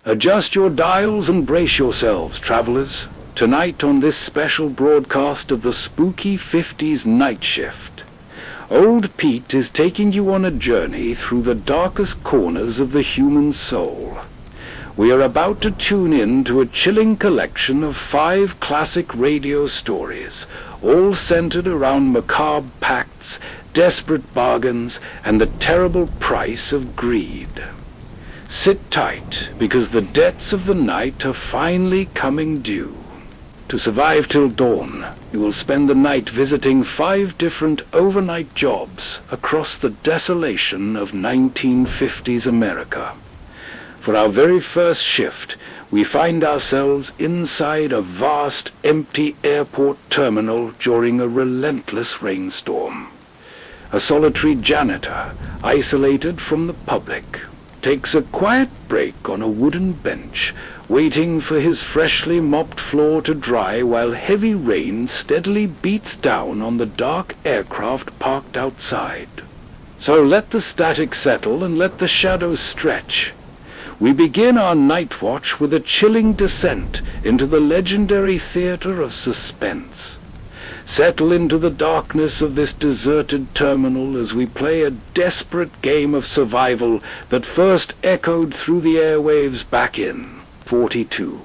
Adjust your dials and brace yourselves, travelers. Tonight on this special broadcast of the spooky 50s night shift, Old Pete is taking you on a journey through the darkest corners of the human soul. We are about to tune in to a chilling collection of 5 classic radio stories, all centered around macabre pacts, desperate bargains, and the terrible price of greed. Sit tight, because the debts of the night are finally coming due. To survive till dawn, you will spend the night visiting 5 different overnight jobs across the desolation of 1950s America. For our very first shift, we find ourselves inside a vast, empty airport terminal during a relentless rainstorm. A solitary janitor, isolated from the public, takes a quiet break on a wooden bench, waiting for his freshly mopped floor to dry while heavy rain steadily beats down on the dark aircraft parked outside. So let the static settle and let the shadows stretch. We begin our night watch with a chilling descent into the legendary theater of suspense. Settle into the darkness of this deserted terminal as we play a desperate game of survival that first echoed through the airwaves back in 42.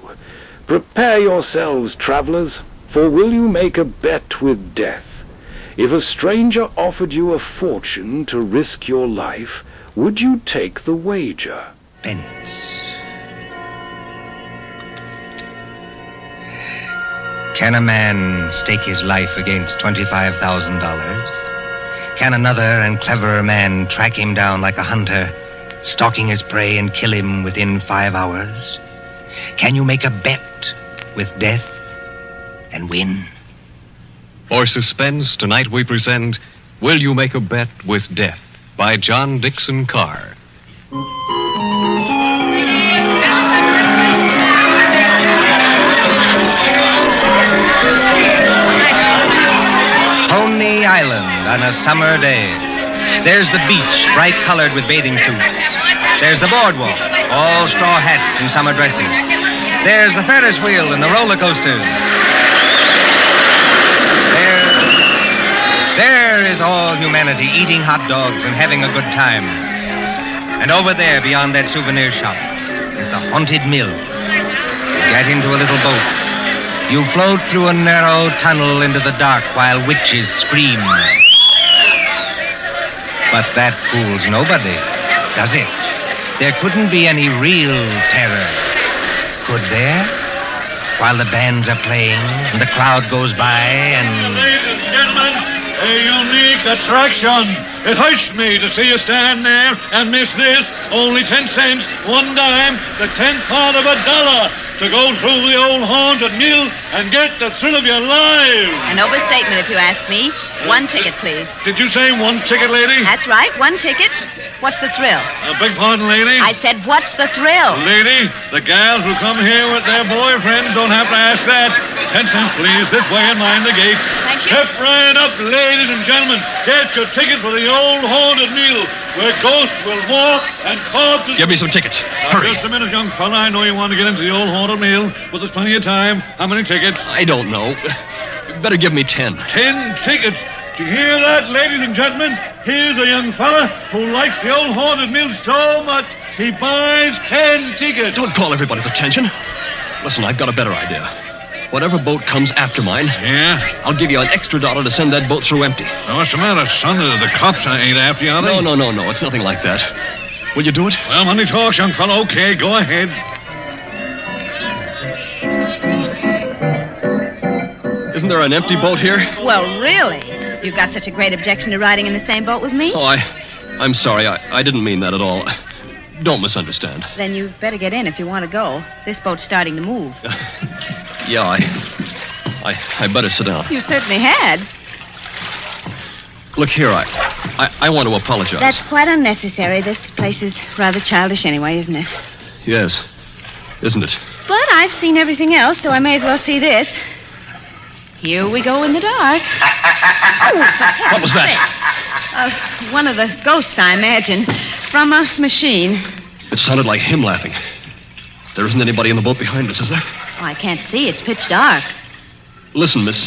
Prepare yourselves, travelers, for will you make a bet with death? If a stranger offered you a fortune to risk your life, would you take the wager? Pence. Can a man stake his life against $25,000? Can another and cleverer man track him down like a hunter, stalking his prey and kill him within 5 hours? Can you make a bet with death and win? For Suspense, tonight we present Will You Make a Bet with Death by John Dixon Carr. Coney Island on a summer day. There's the beach, bright-colored with bathing suits. There's the boardwalk, all straw hats and summer dressing. There's the Ferris wheel and the roller coasters. There is all humanity eating hot dogs and having a good time. And over there, beyond that souvenir shop, is the haunted mill. You get into a little boat. You float through a narrow tunnel into the dark while witches scream. But that fools nobody, does it? There couldn't be any real terror, could there? While the bands are playing and the crowd goes by and... Ladies and gentlemen, a unique attraction. It hurts me to see you stand there and miss this. Only 10 cents, 1 dime, the 10th part of $1 to go through the old haunted mill and get the thrill of your lives. An overstatement, if you ask me. 1 ticket, please. Did you say 1 ticket, lady? That's right, 1 ticket. What's the thrill? Beg pardon, lady? I said, what's the thrill? Lady, the gals who come here with their boyfriends don't have to ask that. 10 cents, please, this way and mind the gate. Thank you. Step right up, ladies and gentlemen. Get your ticket for the old haunted mill, where ghosts will walk and corpses... Give me some tickets. Hurry. Just a minute, young fella. I know you want to get into the old haunted mill, but there's plenty of time. How many tickets? I don't know. You better give me 10. 10 tickets. Do you hear that, ladies and gentlemen? Here's a young fella who likes the old haunted mill so much, he buys 10 tickets. Don't call everybody's attention. Listen, I've got a better idea. Whatever boat comes after mine, Yeah? I'll give you an extra $1 to send that boat through empty. Now, what's the matter, son? The cops ain't after you, are they? No. It's nothing like that. Will you do it? Well, money talks, young fella. Okay, go ahead. Isn't there an empty boat here? Well, really? You've got such a great objection to riding in the same boat with me? Oh, I'm sorry. I didn't mean that at all. Don't misunderstand. Then you'd better get in if you want to go. This boat's starting to move. Yeah, I better sit down. You certainly had. Look here, I want to apologize. That's quite unnecessary. This place is rather childish anyway, isn't it? Yes, isn't it? But I've seen everything else, so I may as well see this. Here we go in the dark. What was that? One of the ghosts, I imagine, from a machine. It sounded like him laughing. There isn't anybody in the boat behind us, is there? Oh, I can't see. It's pitch dark. Listen, Miss...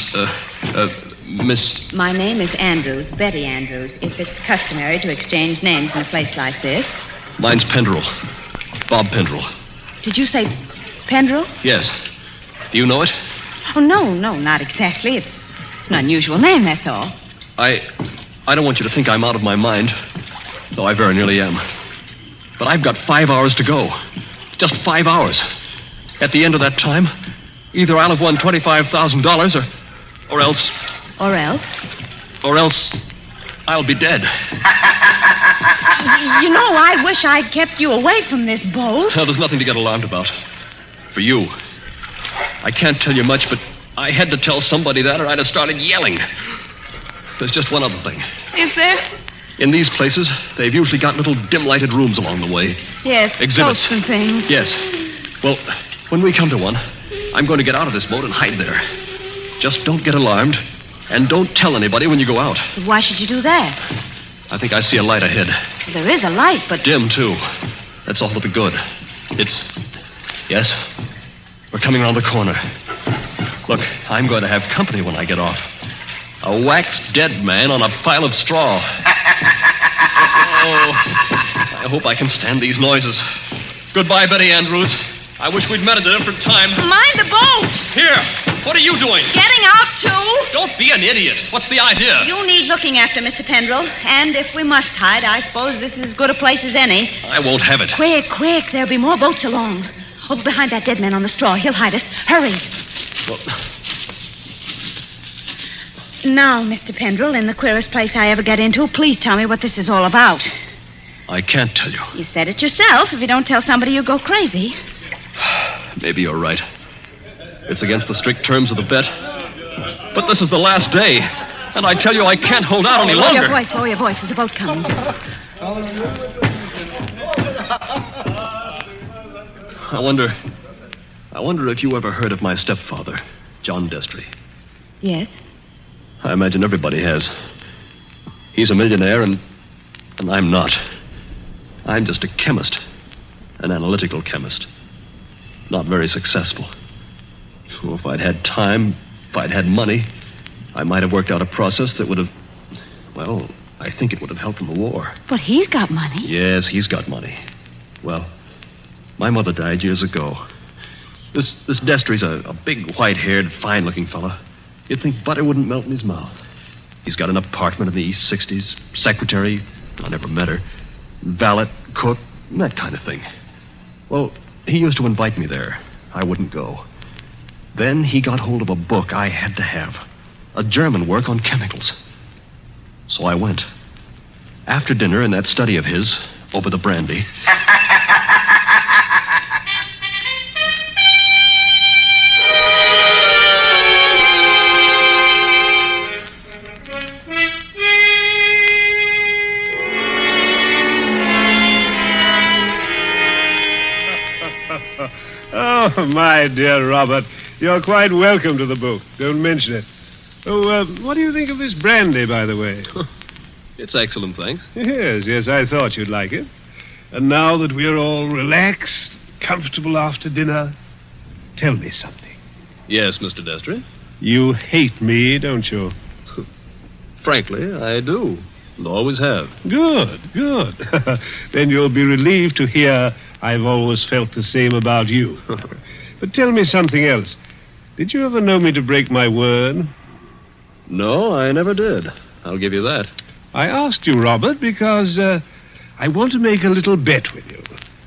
My name is Andrews, Betty Andrews. If it's customary to exchange names in a place like this. Mine's Pendrell. Bob Pendrell. Did you say Pendrell? Yes. Do you know it? Oh, no, not exactly. It's an unusual name, that's all. I don't want you to think I'm out of my mind, though I very nearly am. But I've got 5 hours to go. Just 5 hours. At the end of that time, either I'll have won $25,000 or else... Or else? Or else I'll be dead. You know, I wish I'd kept you away from this boat. Well, there's nothing to get alarmed about. For you. I can't tell you much, but I had to tell somebody that or I'd have started yelling. There's just one other thing. Is there? In these places, they've usually got little dim-lighted rooms along the way. Yes, exhibits. Boats and things. Yes. Well, when we come to one, I'm going to get out of this boat and hide there. Just don't get alarmed, and don't tell anybody when you go out. Why should you do that? I think I see a light ahead. There is a light, but... Dim, too. That's all to the good. It's... Yes? We're coming around the corner. Look, I'm going to have company when I get off. A waxed dead man on a pile of straw. Oh, I hope I can stand these noises. Goodbye, Betty Andrews. I wish we'd met at a different time. Mind the boat! Here, what are you doing? Getting out, too? Don't be an idiot. What's the idea? You need looking after, Mr. Pendrell. And if we must hide, I suppose this is as good a place as any. I won't have it. Quick. There'll be more boats along. Over behind that dead man on the straw. He'll hide us. Hurry. Well... Now, Mr. Pendrell, in the queerest place I ever got into, please tell me what this is all about. I can't tell you. You said it yourself. If you don't tell somebody, you'll go crazy. Maybe you're right. It's against the strict terms of the bet. But this is the last day. And I tell you, I can't hold out any longer. Lower your voice. There's a boat coming. I wonder if you ever heard of my stepfather, John Destry. Yes. I imagine everybody has. He's a millionaire, and I'm not. I'm just a chemist. An analytical chemist. Not very successful. So if I'd had time, if I'd had money, I might have worked out a process that would have... Well, I think it would have helped in the war. But he's got money. Yes, he's got money. Well, my mother died years ago. This Destry's a big, white-haired, fine-looking fellow. You'd think butter wouldn't melt in his mouth. He's got an apartment in the East 60s, secretary, I never met her, valet, cook, that kind of thing. Well, he used to invite me there. I wouldn't go. Then he got hold of a book I had to have, a German work on chemicals. So I went. After dinner in that study of his, over the brandy... Oh, my dear Robert, you're quite welcome to the book. Don't mention it. Oh, what do you think of this brandy, by the way? It's excellent, thanks. Yes, I thought you'd like it. And now that we're all relaxed, comfortable after dinner, tell me something. Yes, Mr. Destry? You hate me, don't you? Frankly, I do. And always have. Good. Then you'll be relieved to hear I've always felt the same about you. But tell me something else. Did you ever know me to break my word? No, I never did. I'll give you that. I asked you, Robert, because I want to make a little bet with you.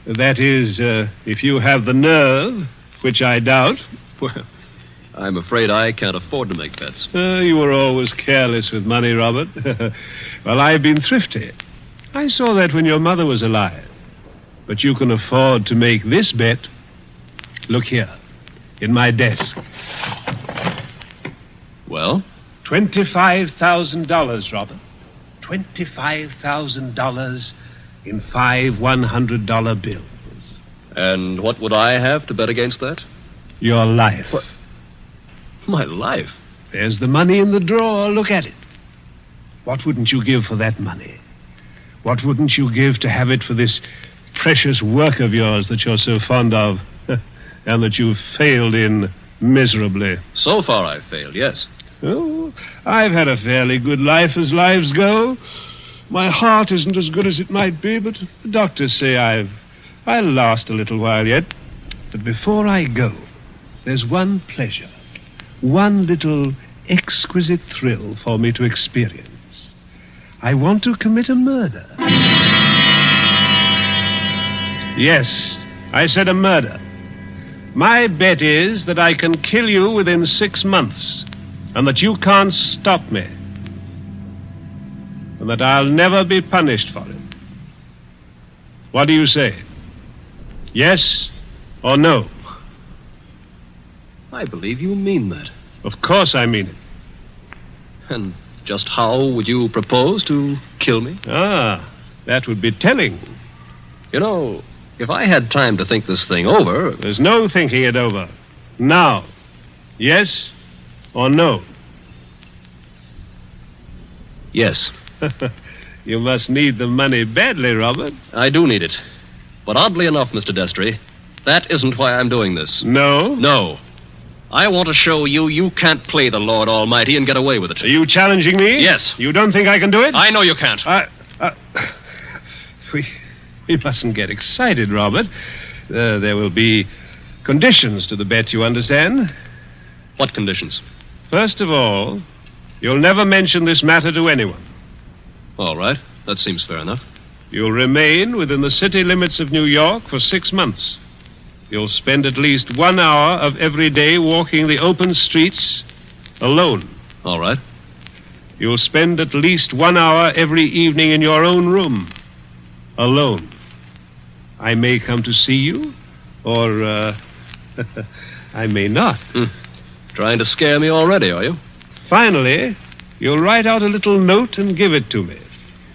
That is, if you have the nerve, which I doubt. Well, I'm afraid I can't afford to make bets. You were always careless with money, Robert. Well, I've been thrifty. I saw that when your mother was alive. But you can afford to make this bet. Look here, in my desk. Well? $25,000, Robert. $25,000 in 5 $100 bills. And what would I have to bet against that? Your life. What? My life? There's the money in the drawer. Look at it. What wouldn't you give for that money? What wouldn't you give to have it for this precious work of yours that you're so fond of? and that you've failed in miserably. So far I've failed, yes. Oh, I've had a fairly good life as lives go. My heart isn't as good as it might be, but the doctors say I'll last a little while yet. But before I go, there's one pleasure, one little exquisite thrill for me to experience. I want to commit a murder. Yes, I said a murder. My bet is that I can kill you within 6 months, and that you can't stop me, and that I'll never be punished for it. What do you say? Yes or no? I believe you mean that. Of course I mean it. And just how would you propose to kill me? Ah, that would be telling. You know, if I had time to think this thing over... There's no thinking it over. Now. Yes or no? Yes. You must need the money badly, Robert. I do need it. But oddly enough, Mr. Destry, that isn't why I'm doing this. No? No. I want to show you can't play the Lord Almighty and get away with it. Are you challenging me? Yes. You don't think I can do it? I know you can't. We mustn't get excited, Robert. There will be conditions to the bet, you understand? What conditions? First of all, you'll never mention this matter to anyone. All right. That seems fair enough. You'll remain within the city limits of New York for 6 months. You'll spend at least 1 hour of every day walking the open streets alone. All right. You'll spend at least 1 hour every evening in your own room alone. I may come to see you, or I may not. Trying to scare me already, are you? Finally, you'll write out a little note and give it to me.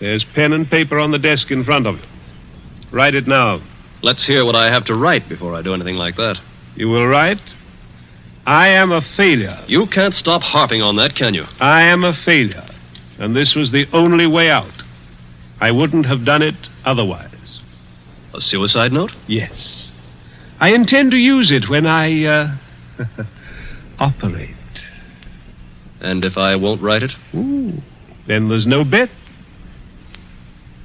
There's pen and paper on the desk in front of you. Write it now. Let's hear what I have to write before I do anything like that. You will write, I am a failure. You can't stop harping on that, can you? I am a failure, and this was the only way out. I wouldn't have done it otherwise. A suicide note? Yes. I intend to use it when I, operate. And if I won't write it? Ooh, then there's no bet.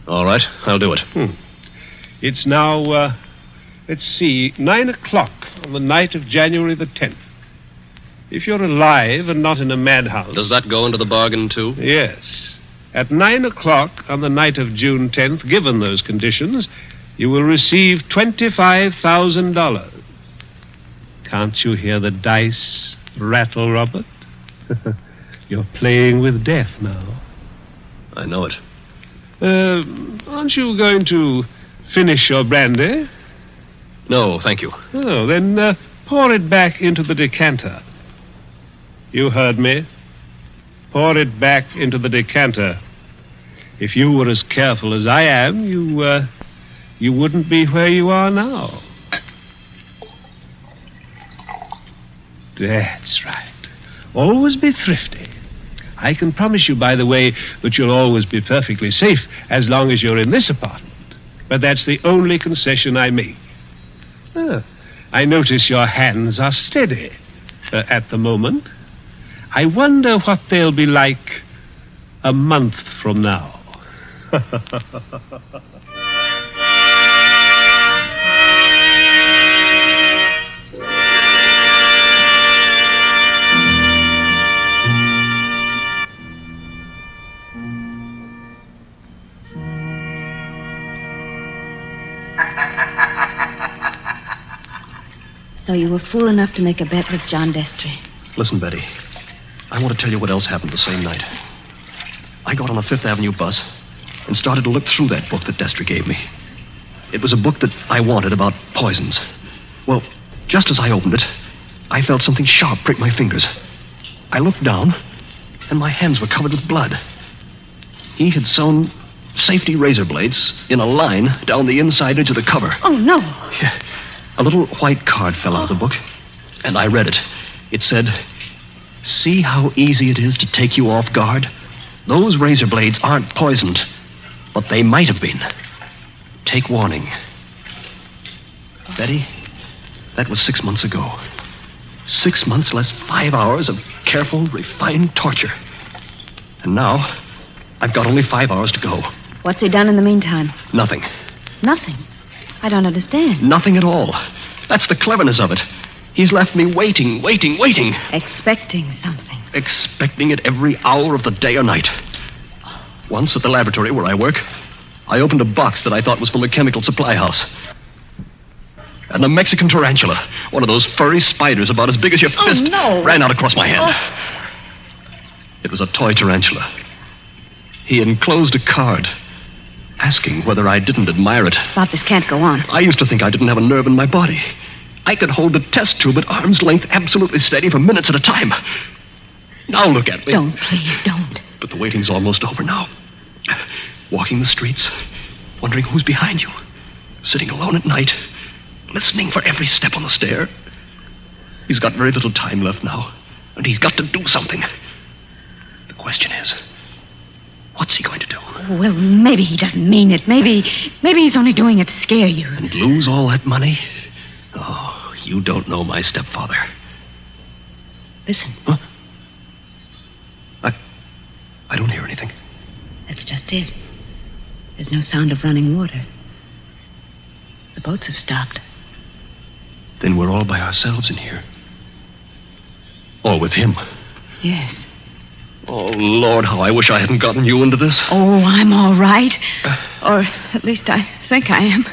All right, I'll do it. It's now, let's see, 9 o'clock on the night of January the 10th. If you're alive and not in a madhouse... Does that go into the bargain, too? Yes. At 9 o'clock on the night of June 10th, given those conditions, you will receive $25,000. Can't you hear the dice rattle, Robert? You're playing with death now. I know it. Aren't you going to finish your brandy? No, thank you. Oh, then pour it back into the decanter. You heard me. Pour it back into the decanter. If you were as careful as I am, you wouldn't be where you are now. That's right. Always be thrifty. I can promise you, by the way, that you'll always be perfectly safe as long as you're in this apartment. But that's the only concession I make. I notice your hands are steady at the moment. I wonder what they'll be like a month from now. So you were fool enough to make a bet with John Destry. Listen, Betty. I want to tell you what else happened the same night. I got on a Fifth Avenue bus and started to look through that book that Destry gave me. It was a book that I wanted about poisons. Well, just as I opened it, I felt something sharp prick my fingers. I looked down, and my hands were covered with blood. He had sewn safety razor blades in a line down the inside edge of the cover. Oh, no. Yeah. A little white card fell out of the book, and I read it. It said, "See how easy it is to take you off guard? Those razor blades aren't poisoned, but they might have been. Take warning." Betty, That was 6 months ago. 6 months less 5 hours of careful, refined torture. And now, I've got only 5 hours to go. What's he done in the meantime? Nothing. Nothing. I don't understand. Nothing at all. That's the cleverness of it. He's left me waiting. Expecting something. Expecting it every hour of the day or night. Once at the laboratory where I work, I opened a box that I thought was from a chemical supply house. And a Mexican tarantula, one of those furry spiders about as big as your fist, ran out across my hand. It was a toy tarantula. He enclosed a card asking whether I didn't admire it. Bob, this can't go on. I used to think I didn't have a nerve in my body. I could hold the test tube at arm's length absolutely steady for minutes at a time. Now look at me. Don't, please, don't. But the waiting's almost over now. Walking the streets, wondering who's behind you. Sitting alone at night, listening for every step on the stair. He's got very little time left now, and he's got to do something. The question is, what's he going to do? Well, maybe he doesn't mean it. Maybe he's only doing it to scare you. And lose all that money? Oh, you don't know my stepfather. Listen. Huh? I don't hear anything. That's just it. There's no sound of running water. The boats have stopped. Then we're all by ourselves in here. Or with him. Yes. Oh, Lord, how I wish I hadn't gotten you into this. Oh, I'm all right. Or at least I think I am.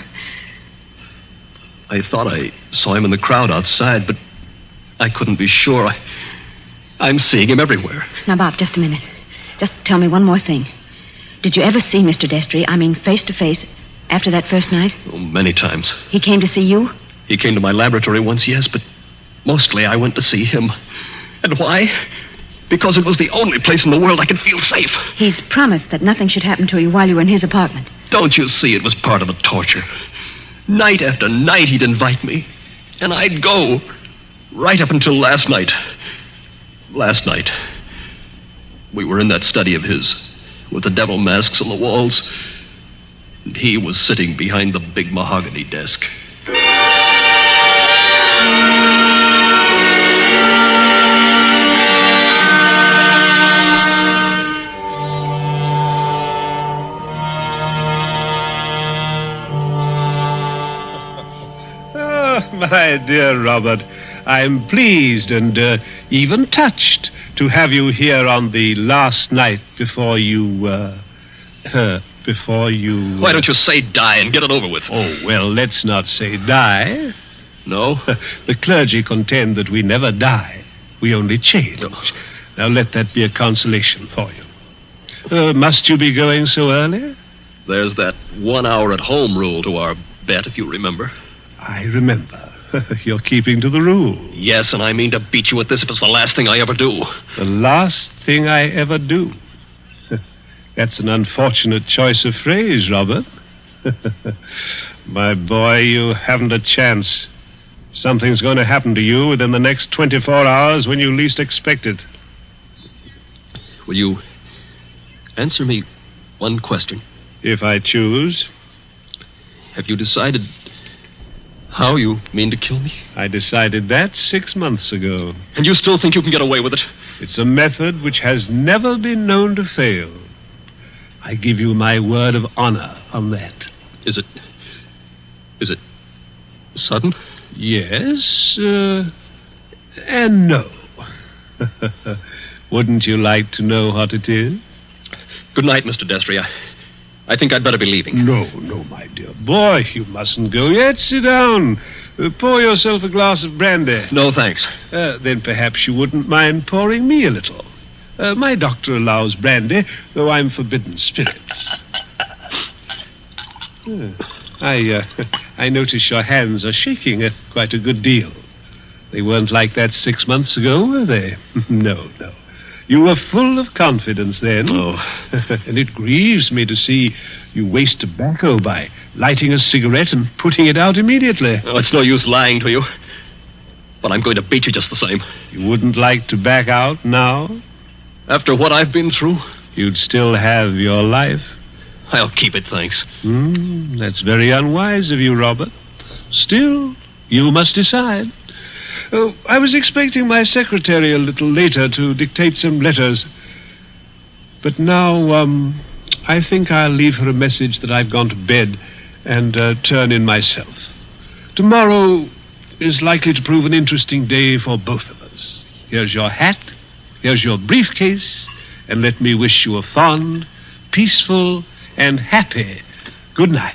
I thought I saw him in the crowd outside, but I couldn't be sure. I'm seeing him everywhere. Now, Bob, just a minute. Just tell me one more thing. Did you ever see Mr. Destry, I mean face to face, after that first night? Oh, many times. He came to see you? He came to my laboratory once, yes, but mostly I went to see him. And why? Because it was the only place in the world I could feel safe. He's promised that nothing should happen to you while you were in his apartment. Don't you see it was part of the torture? Night after night he'd invite me, and I'd go, right up until last night. Last night, we were in that study of his, with the devil masks on the walls, and he was sitting behind the big mahogany desk. My dear Robert, I'm pleased and even touched to have you here on the last night before you... Why don't you say die and get it over with? Oh, well, let's not say die. No? The clergy contend that we never die. We only change. No. Now let that be a consolation for you. Must you be going so early? There's that 1 hour at home rule to our bet, if you remember. I remember. You're keeping to the rule. Yes, and I mean to beat you at this if it's the last thing I ever do. The last thing I ever do. That's an unfortunate choice of phrase, Robert. My boy, you haven't a chance. Something's going to happen to you within the next 24 hours when you least expect it. Will you answer me one question? If I choose. Have you decided how you mean to kill me? I decided that 6 months ago. And you still think you can get away with it? It's a method which has never been known to fail. I give you my word of honor on that. Is it sudden? Yes, and no. Wouldn't you like to know what it is? Good night, Mr. Destry. I think I'd better be leaving. No, my dear boy, you mustn't go yet. Sit down. Pour yourself a glass of brandy. No, thanks. Then perhaps you wouldn't mind pouring me a little. My doctor allows brandy, though I'm forbidden spirits. I notice your hands are shaking quite a good deal. They weren't like that 6 months ago, were they? No. You were full of confidence then. Oh. And it grieves me to see you waste tobacco by lighting a cigarette and putting it out immediately. Oh, it's no use lying to you. But I'm going to beat you just the same. You wouldn't like to back out now? After what I've been through? You'd still have your life. I'll keep it, thanks. That's very unwise of you, Robert. Still, You must decide. Oh, I was expecting my secretary a little later to dictate some letters. But now, I think I'll leave her a message that I've gone to bed and turn in myself. Tomorrow is likely to prove an interesting day for both of us. Here's your hat, here's your briefcase, and let me wish you a fond, peaceful, and happy good night.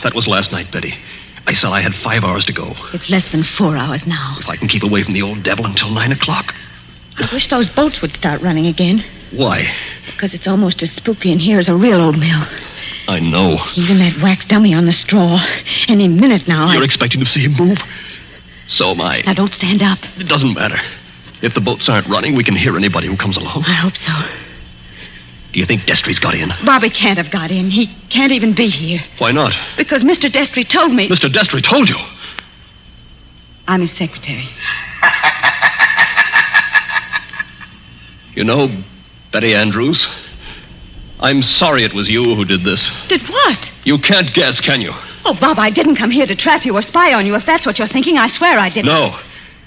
That was last night, Betty. I said I had 5 hours to go. It's less than 4 hours now. If I can keep away from the old devil until 9 o'clock. I wish those boats would start running again. Why? Because it's almost as spooky in here as a real old mill. I know. Even that wax dummy on the straw. Any minute now. You're expecting to see him move? So am I. Now, don't stand up. It doesn't matter. If the boats aren't running, we can hear anybody who comes along. I hope so. Do you think Destry's got in? Bobby can't have got in. He can't even be here. Why not? Because Mr. Destry told me... Mr. Destry told you? I'm his secretary. You know, Betty Andrews, I'm sorry it was you who did this. Did what? You can't guess, can you? Oh, Bob, I didn't come here to trap you or spy on you. If that's what you're thinking, I swear I didn't. No.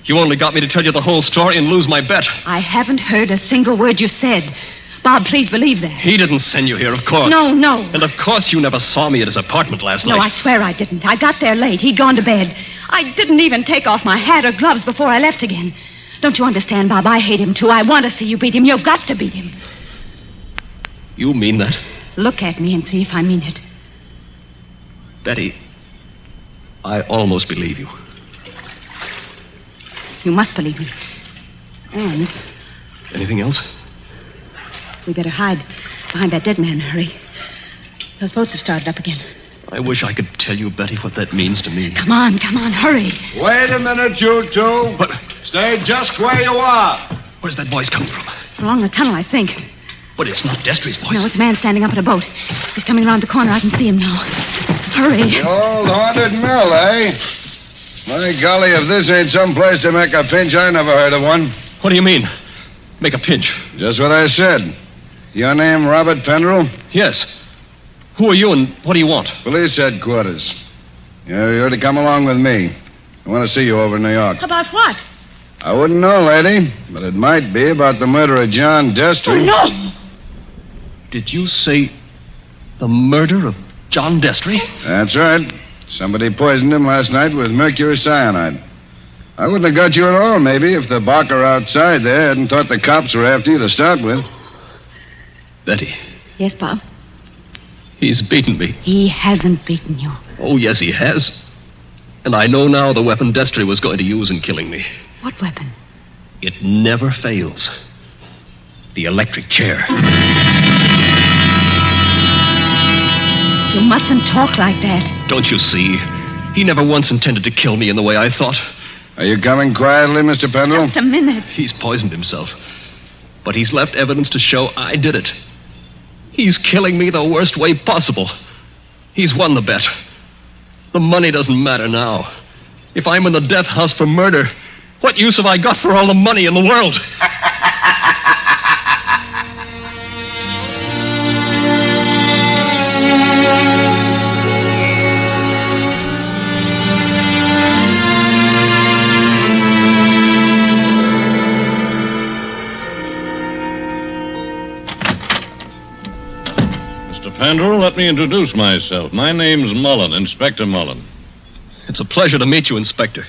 You only got me to tell you the whole story and lose my bet. I haven't heard a single word you said. Bob, please believe that. He didn't send you here, of course. No. And of course you never saw me at his apartment last night. No, I swear I didn't. I got there late. He'd gone to bed. I didn't even take off my hat or gloves before I left again. Don't you understand, Bob? I hate him, too. I want to see you beat him. You've got to beat him. You mean that? Look at me and see if I mean it. Betty, I almost believe you. You must believe me. And Anything else? we better hide behind that dead man in a hurry. Those boats have started up again. I wish I could tell you, Betty, what that means to me. Come on, hurry. Wait a minute, you two. What? Stay just where you are. Where's that voice coming from? Along the tunnel, I think. But it's not Destry's voice. No, it's a man standing up in a boat. He's coming around the corner. I can see him now. Hurry. The old haunted mill, eh? My golly, if this ain't some place to make a pinch, I never heard of one. What do you mean? Make a pinch? Just what I said. Your name, Robert Pendrell? Yes. Who are you and what do you want? Police headquarters. You're to come along with me. I want to see you over in New York. About what? I wouldn't know, lady, but it might be about the murder of John Destry. Oh, no! Did you say the murder of John Destry? That's right. Somebody poisoned him last night with mercury cyanide. I wouldn't have got you at all, maybe, if the barker outside there hadn't thought the cops were after you to start with. Betty, Yes, Bob? he's beaten me. He hasn't beaten you. Oh, yes, he has. And I know now the weapon Destry was going to use in killing me. What weapon? It never fails. The electric chair. You mustn't talk like that. Don't you see? He never once intended to kill me in the way I thought. Are you coming quietly, Mr. Pendrell? Just a minute. He's poisoned himself. But he's left evidence to show I did it. He's killing me the worst way possible. He's won the bet. The money doesn't matter now. If I'm in the death house for murder, what use have I got for all the money in the world? Pendrell, let me introduce myself. My name's Mullen, Inspector Mullen. It's a pleasure to meet you, Inspector.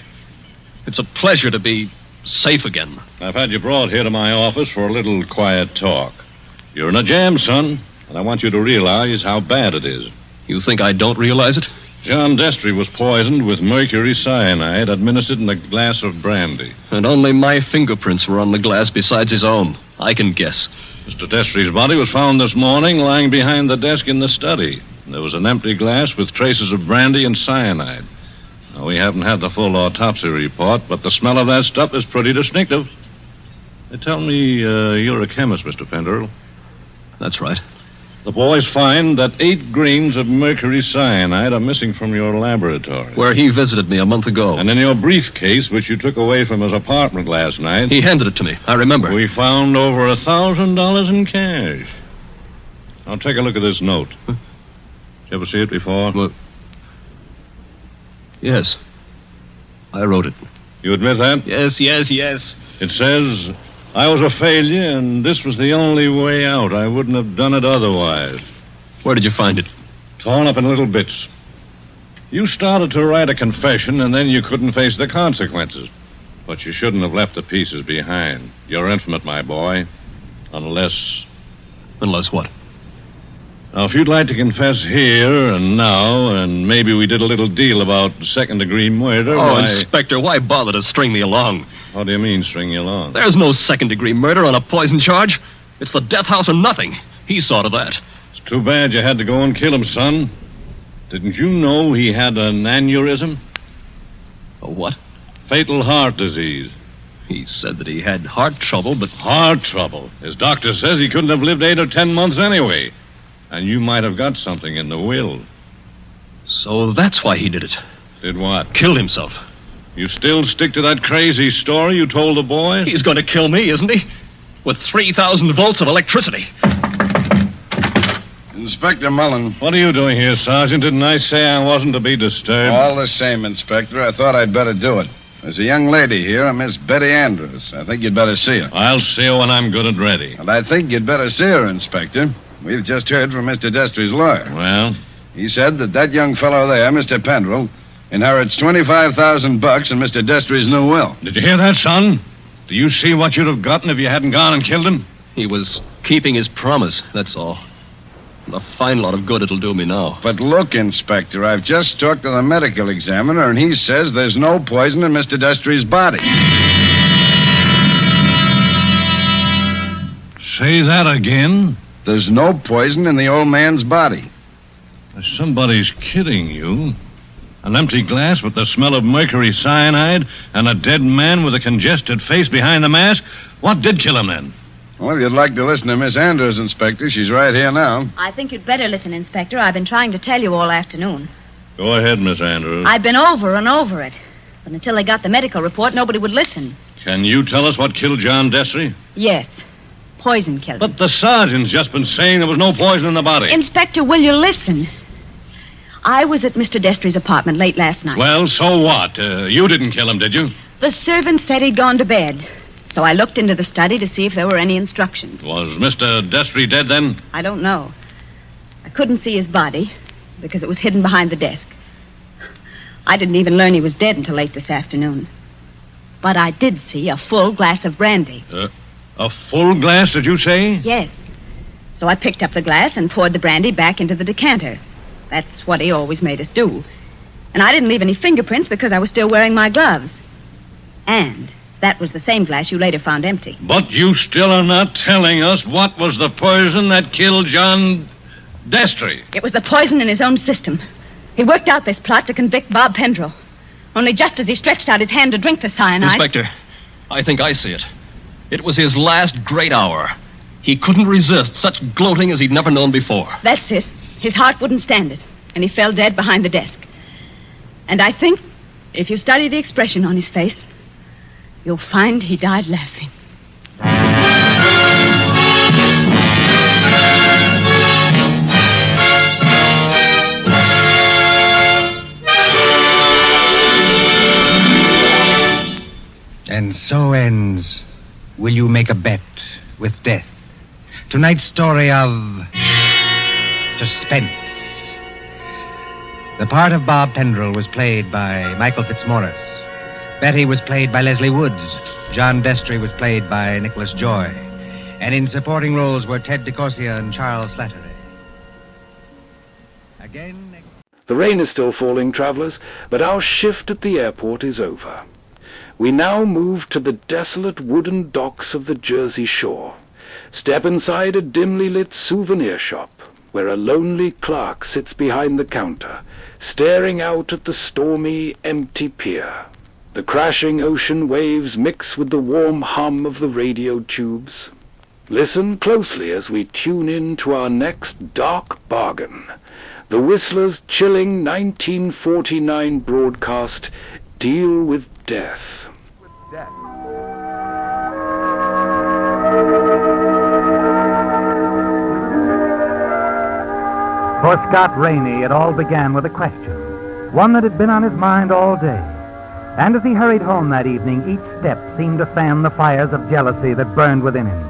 It's a pleasure to be safe again. I've had you brought here to my office for a little quiet talk. You're in a jam, son, and I want you to realize how bad it is. You think I don't realize it? John Destry was poisoned with mercury cyanide administered in a glass of brandy. And only my fingerprints were on the glass besides his own. I can guess. Mr. Destry's body was found this morning lying behind the desk in the study. There was an empty glass with traces of brandy and cyanide. Now, we haven't had the full autopsy report, but the smell of that stuff is pretty distinctive. They tell me you're a chemist, Mr. Penderell. That's right. The boys find that 8 grains of mercury cyanide are missing from your laboratory. Where he visited me a month ago. And in your briefcase, which you took away from his apartment last night... He handed it to me. I remember. We found over $1,000 in cash. Now, take a look at this note. Did you ever see it before? Well, yes. I wrote it. You admit that? Yes. It says, I was a failure, and this was the only way out. I wouldn't have done it otherwise. Where did you find it? Torn up in little bits. You started to write a confession, and then you couldn't face the consequences. But you shouldn't have left the pieces behind. You're infinite, my boy. Unless... Unless what? Now, if you'd like to confess here and now, and maybe we did a little deal about second-degree murder... Oh, Inspector, why bother to string me along? How do you mean, string you along? There's no second-degree murder on a poison charge. It's the death house or nothing. He saw to that. It's too bad you had to go and kill him, son. Didn't you know he had an aneurysm? A what? Fatal heart disease. He said that he had heart trouble, but... Heart trouble? His doctor says he couldn't have lived 8 or 10 months anyway. And you might have got something in the will. So that's why he did it. Did what? Killed himself. You still stick to that crazy story you told the boy? He's going to kill me, isn't he? With 3,000 volts of electricity. Inspector Mullen. What are you doing here, Sergeant? Didn't I say I wasn't to be disturbed? All the same, Inspector, I thought I'd better do it. There's a young lady here, a Miss Betty Andrews. I think you'd better see her. I'll see her when I'm good and ready. And I think you'd better see her, Inspector. We've just heard from Mr. Destry's lawyer. Well? He said that young fellow there, Mr. Penderell, inherits $25,000 in Mr. Destry's new will. Did you hear that, son? Do you see what you'd have gotten if you hadn't gone and killed him? He was keeping his promise, that's all. And a fine lot of good it'll do me now. But look, Inspector, I've just talked to the medical examiner, and he says there's no poison in Mr. Destry's body. Say that again? There's no poison in the old man's body. Somebody's kidding you. An empty glass with the smell of mercury cyanide and a dead man with a congested face behind the mask? What did kill him then? Well, if you'd like to listen to Miss Andrews, Inspector, she's right here now. I think you'd better listen, Inspector. I've been trying to tell you all afternoon. Go ahead, Miss Andrews. I've been over and over it. But until they got the medical report, nobody would listen. Can you tell us what killed John Destry? Yes. Poison killed him. But the sergeant's just been saying there was no poison in the body. Inspector, will you listen? I was at Mr. Destry's apartment late last night. Well, so what? You didn't kill him, did you? The servant said he'd gone to bed. So I looked into the study to see if there were any instructions. Was Mr. Destry dead then? I don't know. I couldn't see his body because it was hidden behind the desk. I didn't even learn he was dead until late this afternoon. But I did see a full glass of brandy. A full glass, did you say? Yes. So I picked up the glass and poured the brandy back into the decanter. That's what he always made us do. And I didn't leave any fingerprints because I was still wearing my gloves. And that was the same glass you later found empty. But you still are not telling us what was the poison that killed John Destry. It was the poison in his own system. He worked out this plot to convict Bob Pendrell. Only just as he stretched out his hand to drink the cyanide... Inspector, I think I see it. It was his last great hour. He couldn't resist such gloating as he'd never known before. That's it. His heart wouldn't stand it, and he fell dead behind the desk. And I think, if you study the expression on his face, you'll find he died laughing. And so ends Will You Make a Bet with Death? Tonight's story of Suspense. The part of Bob Pendrell was played by Michael Fitzmaurice. Betty was played by Leslie Woods. John Destry was played by Nicholas Joy. And in supporting roles were Ted DeCorsia and Charles Slattery. Again... The rain is still falling, travelers, but our shift at the airport is over. We now move to the desolate wooden docks of the Jersey shore. Step inside a dimly lit souvenir shop, where a lonely clerk sits behind the counter, staring out at the stormy, empty pier. The crashing ocean waves mix with the warm hum of the radio tubes. Listen closely as we tune in to our next dark bargain. The Whistler's chilling 1949 broadcast, Deal with Death. For Scott Rainey, it all began with a question, one that had been on his mind all day. And as he hurried home that evening, each step seemed to fan the fires of jealousy that burned within him.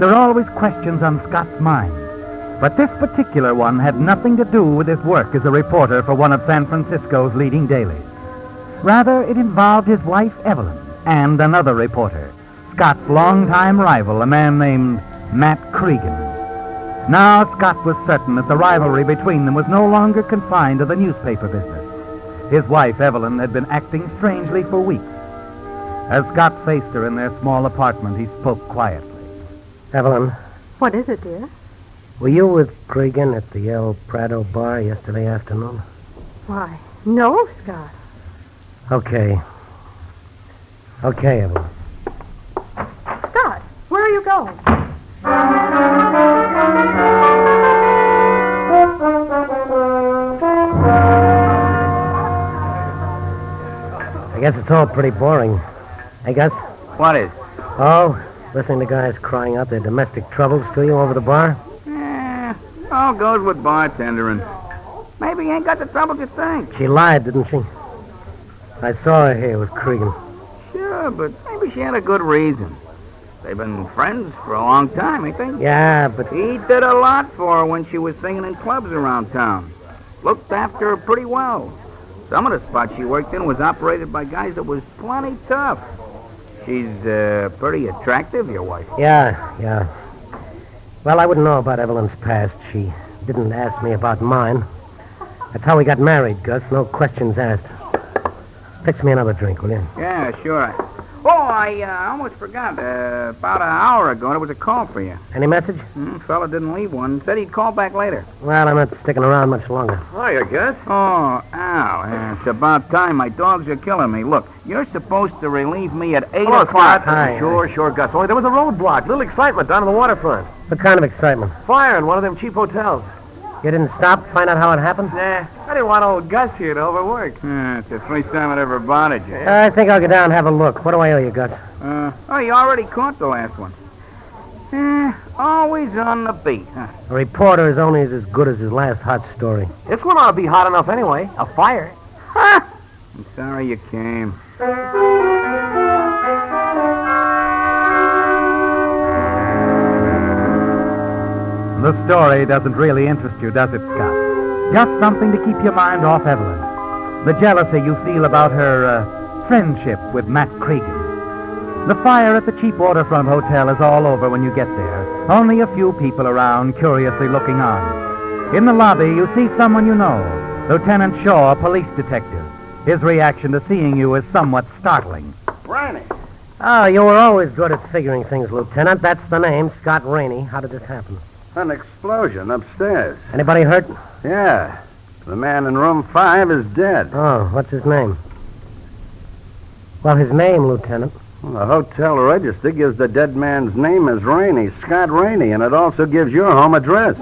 There are always questions on Scott's mind, but this particular one had nothing to do with his work as a reporter for one of San Francisco's leading dailies. Rather, it involved his wife, Evelyn, and another reporter, Scott's longtime rival, a man named Matt Cregan. Now, Scott was certain that the rivalry between them was no longer confined to the newspaper business. His wife, Evelyn, had been acting strangely for weeks. As Scott faced her in their small apartment, he spoke quietly. Evelyn, What is it, dear? were you with Cregan at the El Prado bar yesterday afternoon? Why, no, Scott. Okay. Okay, Evelyn. Scott, where are you going? I guess it's all pretty boring. Hey, Gus? What is? Oh, listening to guys crying out their domestic troubles to you over the bar? All goes with bartendering. Maybe he ain't got the trouble you think. She lied, didn't she? I saw her here with Cregan. Sure, but maybe she had a good reason. They've been friends for a long time, ain't they? Yeah, but... He did a lot for her when she was singing in clubs around town. Looked after her pretty well. Some of the spots she worked in was operated by guys that was plenty tough. She's pretty attractive, your wife. Yeah. Well, I wouldn't know about Evelyn's past. She didn't ask me about mine. That's how we got married, Gus. No questions asked. Fix me another drink, will you? Yeah, sure. Oh, I almost forgot. About an hour ago, there was a call for you. Any message? Fella didn't leave one. Said he'd call back later. Well, I'm not sticking around much longer. Hiya, Gus. Oh, ow. It's about time. My dogs are killing me. Look, you're supposed to relieve me at 8 o'clock. Hi. Sure, Gus. Only there was a roadblock. Little excitement down on the waterfront. What kind of excitement? Fire in one of them cheap hotels. You didn't stop, find out how it happened? Nah, I didn't want old Gus here to overwork. It's the first time I'd ever bothered you. I think I'll go down and have a look. What do I owe you, Gus? You already caught the last one. Always on the beat, huh? A reporter is only as good as his last hot story. This one ought to be hot enough anyway. A fire. I'm sorry you came. The story doesn't really interest you, does it, Scott? Just something to keep your mind off Evelyn. The jealousy you feel about her friendship with Matt Cregan. The fire at the cheap waterfront hotel is all over when you get there. Only a few people around, curiously looking on. In the lobby, you see someone you know, Lieutenant Shaw, a police detective. His reaction to seeing you is somewhat startling. Rainey. Oh, you were always good at figuring things, Lieutenant. That's the name, Scott Rainey. How did this happen? An explosion upstairs. Anybody hurt? Yeah. The man in room 5 is dead. Oh, what's his name? Well, his name, Lieutenant. Well, the hotel register gives the dead man's name as Rainey, Scott Rainey, and it also gives your home address.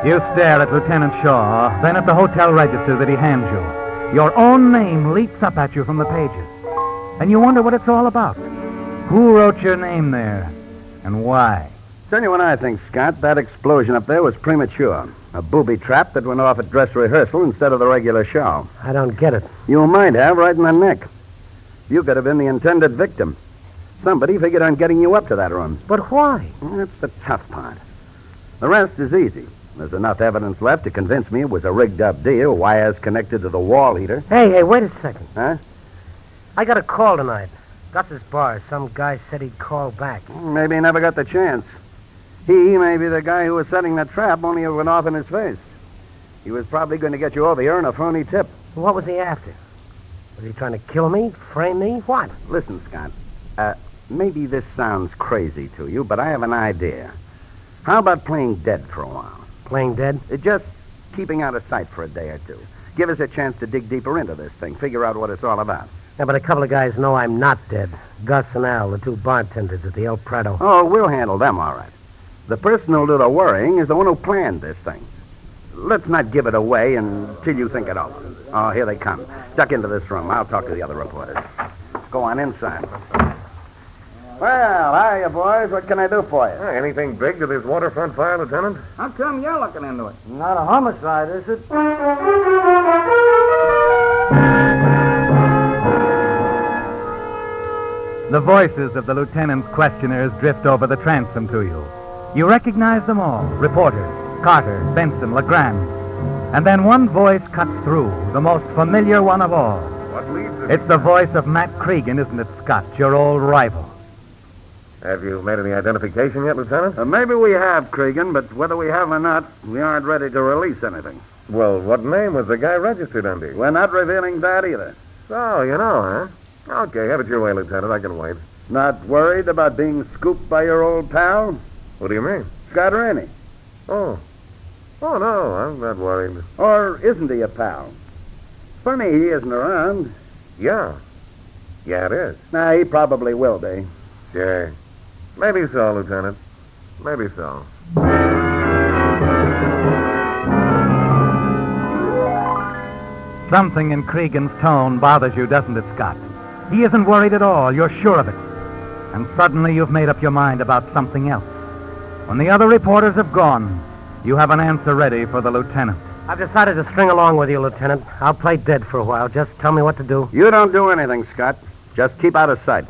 You stare at Lieutenant Shaw, then at the hotel register that he hands you. Your own name leaps up at you from the pages. And you wonder what it's all about. Who wrote your name there? And why? Tell you what I think, Scott. That explosion up there was premature. A booby trap that went off at dress rehearsal instead of the regular show. I don't get it. You might have, right in the neck. You could have been the intended victim. Somebody figured on getting you up to that room. But why? Well, that's the tough part. The rest is easy. There's enough evidence left to convince me it was a rigged-up deal, wires connected to the wall heater. Hey, wait a second. Huh? I got a call tonight. Gus's bar. Some guy said he'd call back. Maybe he never got the chance. He may be the guy who was setting the trap, only it went off in his face. He was probably going to get you over here in a phony tip. What was he after? Was he trying to kill me? Frame me? What? Listen, Scott. Maybe this sounds crazy to you, but I have an idea. How about playing dead for a while? Playing dead? Just keeping out of sight for a day or two. Give us a chance to dig deeper into this thing, figure out what it's all about. Yeah, but a couple of guys know I'm not dead. Gus and Al, the two bartenders at the El Prado. Oh, we'll handle them all right. The person who'll do the worrying is the one who planned this thing. Let's not give it away until you think it over. Oh, here they come. Duck into this room. I'll talk to the other reporters. Go on inside. Well, hiya, boys. What can I do for you? Anything big to this waterfront fire, Lieutenant? How come you're looking into it? Not a homicide, is it? The voices of the lieutenant's questioners drift over the transom to you. You recognize them all, reporters, Carter, Benson, LeGrand. And then one voice cuts through, the most familiar one of all. What leads us? It's the voice of Matt Cregan, isn't it, Scott, your old rival? Have you made any identification yet, Lieutenant? Maybe we have, Cregan, but whether we have or not, we aren't ready to release anything. Well, what name was the guy registered under? We're not revealing that either. So, you know, huh? Okay, have it your way, Lieutenant. I can wait. Not worried about being scooped by your old pal? What do you mean? Scott Rainey. Oh, no, I'm not worried. Or isn't he a pal? Funny he isn't around. Yeah, it is. Nah, he probably will be. Sure. Maybe so, Lieutenant. Maybe so. Something in Cregan's tone bothers you, doesn't it, Scott? He isn't worried at all. You're sure of it. And suddenly you've made up your mind about something else. When the other reporters have gone, you have an answer ready for the lieutenant. I've decided to string along with you, Lieutenant. I'll play dead for a while. Just tell me what to do. You don't do anything, Scott. Just keep out of sight.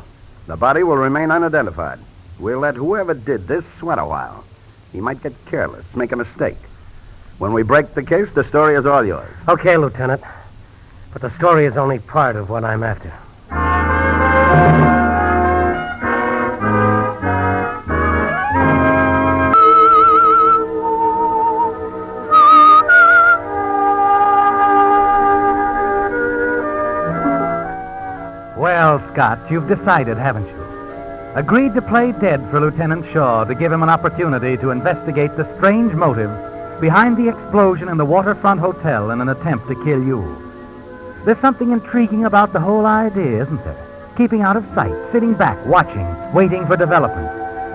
The body will remain unidentified. We'll let whoever did this sweat a while. He might get careless, make a mistake. When we break the case, the story is all yours. Okay, Lieutenant. But the story is only part of what I'm after. Well, Scott, you've decided, haven't you? Agreed to play dead for Lieutenant Shaw to give him an opportunity to investigate the strange motive behind the explosion in the Waterfront Hotel in an attempt to kill you. There's something intriguing about the whole idea, isn't there? Keeping out of sight, sitting back, watching, waiting for development.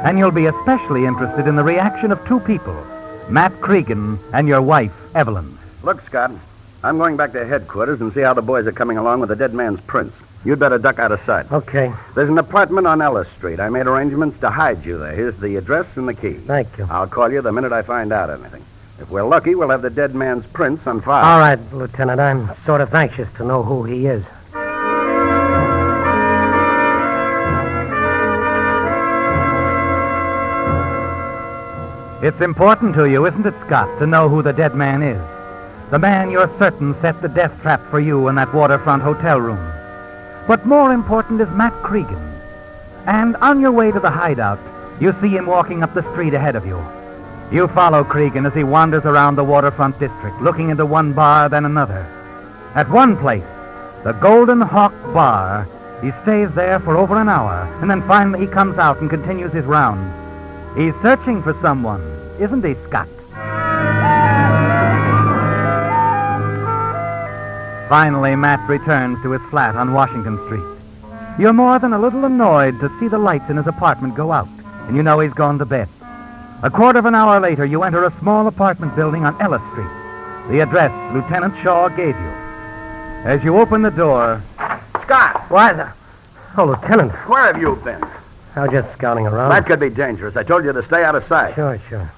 And you'll be especially interested in the reaction of two people, Matt Cregan and your wife, Evelyn. Look, Scott, I'm going back to headquarters and see how the boys are coming along with the dead man's prints. You'd better duck out of sight. Okay. There's an apartment on Ellis Street. I made arrangements to hide you there. Here's the address and the key. Thank you. I'll call you the minute I find out anything. If we're lucky, we'll have the dead man's prints on file. All right, Lieutenant. I'm sort of anxious to know who he is. It's important to you, isn't it, Scott, to know who the dead man is? The man you're certain set the death trap for you in that waterfront hotel room. But more important is Matt Cregan. And on your way to the hideout, you see him walking up the street ahead of you. You follow Cregan as he wanders around the waterfront district, looking into one bar, then another. At one place, the Golden Hawk Bar, he stays there for over an hour, and then finally he comes out and continues his rounds. He's searching for someone, isn't he, Scott? Finally, Matt returns to his flat on Washington Street. You're more than a little annoyed to see the lights in his apartment go out, and you know he's gone to bed. A quarter of an hour later, you enter a small apartment building on Ellis Street, the address Lieutenant Shaw gave you. As you open the door... Scott! Why, Oh, Lieutenant. Where have you been? I was just scouting around. That could be dangerous. I told you to stay out of sight. Sure.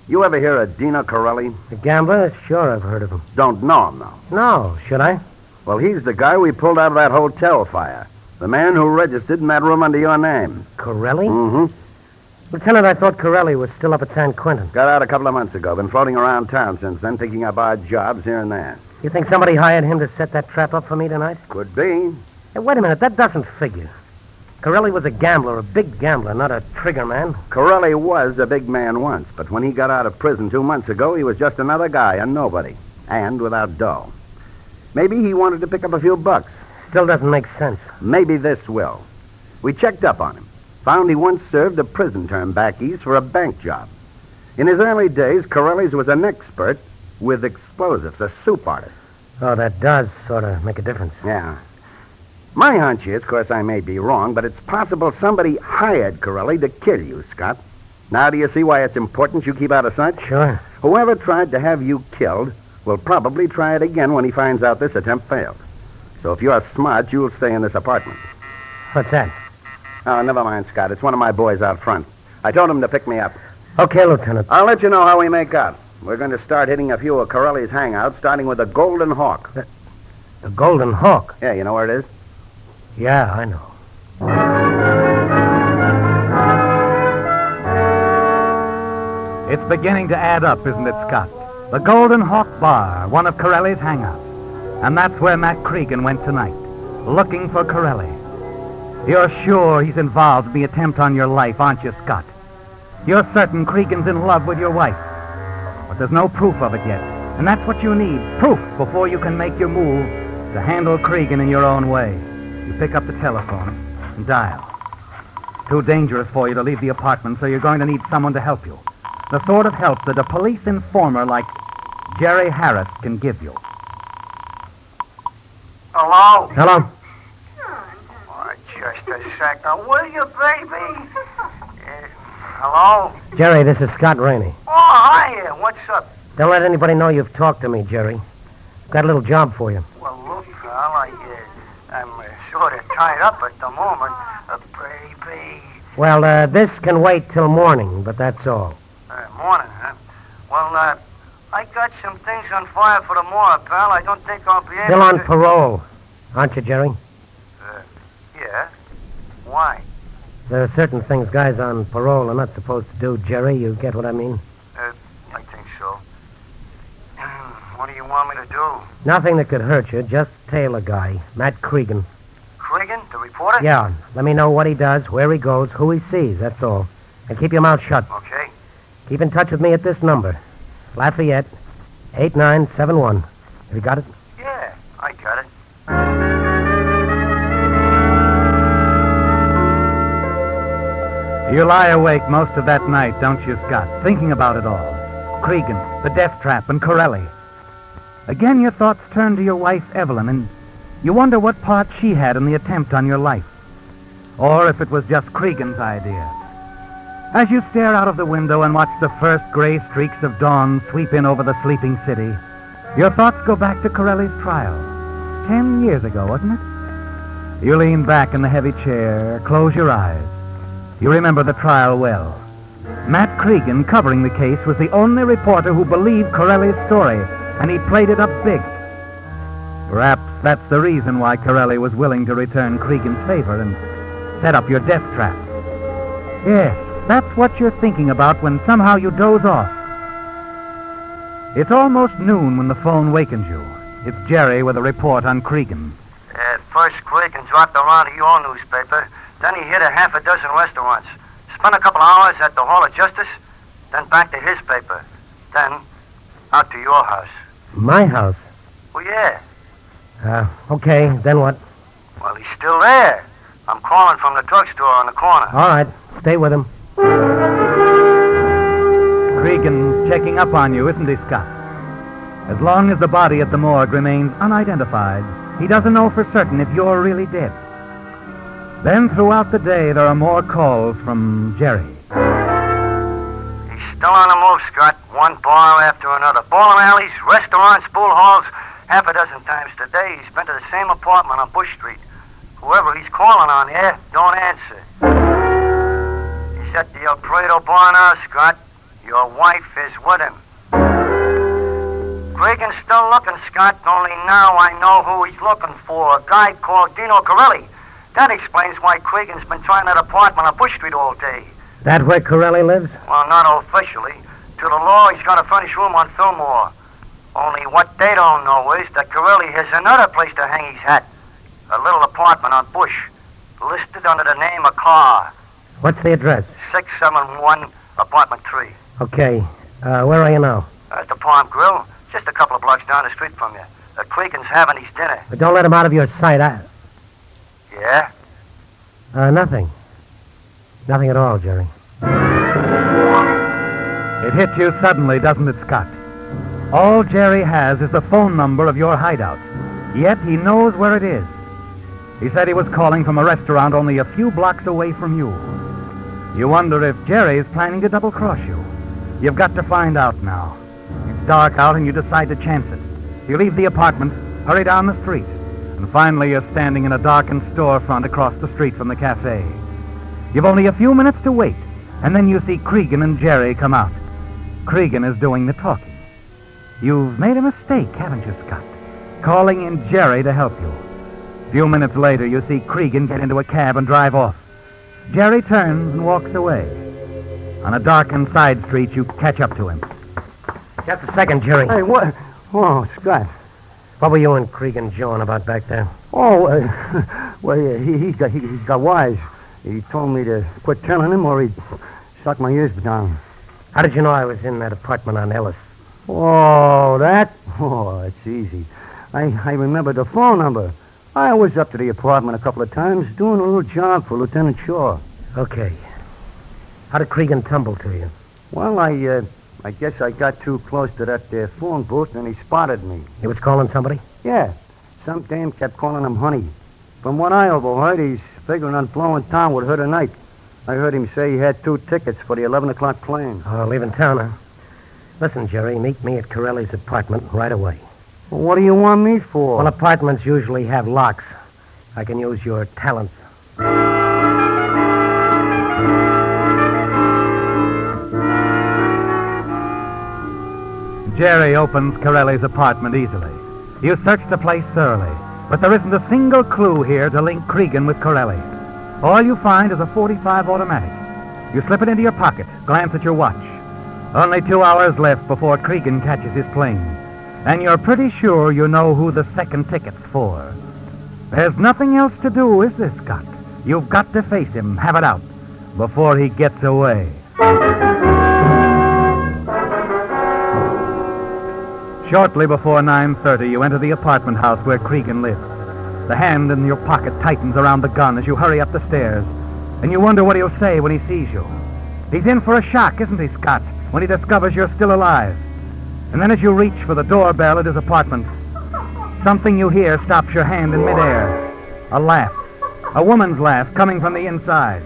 You ever hear of Dino Corelli? The gambler? Sure, I've heard of him. Don't know him, though. No, should I? Well, he's the guy we pulled out of that hotel fire. The man who registered in that room under your name. Corelli? Mm-hmm. Lieutenant, I thought Corelli was still up at San Quentin. Got out a couple of months ago. Been floating around town since then, picking up odd jobs here and there. You think somebody hired him to set that trap up for me tonight? Could be. Hey, wait a minute. That doesn't figure. Corelli was a gambler, a big gambler, not a trigger man. Corelli was a big man once, but when he got out of prison 2 months ago, he was just another guy, a nobody, and without dough. Maybe he wanted to pick up a few bucks. Still doesn't make sense. Maybe this will. We checked up on him. Found he once served a prison term back east for a bank job. In his early days, Corelli's was an expert with explosives, a soup artist. Oh, that does sort of make a difference. Yeah. My hunch is, of course, I may be wrong, but it's possible somebody hired Corelli to kill you, Scott. Now, do you see why it's important you keep out of sight? Sure. Whoever tried to have you killed will probably try it again when he finds out this attempt failed. So if you're smart, you'll stay in this apartment. What's that? Oh, never mind, Scott. It's one of my boys out front. I told him to pick me up. Okay, Lieutenant. I'll let you know how we make out. We're going to start hitting a few of Corelli's hangouts, starting with the Golden Hawk. The Golden Hawk? Yeah, you know where it is? Yeah, I know. It's beginning to add up, isn't it, Scott? The Golden Hawk Bar, one of Corelli's hangouts. And that's where Matt Cregan went tonight, looking for Corelli. You're sure he's involved in the attempt on your life, aren't you, Scott? You're certain Cregan's in love with your wife. But there's no proof of it yet. And that's what you need, proof, before you can make your move to handle Cregan in your own way. You pick up the telephone and dial. Too dangerous for you to leave the apartment, so you're going to need someone to help you. The sort of help that a police informer like Jerry Harris can give you. Hello? Hello? Oh, just a second, will you, baby? Hello? Jerry, this is Scott Rainey. Oh, hiya. What's up? Don't let anybody know you've talked to me, Jerry. Got a little job for you. Well, look, pal, I'm sort of tied up at the moment. Baby. Well, this can wait till morning, but that's all. Morning, huh? Well, I got some things on fire for tomorrow, pal. I don't think I'll be able Still on to... parole, aren't you, Jerry? Yeah. Why? There are certain things guys on parole are not supposed to do, Jerry. You get what I mean? I think so. What do you want me to do? Nothing that could hurt you. Just tail a guy, Matt Cregan. Cregan, the reporter? Yeah. Let me know what he does, where he goes, who he sees. That's all. And keep your mouth shut. Okay. Keep in touch with me at this number. Lafayette, 8971. Have you got it? Yeah, I got it. You lie awake most of that night, don't you, Scott, thinking about it all. Cregan, the death trap, and Corelli. Again, your thoughts turn to your wife, Evelyn, and you wonder what part she had in the attempt on your life. Or if it was just Cregan's idea. As you stare out of the window and watch the first gray streaks of dawn sweep in over the sleeping city, your thoughts go back to Corelli's trial. 10 years ago, wasn't it? You lean back in the heavy chair, close your eyes. You remember the trial well. Matt Cregan, covering the case, was the only reporter who believed Corelli's story, and he played it up big. Perhaps that's the reason why Corelli was willing to return Cregan's favor and set up your death trap. Yes, that's what you're thinking about when somehow you doze off. It's almost noon when the phone wakens you. It's Jerry with a report on Cregan. First Cregan dropped around to your newspaper. Then he hit a half a dozen restaurants. Spent a couple hours at the Hall of Justice. Then back to his paper. Then out to your house. My house? Well, yeah. Okay, then what? Well, he's still there. I'm calling from the drugstore on the corner. All right, stay with him. Cregan's checking up on you, isn't he, Scott? As long as the body at the morgue remains unidentified, he doesn't know for certain if you're really dead. Then throughout the day, there are more calls from Jerry. He's still on the move, Scott. One bar after another. Bowling alleys, restaurants, pool halls. Half a dozen times today, he's been to the same apartment on Bush Street. Whoever he's calling on here don't answer. He's at the El Prado bar now, Scott. Your wife is with him. Cregan's still looking, Scott, only now I know who he's looking for. A guy called Dino Corelli. That explains why Cregan's been trying that apartment on Bush Street all day. That where Corelli lives? Well, not officially. To the law, he's got a furnished room on Fillmore. Only what they don't know is that Corelli has another place to hang his hat. A little apartment on Bush, listed under the name of Carr. What's the address? 671, apartment 3. Okay. Where are you now? At the Palm Grill, just a couple of blocks down the street from you. Cregan's having his dinner. But don't let him out of your sight. Yeah? Nothing. Nothing at all, Jerry. It hit you suddenly, doesn't it, Scott? All Jerry has is the phone number of your hideout. Yet he knows where it is. He said he was calling from a restaurant only a few blocks away from you. You wonder if Jerry is planning to double-cross you. You've got to find out now. It's dark out and you decide to chance it. You leave the apartment, hurry down the street, and finally you're standing in a darkened storefront across the street from the cafe. You've only a few minutes to wait, and then you see Cregan and Jerry come out. Cregan is doing the talking. You've made a mistake, haven't you, Scott? Calling in Jerry to help you. A few minutes later, you see Cregan get into a cab and drive off. Jerry turns and walks away. On a darkened side street, you catch up to him. Just a second, Jerry. Hey, what? Oh, Scott. What were you and Cregan jawing about back there? Oh, well, he got wise. He told me to quit telling him or he'd suck my ears down. How did you know I was in that apartment on Ellis? Oh, that? Oh, it's easy. I remember the phone number. I was up to the apartment a couple of times doing a little job for Lieutenant Shaw. Okay. How did Cregan tumble to you? Well, I guess I got too close to that phone booth and he spotted me. He was calling somebody? Yeah. Some dame kept calling him honey. From what I overheard, he's figuring on blowing town with her tonight. I heard him say he had 2 tickets for the 11 o'clock plane. Oh, leaving town, huh? Listen, Jerry, meet me at Corelli's apartment right away. Well, what do you want me for? Well, apartments usually have locks. I can use your talents. Jerry opens Corelli's apartment easily. You search the place thoroughly, but there isn't a single clue here to link Cregan with Corelli. All you find is a .45 automatic. You slip it into your pocket, glance at your watch. Only 2 hours left before Cregan catches his plane. And you're pretty sure you know who the second ticket's for. There's nothing else to do, is there, Scott? You've got to face him, have it out, before he gets away. Shortly before 9:30, you enter the apartment house where Cregan lives. The hand in your pocket tightens around the gun as you hurry up the stairs, and you wonder what he'll say when he sees you. He's in for a shock, isn't he, Scott, when he discovers you're still alive. And then as you reach for the doorbell at his apartment, something you hear stops your hand in midair. A laugh. A woman's laugh coming from the inside.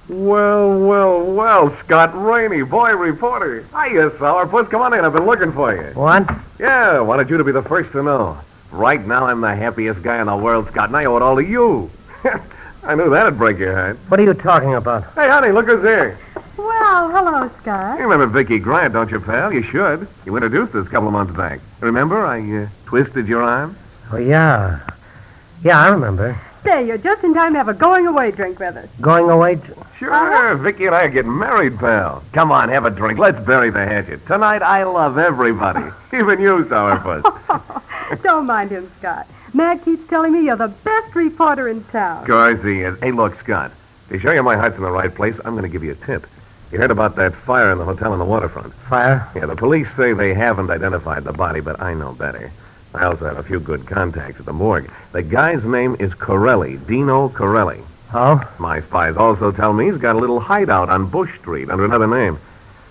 Well, Scott Rainey, boy reporter. Hiya, sourpuss. Come on in. I've been looking for you. What? Yeah, wanted you to be the first to know. Right now, I'm the happiest guy in the world, Scott, and I owe it all to you. I knew that'd break your heart. What are you talking about? Hey, honey, look who's here. Well, hello, Scott. You remember Vicky Grant, don't you, pal? You should. You introduced us a couple of months back. Remember, I twisted your arm? Oh, yeah. Yeah, I remember. Say, you're just in time to have a going-away drink with us. Going away? Sure. Vicky and I are getting married, pal. Come on, have a drink. Let's bury the hatchet. Tonight, I love everybody. Even you, sourpuss. Don't mind him, Scott. Mac keeps telling me you're the best reporter in town. Of course he is. Hey, look, Scott. To show you my heart's in the right place, I'm going to give you a tip. You heard about that fire in the hotel on the waterfront? Fire? Yeah, the police say they haven't identified the body, but I know better. I also have a few good contacts at the morgue. The guy's name is Corelli, Dino Corelli. Oh? My spies also tell me he's got a little hideout on Bush Street under another name.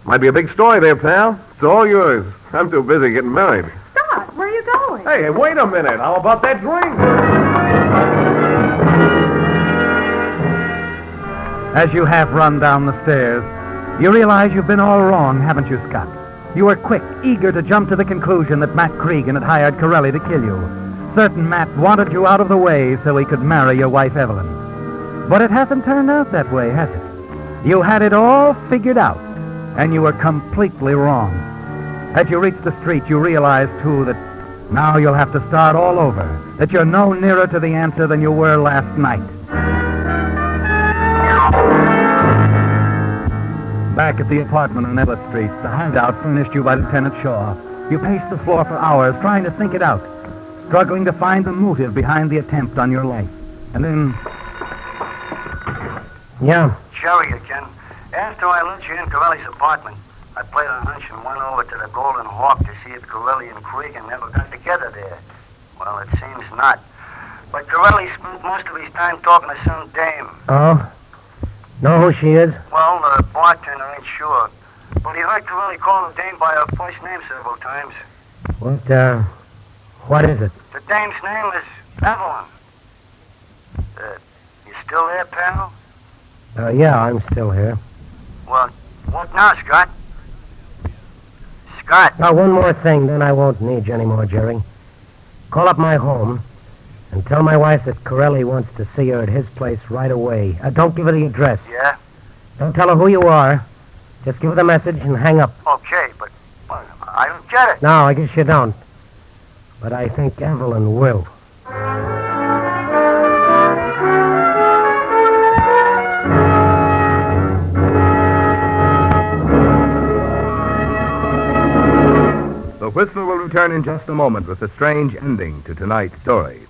Might be a big story there, pal. It's all yours. I'm too busy getting married. Scott, where are you going? Hey, wait a minute. How about that drink? As you half run down the stairs, you realize you've been all wrong, haven't you, Scott? You were quick, eager to jump to the conclusion that Matt Cregan had hired Corelli to kill you. Certain Matt wanted you out of the way so he could marry your wife, Evelyn. But it hasn't turned out that way, has it? You had it all figured out, and you were completely wrong. As you reach the street, you realize, too, that now you'll have to start all over, that you're no nearer to the answer than you were last night. Back at the apartment on Ellis Street, the hideout furnished you by Lieutenant Shaw. You paced the floor for hours, trying to think it out, struggling to find the motive behind the attempt on your life. And then... Yeah? Jerry again. After I left you in Corelli's apartment, I played a hunch and went over to the Golden Hawk to see if Corelli and Cregan ever got together there. Well, it seems not. But Corelli spent most of his time talking to some dame. Oh? Know who she is? Well, the bartender ain't sure. But he heard Corelli call the dame by her first name several times. What is it? The dame's name is Evelyn. You still there, pal? Yeah, I'm still here. Well, what now, Scott? Scott. Now, one more thing, then I won't need you anymore, Jerry. Call up my home and tell my wife that Corelli wants to see her at his place right away. Don't give her the address. Yeah? Don't tell her who you are. Just give her the message and hang up. Okay, but I don't get it. No, I guess you don't. But I think Evelyn will. The whistle will return in just a moment with a strange ending to tonight's story.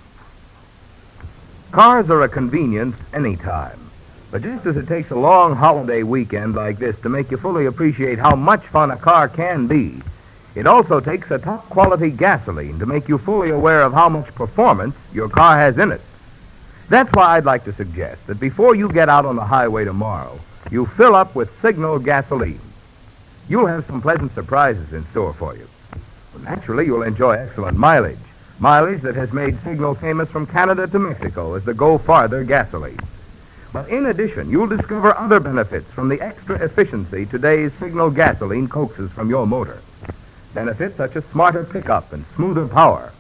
Cars are a convenience anytime. But just as it takes a long holiday weekend like this to make you fully appreciate how much fun a car can be, it also takes a top-quality gasoline to make you fully aware of how much performance your car has in it. That's why I'd like to suggest that before you get out on the highway tomorrow, you fill up with Signal gasoline. You'll have some pleasant surprises in store for you. Naturally, you'll enjoy excellent mileage. Mileage that has made Signal famous from Canada to Mexico as the Go Farther gasoline. But in addition, you'll discover other benefits from the extra efficiency today's Signal gasoline coaxes from your motor. Benefits such as smarter pickup and smoother power.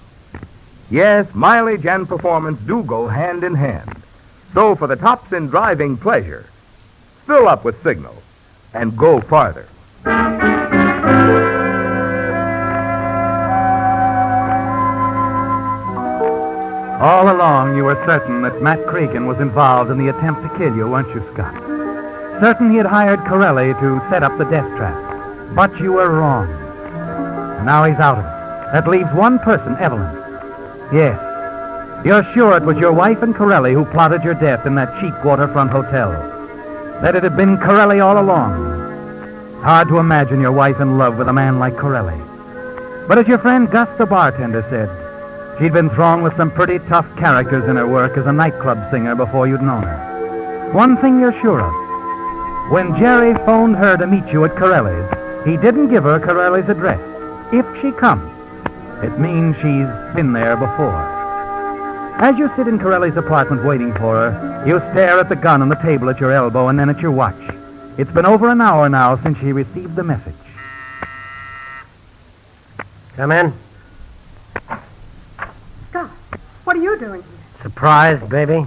Yes, mileage and performance do go hand in hand. So for the tops in driving pleasure, fill up with Signal and go farther. All along, you were certain that Matt Cregan was involved in the attempt to kill you, weren't you, Scott? Certain he had hired Corelli to set up the death trap. But you were wrong. And now he's out of it. That leaves one person, Evelyn. Yes. You're sure it was your wife and Corelli who plotted your death in that cheap waterfront hotel. That it had been Corelli all along. Hard to imagine your wife in love with a man like Corelli. But as your friend Gus the bartender said, she'd been thrown with some pretty tough characters in her work as a nightclub singer before you'd known her. One thing you're sure of. When Jerry phoned her to meet you at Corelli's, he didn't give her Corelli's address. If she comes, it means she's been there before. As you sit in Corelli's apartment waiting for her, you stare at the gun on the table at your elbow and then at your watch. It's been over an hour now since she received the message. Come in. Scott, what are you doing here? Surprise, baby.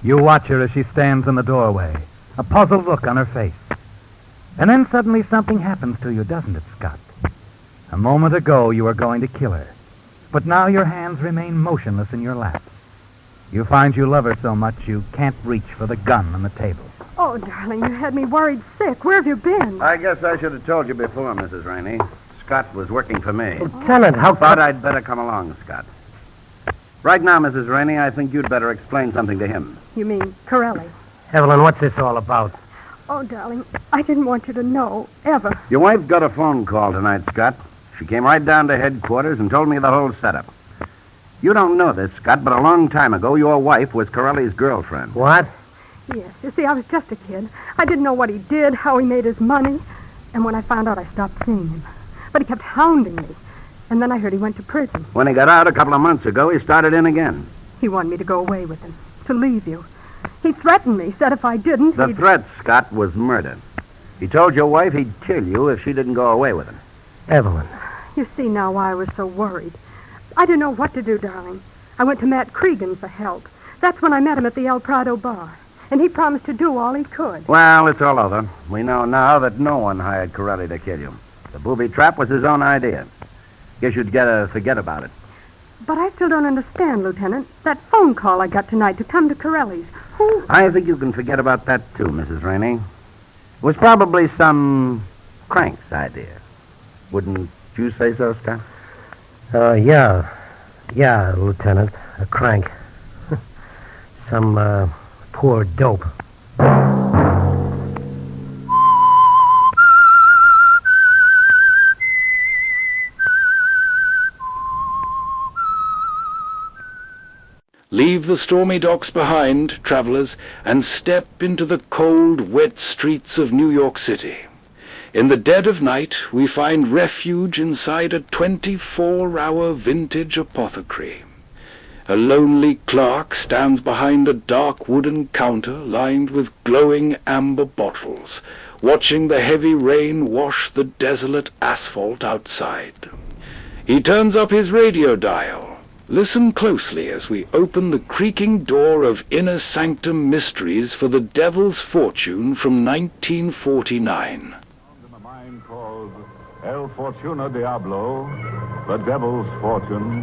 You watch her as she stands in the doorway, a puzzled look on her face. And then suddenly something happens to you, doesn't it, Scott? A moment ago, you were going to kill her. But now your hands remain motionless in your lap. You find you love her so much you can't reach for the gun on the table. Oh, darling, you had me worried sick. Where have you been? I guess I should have told you before, Mrs. Rainey. Scott was working for me. Lieutenant, how Thought I'd better come along, Scott. Right now, Mrs. Rainey, I think you'd better explain something to him. You mean Corelli? Evelyn, what's this all about? Oh, darling, I didn't want you to know, ever. Your wife got a phone call tonight, Scott. She came right down to headquarters and told me the whole setup. You don't know this, Scott, but a long time ago, your wife was Corelli's girlfriend. What? Yes, you see, I was just a kid. I didn't know what he did, how he made his money. And when I found out, I stopped seeing him. But he kept hounding me. And then I heard he went to prison. When he got out a couple of months ago, he started in again. He wanted me to go away with him, to leave you. He threatened me, said if I didn't, The threat, Scott, was murder. He told your wife he'd kill you if she didn't go away with him. Evelyn. You see now why I was so worried. I didn't know what to do, darling. I went to Matt Cregan for help. That's when I met him at the El Prado bar. And he promised to do all he could. Well, it's all over. We know now that no one hired Corelli to kill you. The booby trap was his own idea. Guess you'd better forget about it. But I still don't understand, Lieutenant. That phone call I got tonight to come to Corelli's. Who? I think you can forget about that, too, Mrs. Rainey. It was probably some crank's idea. Wouldn't you say so, Scott? Yeah. Yeah, Lieutenant. A crank. Some, poor dope. Leave Leave the stormy docks behind, travelers, and step into the cold, wet streets of New York City. In the dead of night, we find refuge inside a 24-hour vintage apothecary. A lonely clerk stands behind a dark wooden counter lined with glowing amber bottles, watching the heavy rain wash the desolate asphalt outside. He turns up his radio dial. Listen closely as we open the creaking door of Inner Sanctum Mysteries for the Devil's Fortune from 1949. El Fortuna Diablo, the Devil's Fortune.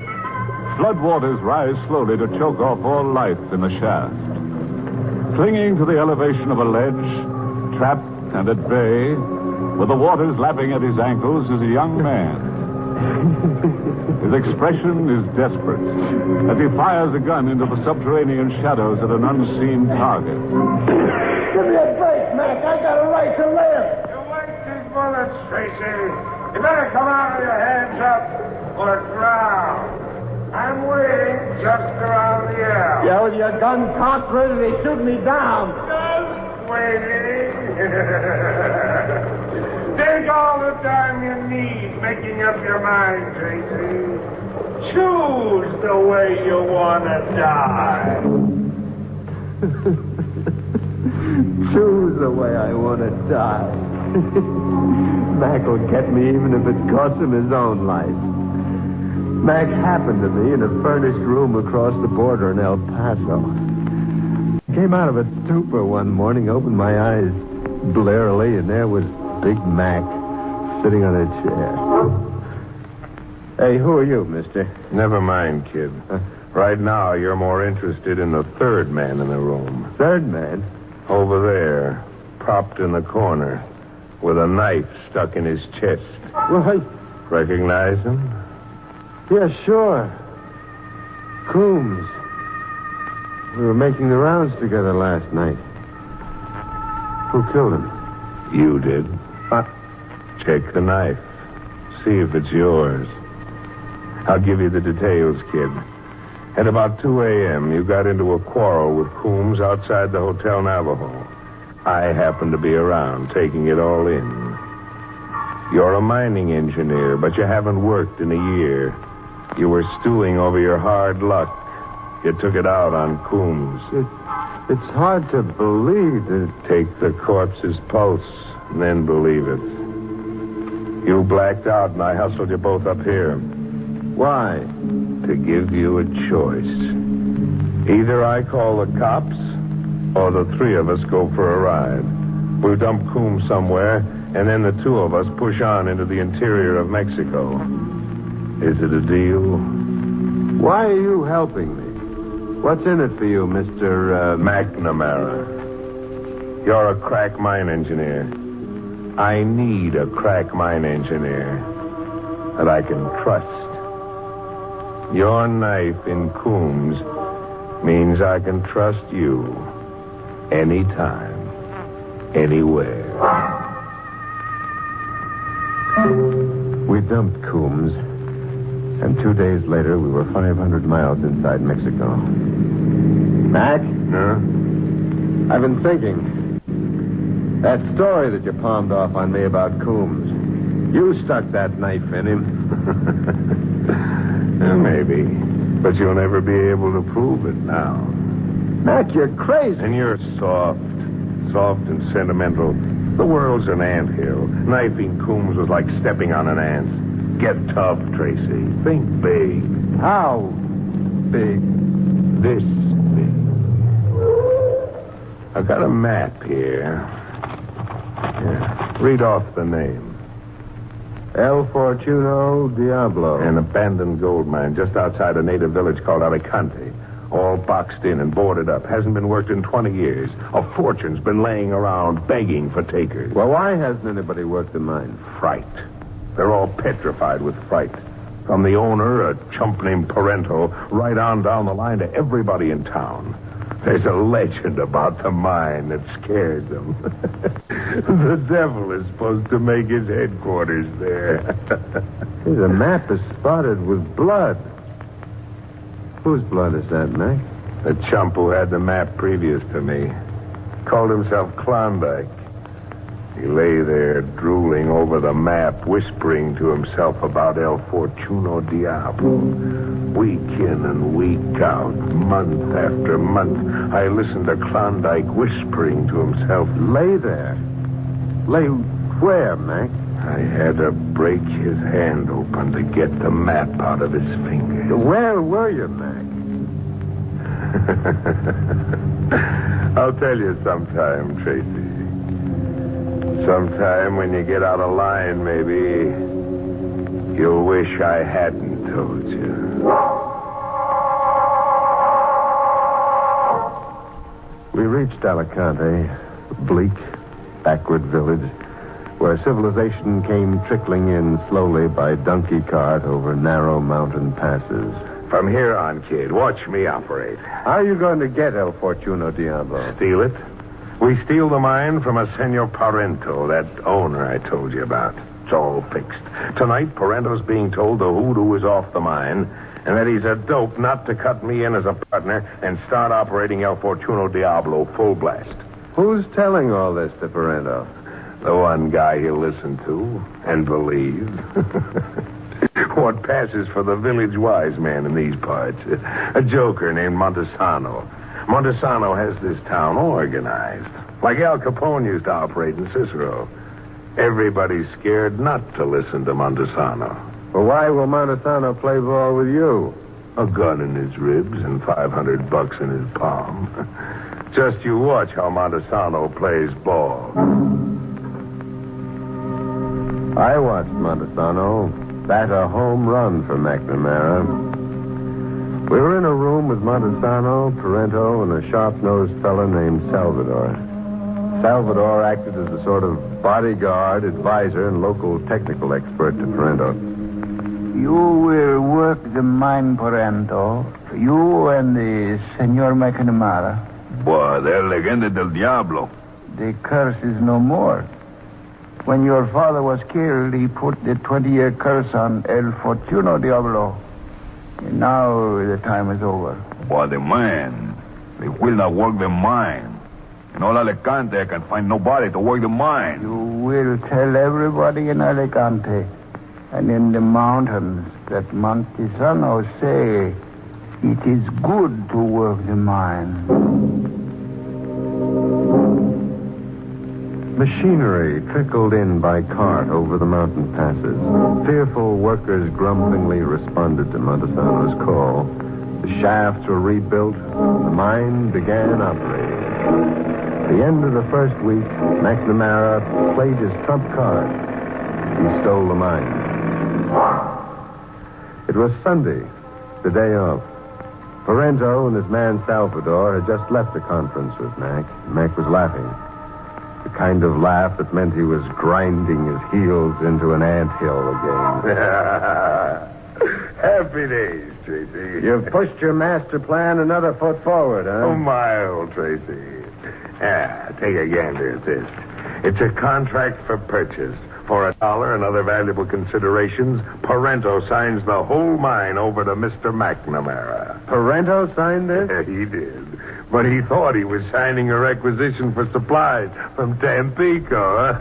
Floodwaters rise slowly to choke off all life in the shaft. Clinging to the elevation of a ledge, trapped and at bay, with the waters lapping at his ankles, is a young man. His expression is desperate as he fires a gun into the subterranean shadows at an unseen target. Give me a break, Mac. I got a right to live. You waste these bullets, Tracy. You better come out with your hands up or drown. I'm waiting just around the air. Yeah, with your gun cocked, ready to shoot me down. Just waiting. Take all the time you need making up your mind, Tracy. Choose the way you want to die. Choose the way I want to die. Mac will get me even if it costs him his own life. Mac happened to me in a furnished room across the border in El Paso. Came out of a stupor one morning, opened my eyes blearily, and there was Big Mac sitting on a chair. Hey, who are you, mister? Never mind, kid. Right now, you're more interested in the third man in the room. Third man? Over there, propped in the corner, with a knife stuck in his chest. Well, Recognize him? Yeah, sure. Coombs. We were making the rounds together last night. Who killed him? You did. Check the knife. See if it's yours. I'll give you the details, kid. At about 2 a.m., you got into a quarrel with Coombs outside the Hotel Navajo. I happened to be around, taking it all in. You're a mining engineer, but you haven't worked in a year. You were stewing over your hard luck. You took it out on Coombs. It's hard to believe that... Take the corpse's pulse, and then believe it. You blacked out, and I hustled you both up here. Why? To give you a choice. Either I call the cops, or the three of us go for a ride. We'll dump Coombs somewhere, and then the two of us push on into the interior of Mexico. Is it a deal? Why are you helping me? What's in it for you, Mr. McNamara? You're a crack mine engineer. I need a crack mine engineer that I can trust. Your knife in Coombs means I can trust you anytime, anywhere. We dumped Coombs, and 2 days later we were 500 miles inside Mexico. Mac? Huh? I've been thinking. That story that you palmed off on me about Coombs, you stuck that knife in him. Maybe. But you'll never be able to prove it now. Mac, you're crazy. And you're soft. Soft and sentimental. The world's an anthill. Knifing Coombs was like stepping on an ant. Get tough, Tracy. Think big. How big? This big. I've got a map here. Yeah. Read off the name. El Fortuno Diablo. An abandoned gold mine just outside a native village called Alicante. All boxed in and boarded up. Hasn't been worked in 20 years. A fortune's been laying around begging for takers. Well, why hasn't anybody worked the mine? Fright. They're all petrified with fright. From the owner, a chump named Parento, right on down the line to everybody in town. There's a legend about the mine that scared them. The devil is supposed to make his headquarters there. Hey, the map is spotted with blood. Whose blood is that, Mac? The chump who had the map previous to me. Called himself Klondike. He lay there drooling over the map, whispering to himself about El Fortuno Diablo. Week in and week out, month after month, I listened to Klondike whispering to himself. Lay there? Lay where, Mac? I had to break his hand open to get the map out of his finger. Where were you, Mac? I'll tell you sometime, Tracy. Sometime when you get out of line, maybe, you'll wish I hadn't told you. We reached Alicante, a bleak, backward village, where civilization came trickling in slowly by donkey cart over narrow mountain passes. From here on, kid, watch me operate. How are you going to get El Fortuno Diablo? Steal it. We steal the mine from a Senor Parento, that owner I told you about. It's all fixed. Tonight, Parento's being told the hoodoo is off the mine, and that he's a dope not to cut me in as a partner and start operating El Fortuno Diablo full blast. Who's telling all this to Parento? The one guy he'll listen to and believe. What passes for the village wise man in these parts? A joker named Montesano. Montesano has this town organized, like Al Capone used to operate in Cicero. Everybody's scared not to listen to Montesano. Well, why will Montesano play ball with you? A gun in his ribs and $500 in his palm. Just you watch how Montesano plays ball. I watched Montesano bat a home run for McNamara. We were in a room with Montesano, Parento, and a sharp-nosed fellow named Salvador. Salvador acted as a sort of bodyguard, advisor, and local technical expert to Parento. You will work the mine, Parento. You and the Senor McNamara. Boy, they're legenda del Diablo. The curse is no more. When your father was killed, he put the 20-year curse on El Fortuno Diablo. And now the time is over. Boy, the mine. They will not work the mine. In all Alicante, I can find nobody to work the mine. You will tell everybody in Alicante and in the mountains that Montesano say it is good to work the mine. Machinery trickled in by cart over the mountain passes. Fearful workers grumblingly responded to Montesano's call. The shafts were rebuilt. The mine began operating. At the end of the first week, McNamara played his trump card. He stole the mine. It was Sunday, the day off. Parento and his man Salvador had just left a conference with Mac. Mac was laughing. The kind of laugh that meant he was grinding his heels into an anthill again. Happy days, Tracy. You've pushed your master plan another foot forward, huh? Oh, my old Tracy. Take a gander at this. It's a contract for purchase. For $1 and other valuable considerations, Parento signs the whole mine over to Mr. McNamara. Parento signed this? Yeah, he did. But he thought he was signing a requisition for supplies from Tampico.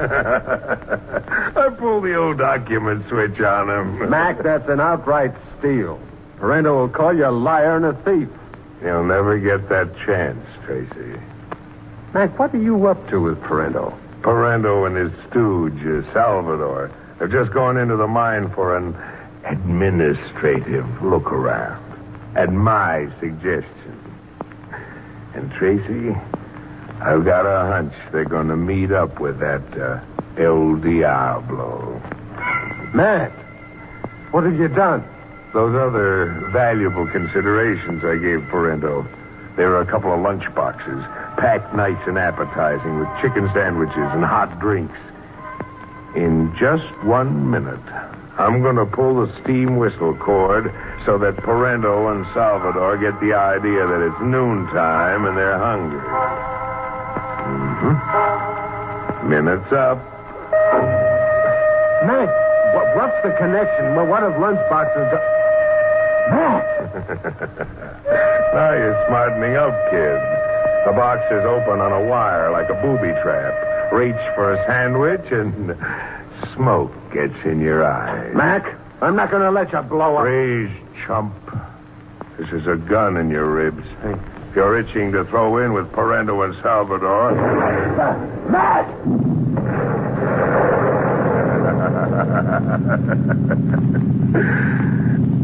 I pulled the old document switch on him. Mac, that's an outright steal. Parento will call you a liar and a thief. You'll never get that chance, Tracy. Mac, what are you up to with Parento? Parento and his stooge, Salvador, have just gone into the mine for an administrative look around. At my suggestion. And Tracy, I've got a hunch they're going to meet up with that El Diablo. Mac, what have you done? Those other valuable considerations I gave Parento. There are a couple of lunch boxes, packed nice and appetizing with chicken sandwiches and hot drinks. In just 1 minute, I'm going to pull the steam whistle cord so that Parento and Salvador get the idea that it's noontime and they're hungry. Mm-hmm. Minute's up. Mac, what's the connection? Well, what have lunchboxes done? Mac! Now you're smartening up, kid. The box is open on a wire like a booby trap. Reach for a sandwich and smoke gets in your eyes. Mac, I'm not going to let you blow up. Freeze, chump. This is a gun in your ribs. If you're itching to throw in with Parento and Salvador... Mac!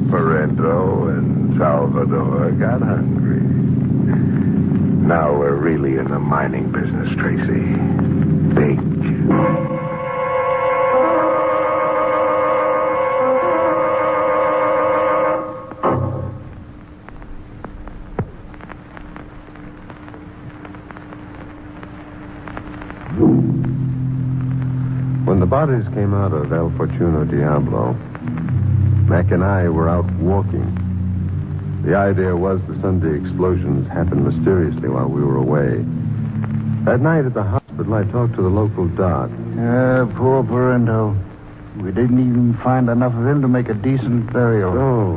Parento and Salvador got hungry. Now we're really in the mining business, Tracy. Big. When the bodies came out of El Fortuno Diablo, Mac and I were out walking. The idea was the Sunday explosions happened mysteriously while we were away. That night at the hospital, I talked to the local doc. Poor Parento. We didn't even find enough of him to make a decent burial. Oh.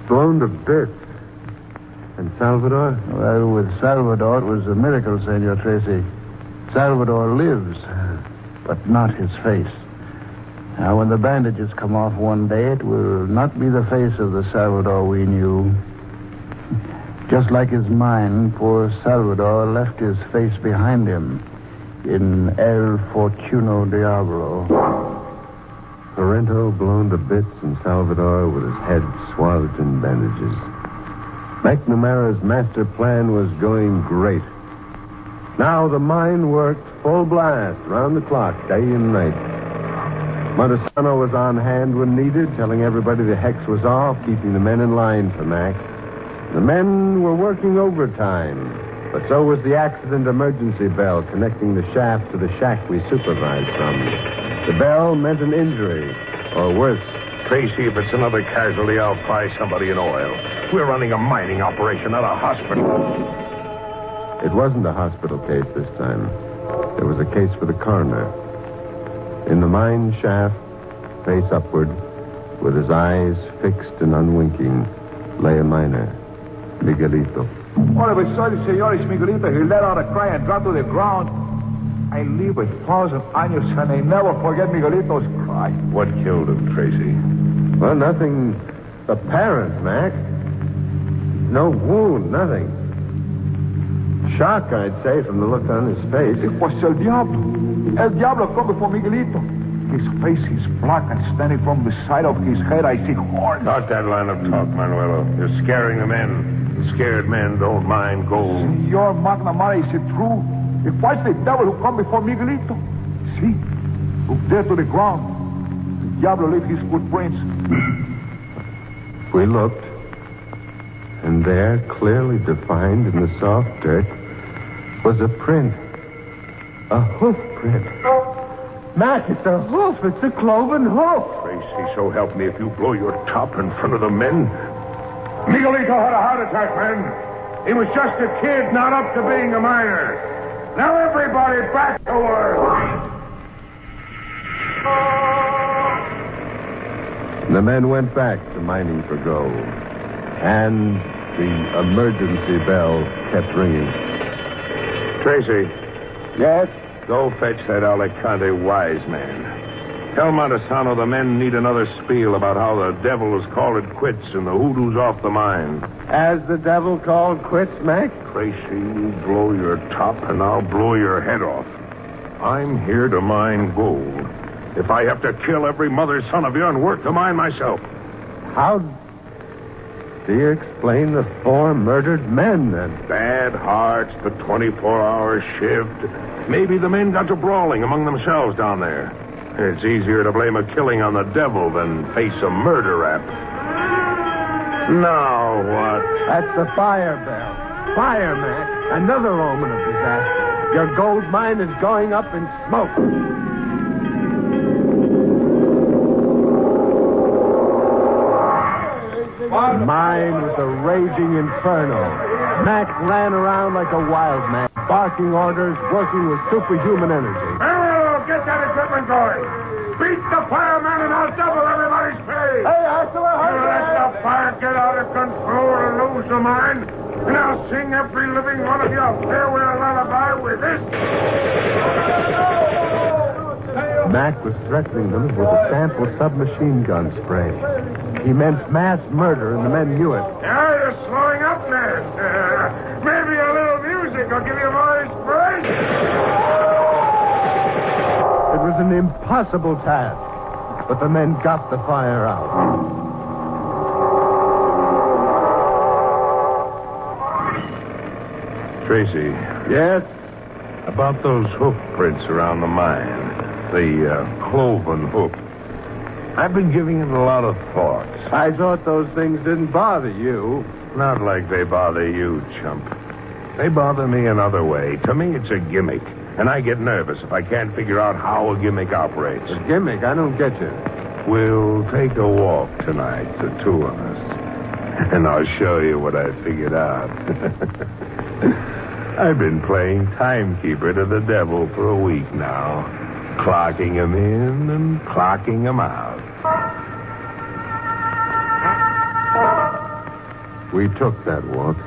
Blown to bits. And Salvador? Well, with Salvador, it was a miracle, Senor Tracy. Salvador lives, but not his face. Now, when the bandages come off one day, it will not be the face of the Salvador we knew. Just like his mind, poor Salvador left his face behind him in El Fortuno Diablo. Parento blown to bits and Salvador with his head swathed in bandages. McNamara's master plan was going great. Now the mine worked full blast, round the clock, day and night. Montesano was on hand when needed, telling everybody the hex was off, keeping the men in line for Mac. The men were working overtime, but so was the accident emergency bell connecting the shaft to the shack we supervised from. The bell meant an injury, or worse. Tracy, if it's another casualty, I'll fry somebody in oil. We're running a mining operation, not a hospital. It wasn't a hospital case this time. It was a case for the coroner. In the mine shaft, face upward, with his eyes fixed and unwinking, lay a miner, Miguelito. All of a sudden, Senor Miguelito, he let out a cry and dropped to the ground. I live 1,000 años and I never forget Miguelito's cry. What killed him, Tracy? Well, nothing apparent, Mac. No wound, nothing. Shock, I'd say, from the look on his face. It was El Diablo. El Diablo come before Miguelito. His face is black and standing from the side of his head, I see horns. Not that line of talk, Manuelo. You're scaring the men. Scared men don't mind gold. Senor McNamara, is it true? It was the devil who come before Miguelito. See, look there to the ground. The Diablo left his footprints. We looked, and there, clearly defined in the soft dirt, was a print. A hoof print. Mac, it's a hoof. It's a cloven hoof. Tracy, so help me if you blow your top in front of the men. Miguelito had a heart attack, man. He was just a kid, not up to being a miner. Now everybody back to work. The men went back to mining for gold. And the emergency bell kept ringing. Tracy. Yes? Go fetch that Alicante wise man. Tell Montesano the men need another spiel about how the devil has called it quits and the hoodoo's off the mine. As the devil called quits, Mac? Tracy, you blow your top and I'll blow your head off. I'm here to mine gold. If I have to kill every mother's son of yours and work the mine myself. How do you explain the 4 murdered men, then? Bad hearts, the 24-hour shift. Maybe the men got to brawling among themselves down there. It's easier to blame a killing on the devil than face a murder rap. Now what? That's the fire bell. Fire, Mac. Another omen of disaster. Your gold mine is going up in smoke. The mine was a raging inferno. Mac ran around like a wild man, barking orders, working with superhuman energy. Manuel, get that equipment going. Beat the fireman and I'll double everybody's pay. Hey, Arthur, you let the fire get out of control and lose your mind, and I'll sing every living one of you a farewell lullaby with this. Mac was threatening them with a sample submachine gun spray. He meant mass murder, and the men knew it. Yeah, you're slowing up, man. Maybe a little music will give you more inspiration. It was an impossible task, but the men got the fire out. Tracy. Yes? About those hoof prints around the mine. The cloven hoof. I've been giving it a lot of thought. I thought those things didn't bother you. Not like they bother you, chump. They bother me another way. To me, it's a gimmick. And I get nervous if I can't figure out how a gimmick operates. A gimmick? I don't get you. We'll take a walk tonight, the two of us. And I'll show you what I figured out. I've been playing timekeeper to the devil for a week now. Clocking him in and clocking him out. We took that walk.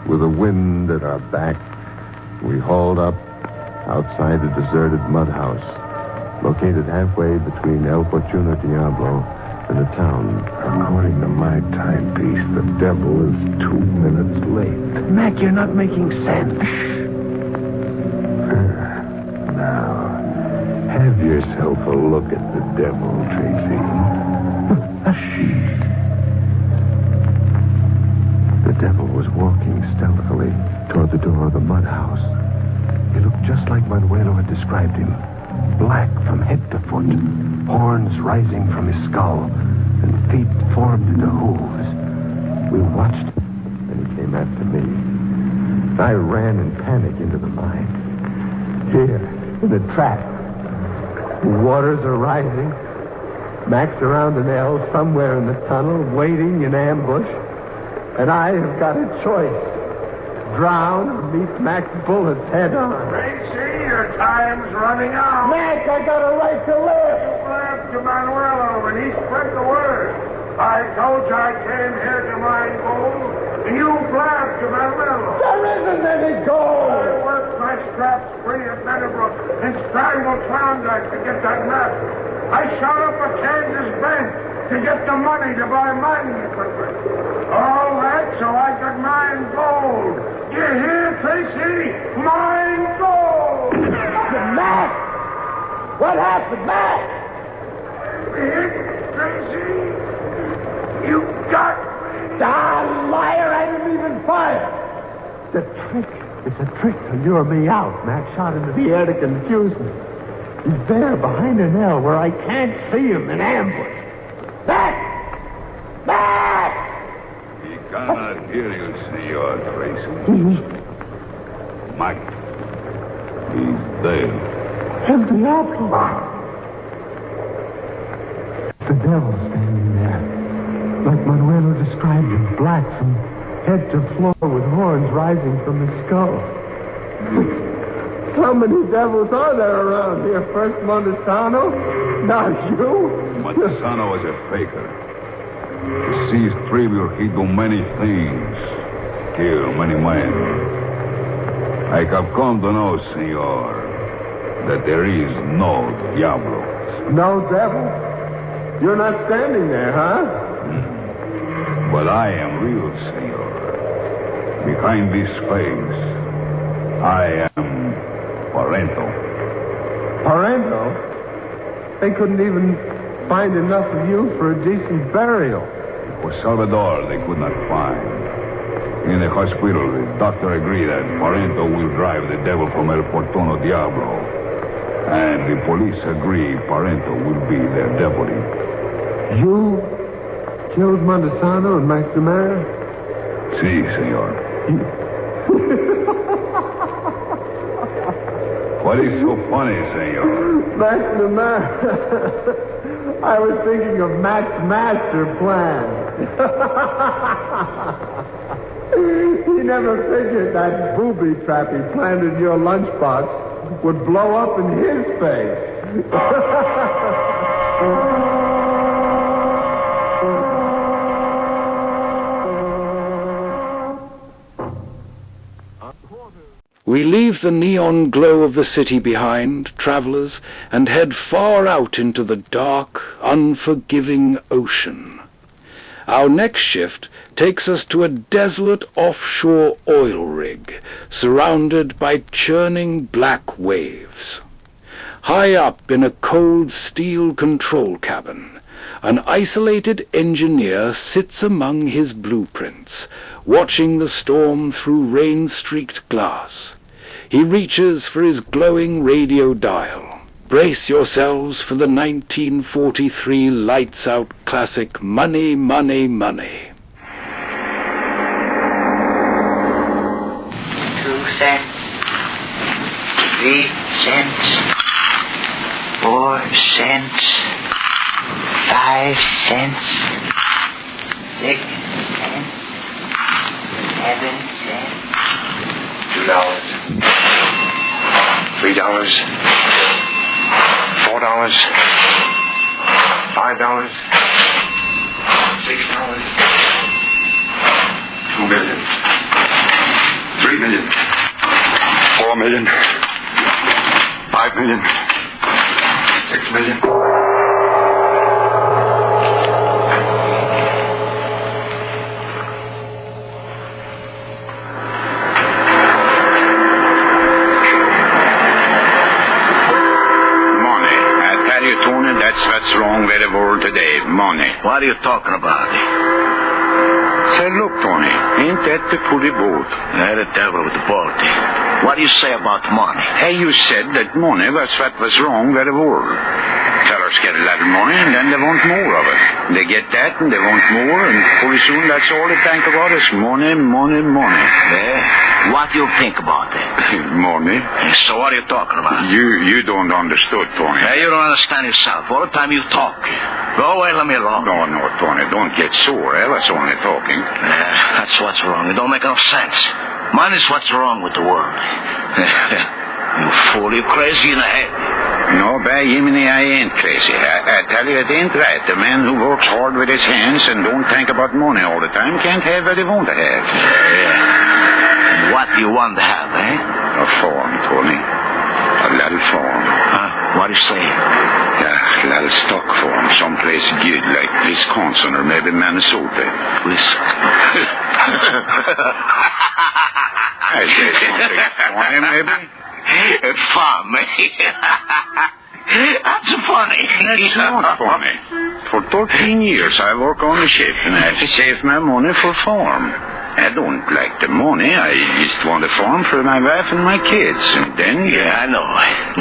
With the wind at our back, we hauled up outside a deserted mud house, located halfway between El Fortuna Diablo and the town. According to my timepiece, the devil is 2 minutes late. Mac, you're not making sense. Now, have yourself a look at the devil, Tracy. The devil was walking stealthily toward the door of the mud house. He looked just like Manuelo had described him. Black from head to foot, horns rising from his skull, and feet formed into hooves. We watched him, and he came after me. I ran in panic into the mine. Here, in the trap. The waters are rising. Mac's around an L somewhere in the tunnel, waiting in ambush. And I have got a choice. Drown or meet Mac's bullets head on. Tracy, your time's running out. Mac, I got a right to live. You laughed to Manuelo, and he spread the word. I told you I came here to mine gold, and you laughed to Manuelo. There isn't any gold. I worked my straps free at Meadowbrook and strangled Klondike to get that map. I shot up a Kansas bank to get the money to buy mining equipment. All that so I could mine gold. You hear, Tracy? Mine gold! Mac! What happened, Mac? Tracy? You got me. Ah, liar, I didn't even fire. The trick. It's a trick to lure me out. Mac shot into the air to confuse me. He's there behind an L where I can't see him in ambush. Mac! Mac! He cannot hear you, Senor Tracy. Mike, he's dead. El Diablo. The devil standing there. Like Manuelo described him, black from head to floor with horns rising from his skull. How many devils are there around here? First Montesano, now you. Montesano was a faker. He sees trivial, he do many things. Kill many men. I have come to know, senor, that there is no Diablo. No devil? You're not standing there, huh? But I am real, senor. Behind this face, I am Parento. Parento? They couldn't even find enough of you for a decent burial. For Salvador, they could not find. In the hospital, the doctor agreed that Parento will drive the devil from El Portono Diablo. And the police agree Parento will be their deputy. You killed Montesano and McNamara? Si, senor. What is so funny, senor? McNamara. I was thinking of Mac's master plan. He never figured that booby trap he planted in your lunchbox would blow up in his face. We leave the neon glow of the city behind, travelers, and head far out into the dark, unforgiving ocean. Our next shift takes us to a desolate offshore oil rig, surrounded by churning black waves. High up in a cold steel control cabin, an isolated engineer sits among his blueprints, watching the storm through rain-streaked glass. He reaches for his glowing radio dial. Brace yourselves for the 1943 lights-out classic Money, Money, Money. 2 cents, 3 cents, 4 cents, 5 cents, 6 cents, 7 cents, $2, $3, $4, $5, $6, $2 million, $3 million, $4 million, $5 million, $6 million. That's what's wrong with the world today, money. What are you talking about? Say, look, Tony, ain't that the pretty boat? The devil with the boat. What do you say about money? Hey, you said that money was what was wrong with the world. Fellas get a lot of money, and then they want more of it. They get that, and they want more, and pretty soon that's all they think about is money, money, money. Yeah? What do you think about that? Money. So what are you talking about? You don't understand, Tony. Hey, you don't understand yourself. All the time you talk. Go away, let me alone. No, Tony, don't get sore. I was only talking. That's what's wrong. It don't make no sense. Money's what's wrong with the world. You fool, you crazy in the head. No, by Jiminy, I ain't crazy. I tell you, it ain't right. The man who works hard with his hands and don't think about money all the time can't have what he want to have. Yeah. What do you want to have, eh? A farm, Tony. A little farm. What do you say? Yeah, a little stock farm. Someplace good, like Wisconsin or maybe Minnesota. I say something funny, maybe? Farm, That's funny. That's not funny. For 13 years I work on the ship and I have to save my money for farm. I don't like the money. I just want a farm for my wife and my kids. And then... Yeah, I know.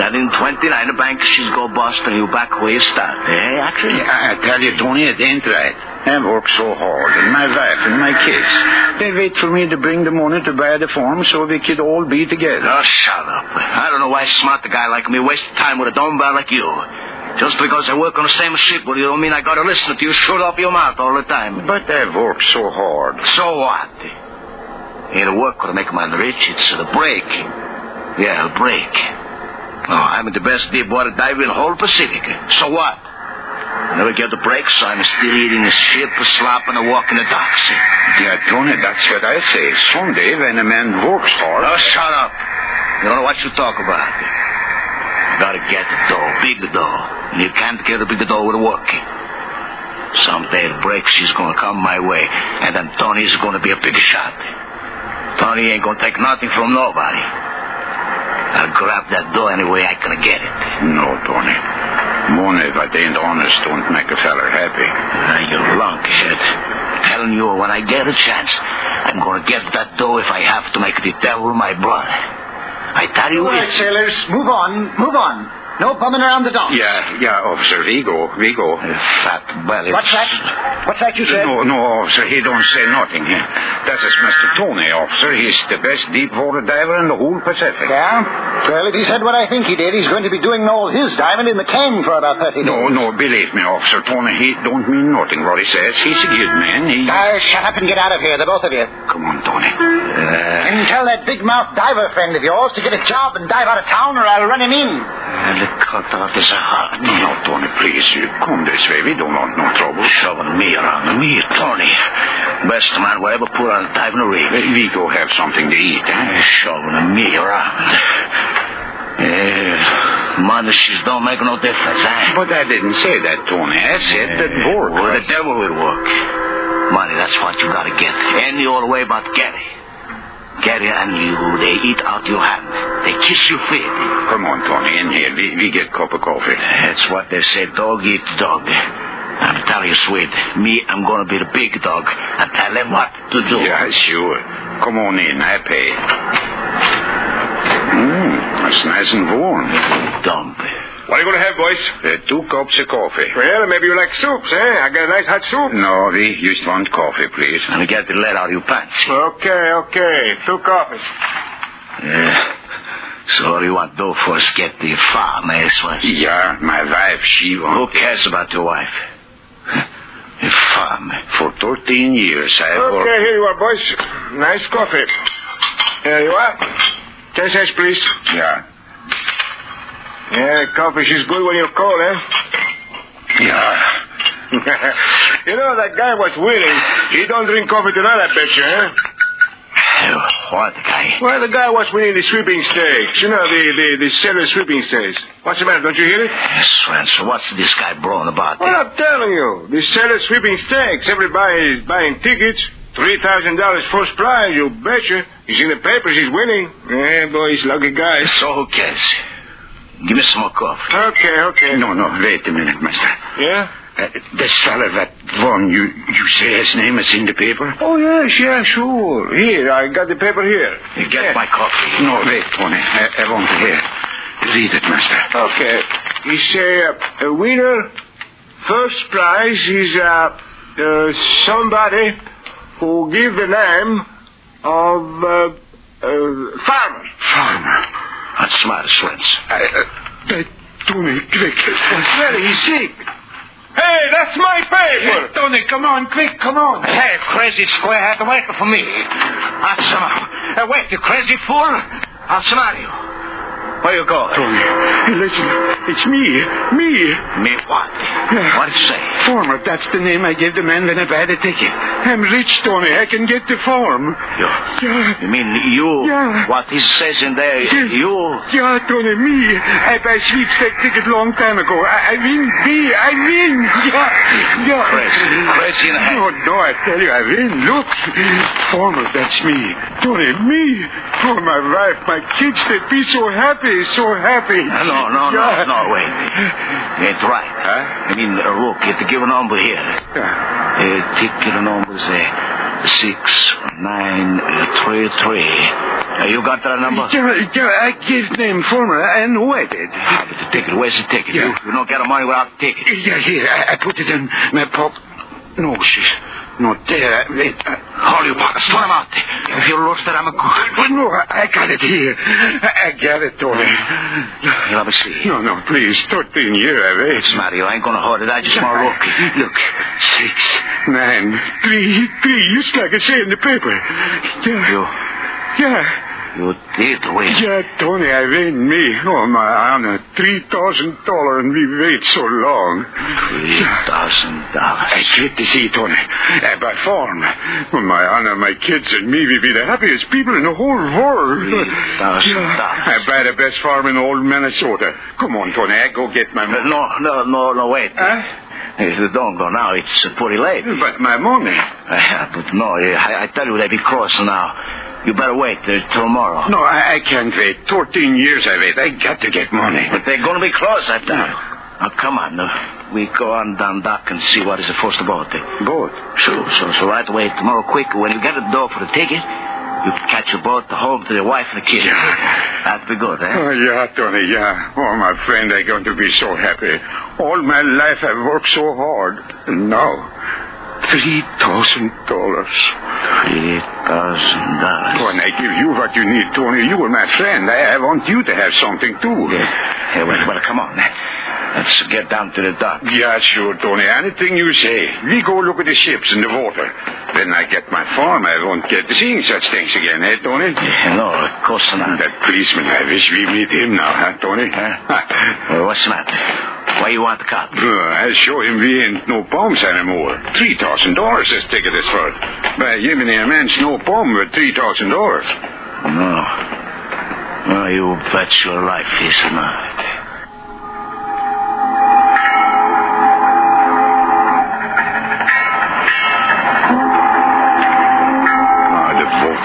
Not in 29, the bank she's go bust and you back where you start. Eh, actually? I tell you, Tony, it ain't right. I work so hard, and my wife and my kids. They wait for me to bring the money to buy the farm so we could all be together. Oh, shut up. I don't know why a smart guy like me wastes time with a dumbbell like you. Just because I work on the same ship with you don't mean I gotta listen to you shoot up your mouth all the time. But I've worked so hard. So what? Ain't a work gonna make a man rich, it's the break. Yeah, it'll break. Oh, I'm the best deep water diver in the whole Pacific. So what? I never get the break, so I'm still eating a ship, a slop, and a walk in the docks. Yeah, Tony, that's what I say. Someday, when a man works hard... Oh, shut up. You don't know what you talk about. You gotta get the dough, big dough. And you can't get a big dough with working. Someday the break, she's gonna come my way, and then Tony's gonna be a big shot. Tony ain't gonna take nothing from nobody. I'll grab that dough any way I can get it. No, Tony. Money, if it ain't honest, don't make a feller happy. You lunkhead. I'm telling you, when I get a chance, I'm gonna get that dough if I have to make the devil my brother. I tell you... All right, sailors, move on. No bumming around the docks. Yeah, officer, we go. Fat belly. What's that? What's that you said? No, officer, he don't say nothing. That is Mr. Tony, officer. He's the best deep water diver in the whole Pacific. Yeah? Well, if he said what I think he did, he's going to be doing all his diamond in the cane for about 30 days. No, believe me, Officer Tony, he don't mean nothing what he says. He's a good man. Shut up and get out of here, the both of you. Come on, Tony. And tell that big-mouthed diver friend of yours to get a job and dive out of town or I'll run him in. Look, cut out this heart. No, Tony, please. You come this way. We don't want no trouble. Shoving me around. Me, Tony. Best man we ever put on a diving rig. We go have something to eat, eh? Shoving me around. Monishes don't make no difference, eh? But I didn't say that, Tony. I said that work. Well, the devil will work. Money, that's what you gotta get. Any other way but Gary. Gary and you, they eat out your hand. They kiss your feet. Come on, Tony, in here. We get a cup of coffee. That's what they say, dog eat dog. I'm telling you, sweet, me, I'm gonna be the big dog and tell them what to do. Yeah, sure. Come on in, I pay. That's nice and warm. Dump. What are you going to have, boys? 2 cups of coffee. Well, maybe you like soups, eh? I got a nice hot soup. No, we just want coffee, please. And get the lead out of your pants. Okay. 2 coffees. So what do you want to do first? Get the farm, eh, Swan? Yeah, my wife, she wants... Who cares about your wife? A farm. For 13 years, I've worked... Okay, here you are, boys. Nice coffee. Here you are. 10 cents, please. Yeah. Yeah, coffee is good when you're cold, eh? Yeah. You know, that guy was winning. He don't drink coffee tonight, I bet you, eh? What guy? Well, the guy was winning the sweeping stakes. You know, the seller sweeping stakes. What's the matter? Don't you hear it? Swan, so what's this guy blowing about? Well, I'm telling you. The seller sweeping stakes. Everybody is buying tickets. $3,000 first prize, you betcha. He's in the papers, he's winning. Yeah, boy, he's a lucky guy. So who cares? Give me some more coffee. Okay. No, wait a minute, mister. Yeah? The fella that won, you say his name is in the paper? Oh, yes, yeah, sure. Here, I got the paper here. Get my coffee. No, wait, Tony. I want to hear. Read it, mister. Okay. He say, a winner, first prize is somebody who give the name of Farmer. Farmer? That's smart, Swens. Tony, quick. Well, he's sick. Hey, that's my paper. Hey, Tony, come on, quick, come on. Hey, crazy square hat, wait for me. Wait, you crazy fool. I'll smart you. Where you going? Tony, listen, it's me. Me what? Yeah. What did you say? Farmer, that's the name I gave the man when I buy the ticket. I'm rich, Tony. I can get the farm. You mean you? Yeah. What he says in there, you? Yeah, Tony, me. I buy sweepstake ticket long time ago. I win. Yeah. Crazy in the head. No, I tell you, I win. Look. Farmer, that's me. Tony, me. Oh, my wife, my kids, they'd be so happy. So happy. No, wait. It's right. Huh? I mean, look, it's a given number here. Ticket number is 6933. You got that number? Yeah, I gave name Farmer. I know I did. But the ticket, where's the ticket? Yeah. You don't get the money without the ticket. Yeah, here. I put it in my pocket. No, she's not there. Hold your pocket. Throw them out. If you lost it, I'm a good. No, I got it here. I got it, Tony. Let me see. No, please. 13 years, I wait. What's the matter? You ain't gonna hold it. I just want to look. Look. 6, 9, 3, just like I say in the paper. Yeah. Yeah. You did win. Yeah, Tony, I win me. Oh, my honor. $3,000 and we wait so long. $3,000. I quit to see, Tony. I bought farm. Oh, my honor, my kids and me will be the happiest people in the whole world. $3,000. I buy the best farm in all Minnesota. Come on, Tony, I go get my money. No, wait. If you don't go now, it's pretty late. But my money. But no, I tell you, they be cross now. You better wait till tomorrow. No, I can't wait. 14 years I wait. I got to get money. But they're going to be close, I tell you. Now, come on. We go on down dock and see what is the first about it. Boat? Sure. So right away tomorrow quick, when you get at the door for the ticket, you can catch a boat home to your wife and the kids. Yeah. That'd be good, eh? Oh, yeah, Tony, yeah. Oh, my friend, I'm going to be so happy. All my life I've worked so hard. And now, $3,000. $3,000. When I give you what you need, Tony, you were my friend. I want you to have something, too. Hey, well, come on. Let's get down to the dock. Yeah, sure, Tony. Anything you say. We go look at the ships in the water. Then I get my farm. I won't get to seeing such things again, eh, Tony? No, of course not. That policeman, I wish we meet him now, huh, Tony? Well, what's the matter? Why you want the cop? I'll show him we ain't no bombs anymore. $3,000 this ticket is for. By Jiminy, a man's no bomb with $3,000. No. No, you bet your life he's not.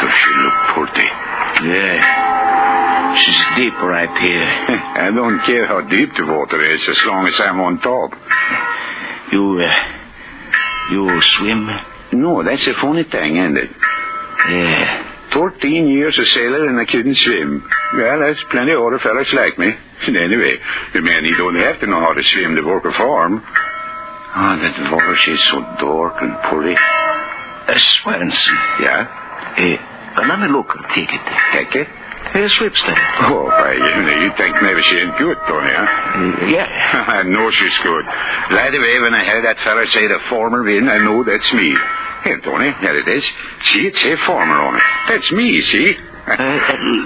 She looked pretty. Yeah. She's deep right here. I don't care how deep the water is as long as I'm on top. You swim? No, that's a funny thing, isn't it? Yeah. 14 years a sailor and I couldn't swim. Well, there's plenty of other fellas like me. And anyway, the man, he don't have to know how to swim to work a farm. Ah, that water, she's so dark and pretty. Swenson. Yeah? Let me look at the ticket. Ticket? Here's Swipster. Oh, you think maybe she ain't good, Tony, huh? Yeah. I know she's good. Right away, when I heard that fella say the former win, I know that's me. Here, Tony, there it is. See, it say former on it. That's me, see?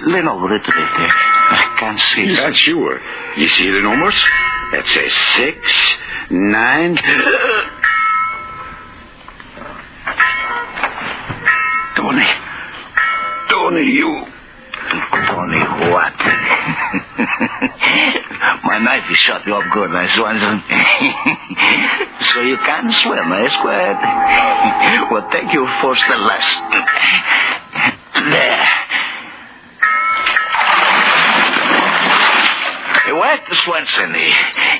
Lean over it a bit there. I can't see. Yeah, sure. You see the numbers? That says 6, 9... Tony, you... Tony, what? My knife is shot you up good, my Swanson. So you can swim, eh, Squid? Well, thank you for the lesson. There. Wait, Swanson.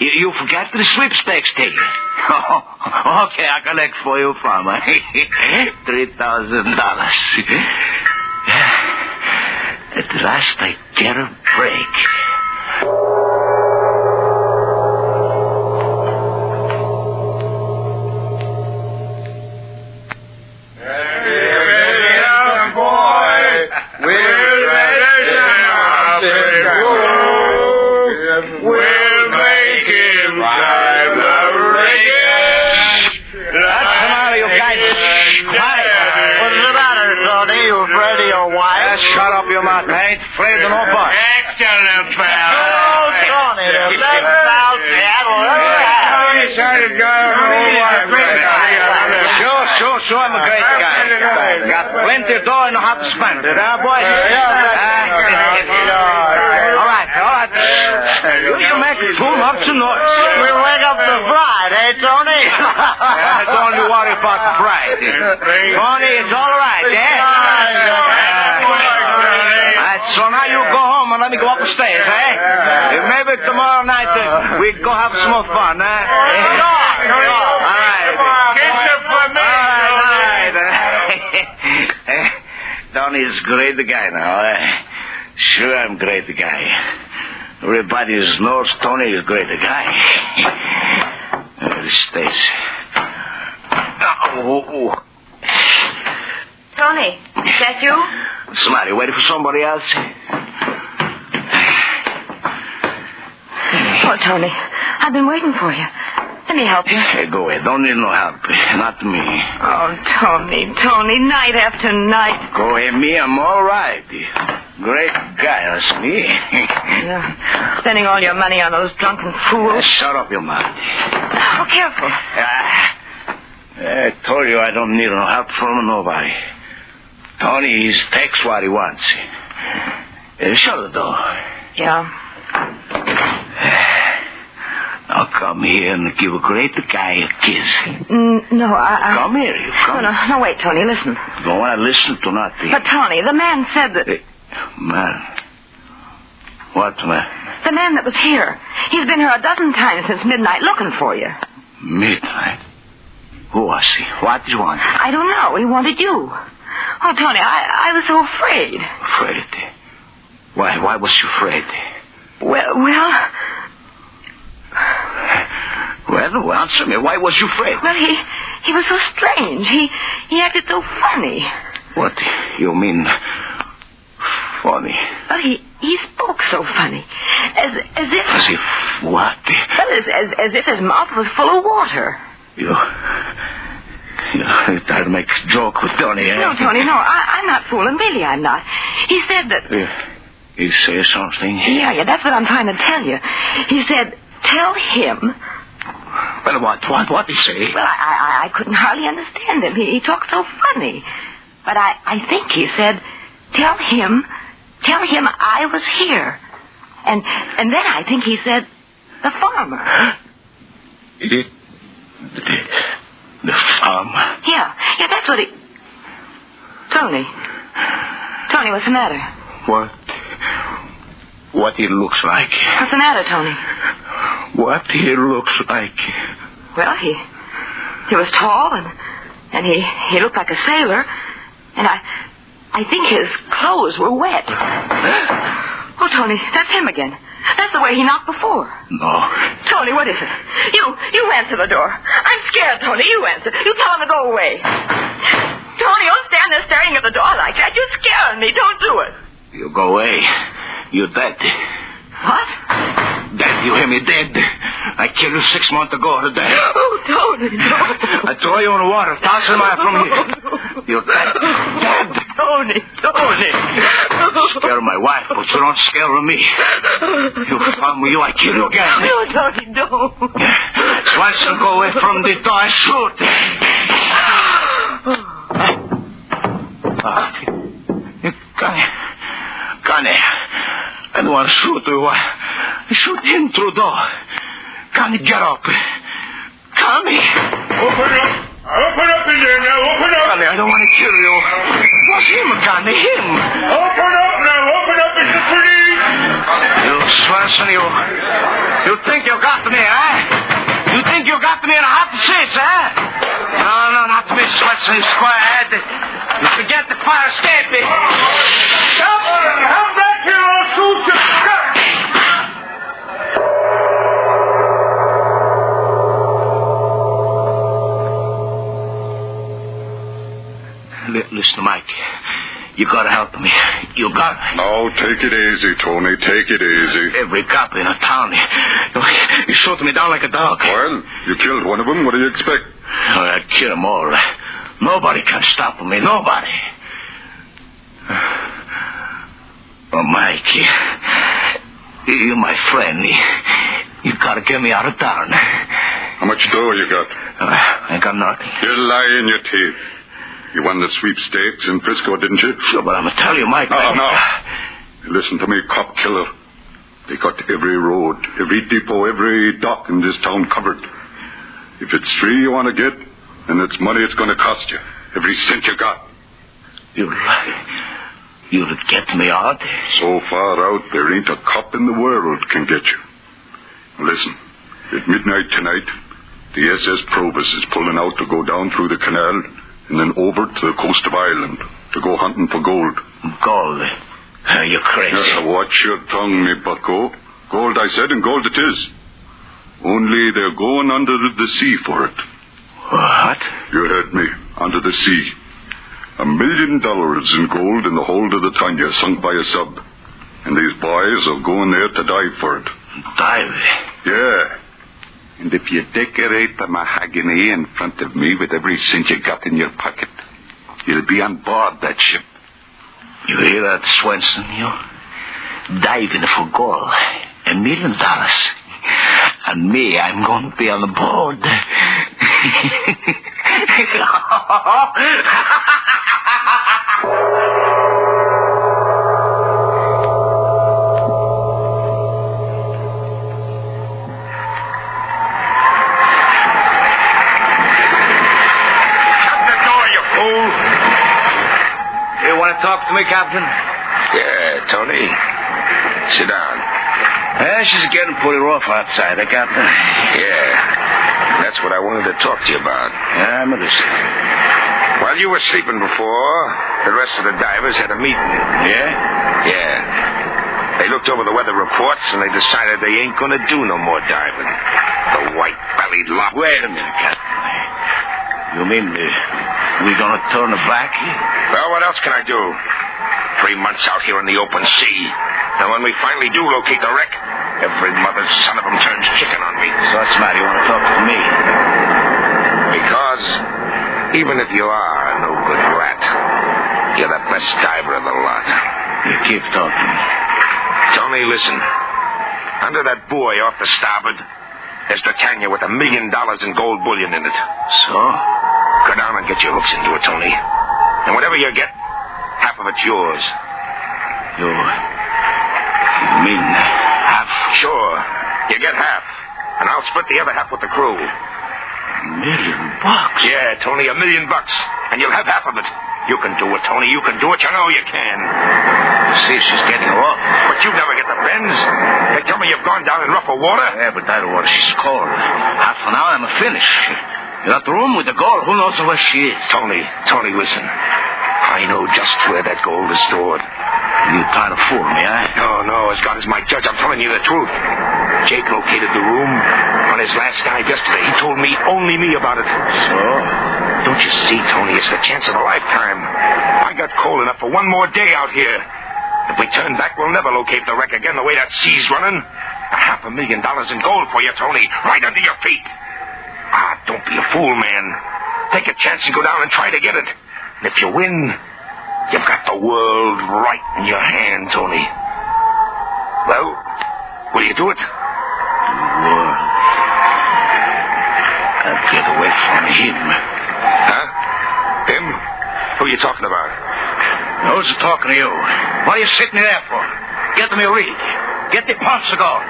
You forgot the sweepstakes ticket. Okay, I collect for you, farmer. $3,000. At last I get a break. Shut up your mouth. I ain't afraid of no buck. Excellent, pal. Oh, Tony, the Sure, I'm a great guy. Got plenty of dough and know how to spend it, huh, boys? All right. You make too much noise. We'll wake up the bride, eh, Tony? Don't you worry about the bride. Tony, it's all right, eh? So now you go home and let me go up the stairs, eh? Maybe tomorrow night we go have some more fun, eh? All right. Kiss it for me. All right. Tony's a great guy now, eh? Sure, I'm a great guy. Everybody knows Tony is a great guy. The stairs. Tony, is that you? Somebody waiting for somebody else? Oh, Tony, I've been waiting for you. Let me help you. Hey, go ahead. Don't need no help. Not me. Oh, Tony, night after night. Go ahead, me. I'm all right. Great guy, that's me. You're spending all your money on those drunken fools. Shut up your mouth. Oh, careful. I told you I don't need no help from nobody. Tony, he takes what he wants. Shut the door. Yeah. Now come here and give a great guy a kiss. No, I... Come here, you come. No, wait, Tony, listen. Don't want to listen to nothing. But, Tony, the man said that... Man? What man? The man that was here. He's been here 12 times since midnight looking for you. Midnight? Who was he? What did you want? I don't know. He wanted you. Oh, Tony, I was so afraid. Afraid? Why was you afraid? Well, answer me. Why was you afraid? Well, he He was so strange. He acted so funny. What you mean, funny? Well, he spoke so funny. As if... As if what? Well, as if his mouth was full of water. You try to make a joke with Tony, eh? No, Tony, no. I'm not fooling. Really, I'm not. He said that... He says something? Yeah, that's what I'm trying to tell you. He said, tell him... Well, what did he say? Well, I couldn't hardly understand him. He talked so funny. But I think he said, tell him I was here. And then I think he said, the farmer. The farmer? Yeah, that's what he... Tony, what's the matter? What he looks like? What's the matter, Tony? What he looks like? Well, he was tall, and he looked like a sailor, and I think his clothes were wet. Oh, Tony, that's him again. That's the way he knocked before. No. Tony, what is it? You answer the door. I'm scared, Tony. You answer. You tell him to go away. Tony, don't stand there staring at the door like that. You're scaring me. Don't do it. You go away. You're dead. What? Dead. You hear me? Dead. I killed you 6 months ago today. Oh, Tony, no. I throw you in the water 1,000 miles from here. You're dead. Dead. Tony. Scare my wife, but you don't scare me. You found me, I kill you again. No, Tony, don't. Swanson, go away from the door and shoot. Connie, I don't want to shoot you. I shoot him through the door. Connie, get up. Connie. Open up. Open up in there now. Open up. Connie, I don't want to kill you. What's him, Connie? Him. Open up now. Open up. It's the police. You, Swanson, you think you got me, eh? You think you got me in a hot seat, eh? No, not me, Swanson, you squarehead. You forget the fire escape. Come back here, I'll shoot you. Listen, Mike. You gotta help me. You got me. No, take it easy, Tony. Take it easy. Every cop in the town, you shot me down like a dog. Well, you killed one of them. What do you expect? I'd kill them all. Nobody can stop me. Nobody. Oh, Mike, you're my friend. You gotta get me out of town. How much dough you got? I got nothing. You lie in your teeth. You won the sweepstakes in Frisco, didn't you? Sure, but I'm going to tell you, Mike. No. Listen to me, cop killer. They got every road, every depot, every dock in this town covered. If it's free you want to get, then it's money it's going to cost you. Every cent you got. You'll get me out? So far out, there ain't a cop in the world can get you. Listen, at midnight tonight, the SS Probus is pulling out to go down through the canal and then over to the coast of Ireland to go hunting for gold. Gold? Are you crazy? Watch your tongue, me bucko. Gold, I said, and gold it is. Only they're going under the sea for it. What? You heard me. Under the sea. $1 million in gold in the hold of the Tanya, sunk by a sub. And these boys are going there to dive for it. Dive? Yeah. And if you decorate the mahogany in front of me with every cent you got in your pocket, you'll be on board that ship. You hear that, Swenson? You diving for gold. $1 million. And me, I'm going to be on the board. Talk to me, Captain? Yeah, Tony. Sit down. She's getting pretty rough outside, Captain? Yeah. That's what I wanted to talk to you about. Yeah, I'm listening. While you were sleeping before, the rest of the divers had a meeting. Yeah? Yeah. They looked over the weather reports, and they decided they ain't gonna do no more diving. The white-bellied lot. Wait a minute, Captain. You mean we gonna turn back? Well, what else can I do? 3 months out here in the open sea. And when we finally do locate the wreck, every mother's son of them turns chicken on me. So what's the matter? You want to talk to me? Because even if you are a no good rat, you're the best diver of the lot. You keep talking. Tony, listen. Under that buoy off the starboard, there's the Tanya with $1 million in gold bullion in it. So? Go down and get your hooks into it, Tony. And whatever you get, half of it's yours. You mean half? Sure. You get half. And I'll split the other half with the crew. $1 million? Yeah, Tony, $1 million. And you'll have half of it. You can do it, Tony. You can do it. You know you can. See, she's getting off. But you never get the bends. They tell me you've gone down in rougher water. Yeah, but that water, she's cold. Half an hour, I'm finished. You got the room with the gold. Who knows where she is? Tony, listen. I know just where that gold is stored. You trying to fool me, eh? No. As God is my judge, I'm telling you the truth. Jake located the room on his last dive yesterday. He told me, only me about it. So? Don't you see, Tony? It's the chance of a lifetime. I got cold enough for one more day out here. If we turn back, we'll never locate the wreck again the way that sea's running. $500,000 in gold for you, Tony. Right under your feet. Don't be a fool, man. Take a chance and go down and try to get it. And if you win, you've got the world right in your hand, Tony. Well, will you do it? The world. I'll get away from him. Huh? Him? Who are you talking about? Who's talking to you? What are you sitting there for? Get me a rig. Get the pumps of gold.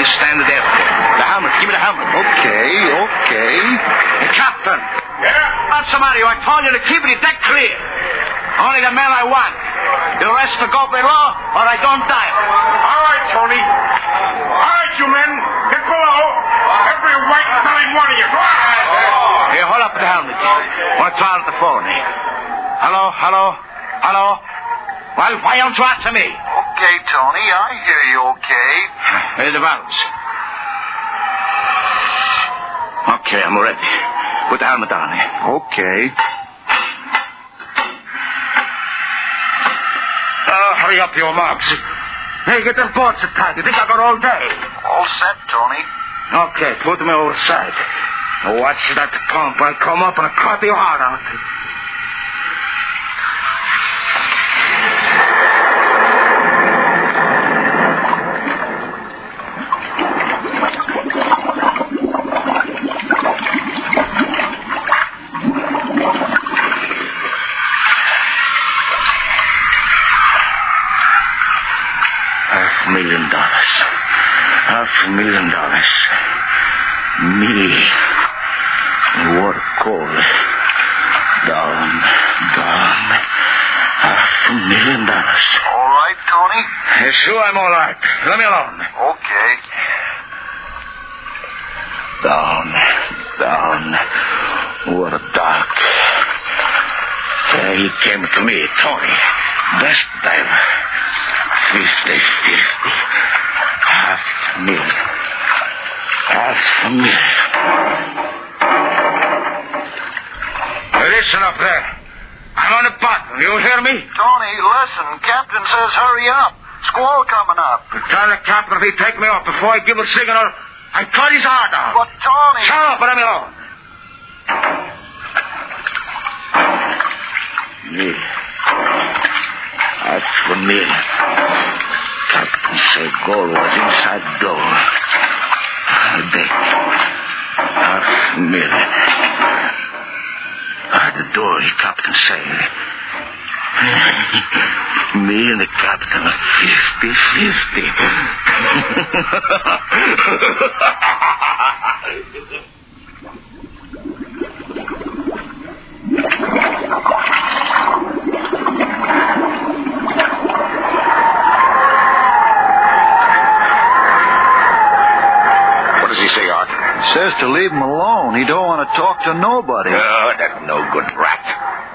Standing there for? The helmet. Give me the helmet. Okay. Hey, Captain. Yeah? What's the matter? I told you to keep it deck clear. Only the men I want. The rest to go below, or I don't dive. All right, Tony. All right, you men. Get below. Every white bellied one of you. Go on. Here, hold up the helmet. I want to try out the phone. Hello? Well, why don't you answer me? Okay, Tony, I hear you okay. Here's the valves. Okay, I'm ready. Put the helmet on. Okay. Hurry up, you mugs. Hey, get them boards tight. You think I got all day? All set, Tony. Okay, put me over the side. Watch that pump. I'll come up and cut your heart out. $500,000. Me. What cold. Down. $500,000. All right, Tony? Sure, I'm all right. Let me alone. Okay. Down. What a dark. He came to me, Tony. Best diver. 50. $500,000. Listen up there. I'm on the bottom. You hear me? Tony, listen. Captain says hurry up. Squall coming up. Tell the captain if he take me off before I give a signal, I cut his heart out. But, Tony... Shut up and let me alone. Me. $500,000. Captain said gold was inside the door. I bet. $500,000. At the door, the captain said, me and the captain are 50-50. What does he say, Art? Says to leave him alone. He don't want to talk to nobody. Oh, that no-good rat.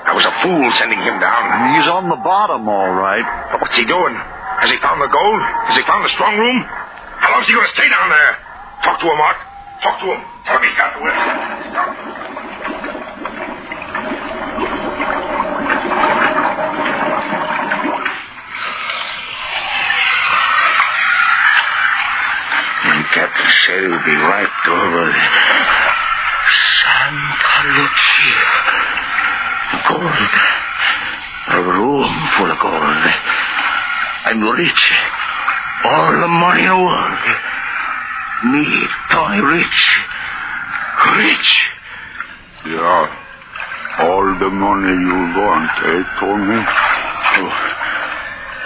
I was a fool sending him down. He's on the bottom, all right. But what's he doing? Has he found the gold? Has he found the strong room? How long's he going to stay down there? Talk to him, Art. Talk to him. Tell him he's got to win. And Captain said he would be right over there. Santa Lucia. Gold. A room full of gold. I'm rich. All the money in the world. Me, Tony, rich. Rich. Yeah. All the money you want, Tony?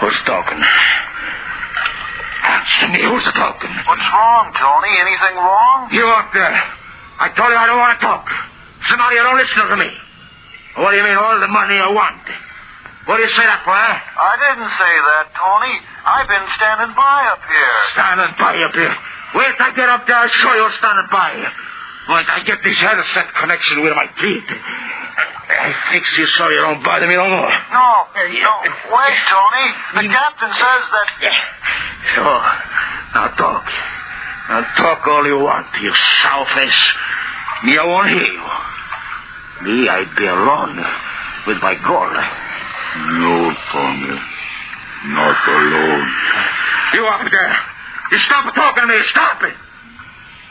Who's talking? Answer me, who's talking? What's wrong, Tony? Anything wrong? You up there. I told you I don't want to talk. Somebody, you don't listen to me. What do you mean, all the money you want? What do you say that for, eh? I didn't say that, Tony. I've been standing by up here. Standing by up here? Wait till I get up there, I'll show you standing by. Wait till I get this headset connection with my feet. I think you so you don't bother me no more. No. Wait, Tony. The captain says that... So, now talk. Now talk all you want, you sourface. Me, I won't hear you. Me, I'd be alone with my gold. No, Tony. Not alone. You up there. You stop talking to me. Stop it.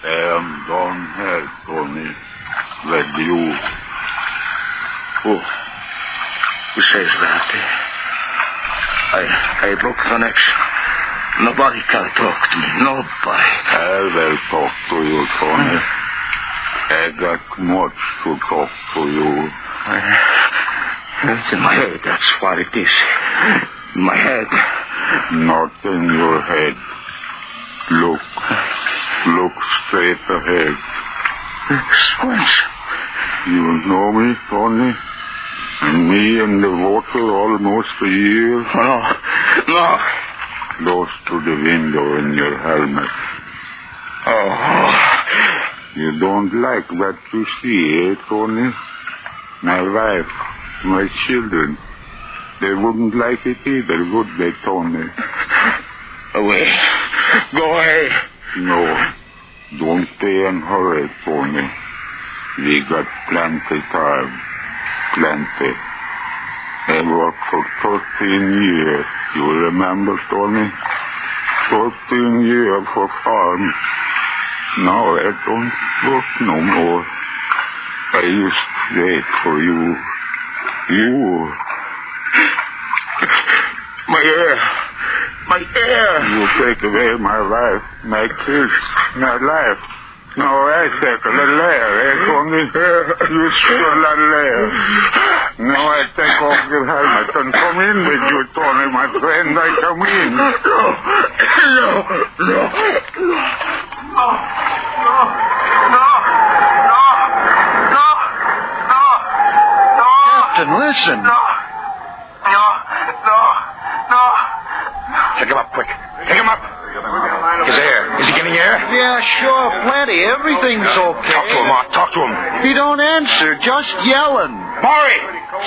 I'm gone here, Tony. With you. Who says that? I broke connection. Nobody can talk to me. Nobody. I will talk to you, Tony. I got much to talk to you. It's in my head, that's what it is. In my head. Not in your head. Look straight ahead. Suspense. You know me, Tony? And me in the water almost a year? No. Close to the window in your helmet. Oh. You don't like what you see, Tony? My wife, my children, they wouldn't like it either, would they, Tony? Away. Go away. No. Don't be in a hurry, Tony. We got plenty time. Plenty. I worked for 13 years. You remember, Tony? 14 years for farm. Now I don't work no more. I used to wait for you. You. My hair. You take away my wife, my kids, my life. Now I take a little air, Tony? You steal that air. Now I take off your helmet and come in with you, Tony, my friend. I come in. No. Captain, listen. No. Take him up, quick. Take him up. His air. Is he getting air? Yeah, sure, plenty. Everything's okay. Talk to him, Art. Talk to him. He don't answer, just yelling. Maury,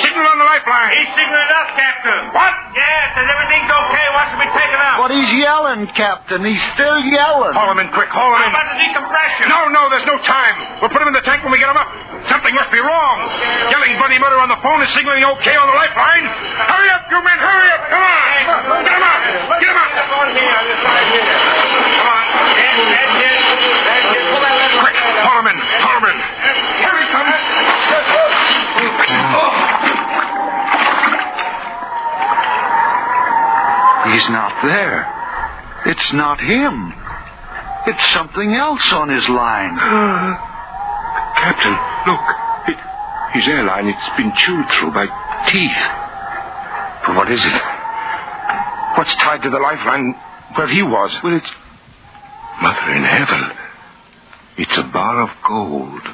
signal on the lifeline. He's signaling us, Captain. What? Yeah, says everything's okay. Wants to be taken out. But he's yelling, Captain. He's still yelling. Haul him in quick. Haul him in. How about the decompression? No, there's no time. We'll put him in the tank when we get him up. Something must be wrong. Yelling bloody murder on the phone is signaling okay on the lifeline. Hurry up, you men. Hurry up. Come on. Get him up. Get him up. Come on. That's it. Quick. Haul him in. Here he comes. He's not there. It's not him. It's something else on his line. Captain, look. His airline, it's been chewed through by teeth. But what is it? What's tied to the lifeline where he was? Well, it's... Mother in heaven. It's a bar of gold.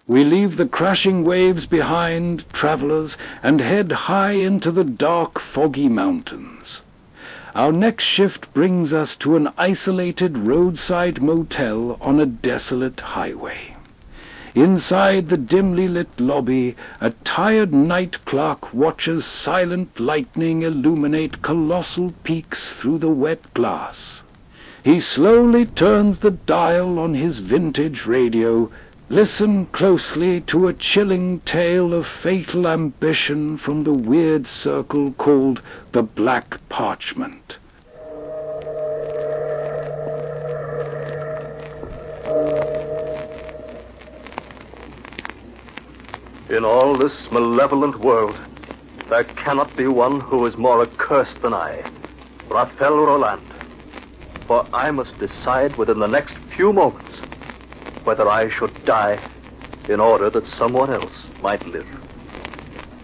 We leave the crashing waves behind, travelers, and head high into the dark, foggy mountains. Our next shift brings us to an isolated roadside motel on a desolate highway. Inside the dimly lit lobby, a tired night clock watches silent lightning illuminate colossal peaks through the wet glass. He slowly turns the dial on his vintage radio. Listen closely to a chilling tale of fatal ambition from the weird circle called the Black Parchment. In all this malevolent world, there cannot be one who is more accursed than I, Raphael Roland. For I must decide within the next few moments whether I should die in order that someone else might live.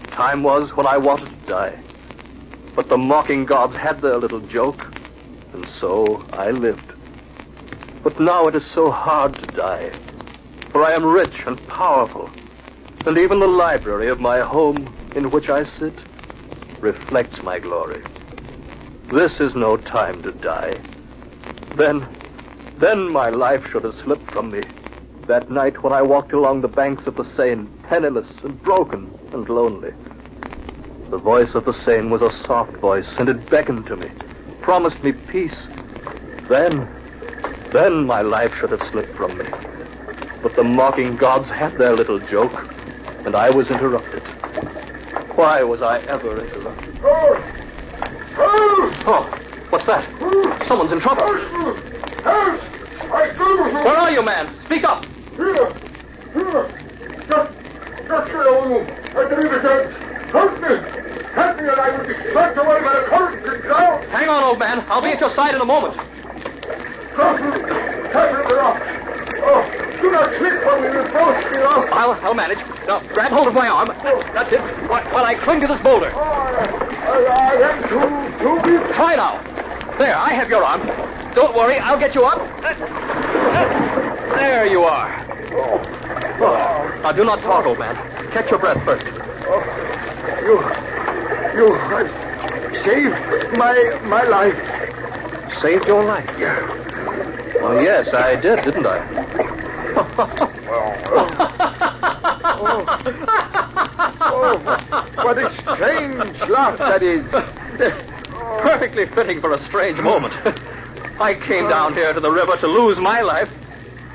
Time was when I wanted to die, but the mocking gods had their little joke, and so I lived. But now it is so hard to die, for I am rich and powerful, and even the library of my home in which I sit reflects my glory. This is no time to die. Then my life should have slipped from me. That night when I walked along the banks of the Seine, penniless and broken and lonely. The voice of the Seine was a soft voice, and it beckoned to me, promised me peace. Then my life should have slipped from me. But the mocking gods had their little joke, and I was interrupted. Why was I ever interrupted? Oh, what's that? Someone's in trouble. Where are you, man? Speak up. Here. Just get a room. I believe it is. Help me. Help me, or I will be swept away by the current and drowned. Hang on, old man. I'll be at your side in a moment. Catherine, we're off. Oh, do not slip when we will both be lost. I'll manage. Now, grab hold of my arm. That's it. While I cling to this boulder. I am too weak. Try now. There, I have your arm. Don't worry, I'll get you up. There you are. Now, do not talk, old man. Catch your breath first. You have saved my life. Saved your life? Yeah. Well, yes, I did, didn't I? What a strange laugh that is. Perfectly fitting for a strange moment. I came down here to the river to lose my life,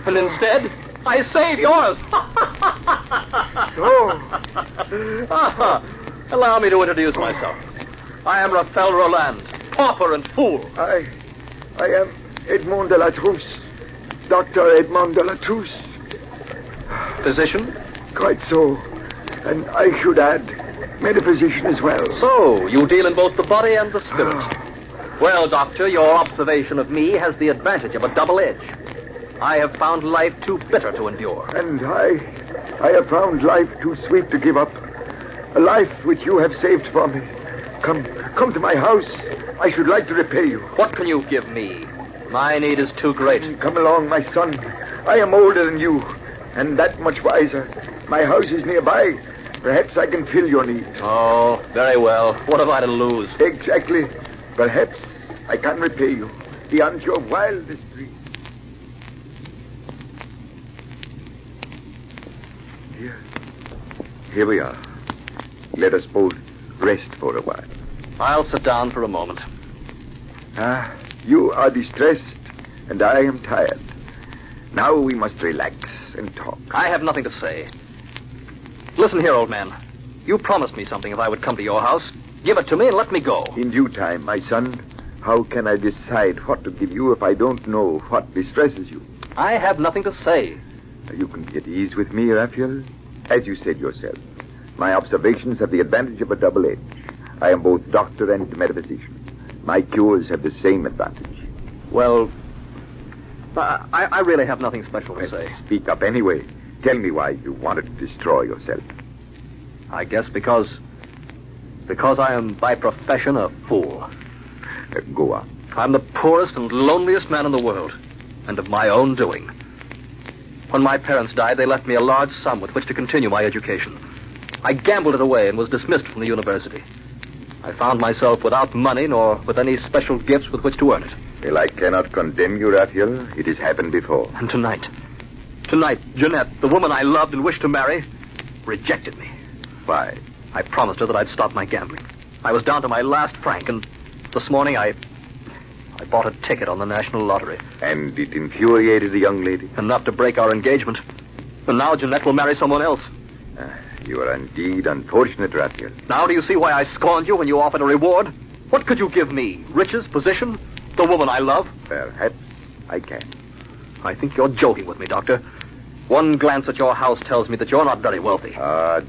and instead, I saved yours. Allow me to introduce myself. I am Raphael Roland, pauper and fool. I am Edmond de la Trousse, Dr. Edmond de la Trousse. Physician? Quite so. And I should add, metaphysician as well. So, you deal in both the body and the spirit. Well, Doctor, your observation of me has the advantage of a double edge. I have found life too bitter to endure. And I have found life too sweet to give up. A life which you have saved for me. Come to my house. I should like to repay you. What can you give me? My need is too great. Come along, my son. I am older than you, and that much wiser. My house is nearby. Perhaps I can fill your need. Oh, very well. What have I to lose? Exactly. Perhaps I can repay you beyond your wildest dreams. Here we are. Let us both rest for a while. I'll sit down for a moment. You are distressed, and I am tired. Now we must relax and talk. I have nothing to say. Listen here, old man. You promised me something if I would come to your house. Give it to me and let me go. In due time, my son. How can I decide what to give you if I don't know what distresses you? I have nothing to say. You can be at ease with me, Raphael. As you said yourself, my observations have the advantage of a double edge. I am both doctor and metaphysician. My cures have the same advantage. Well, I really have nothing special to say. Speak up anyway. Tell me why you wanted to destroy yourself. I guess because I am by profession a fool. Go on. I'm the poorest and loneliest man in the world, and of my own doing. When my parents died, they left me a large sum with which to continue my education. I gambled it away and was dismissed from the university. I found myself without money nor with any special gifts with which to earn it. Well, I cannot condemn you, Raphael. It has happened before. And tonight, Jeanette, the woman I loved and wished to marry, rejected me. Why? I promised her that I'd stop my gambling. I was down to my last franc, and this morning I bought a ticket on the national lottery. And it infuriated the young lady? Enough to break our engagement. And now Jeanette will marry someone else. You are indeed unfortunate, Raphael. Now do you see why I scorned you when you offered a reward? What could you give me? Riches? Position? The woman I love? Perhaps I can. I think you're joking with me, Doctor. One glance at your house tells me that you're not very wealthy.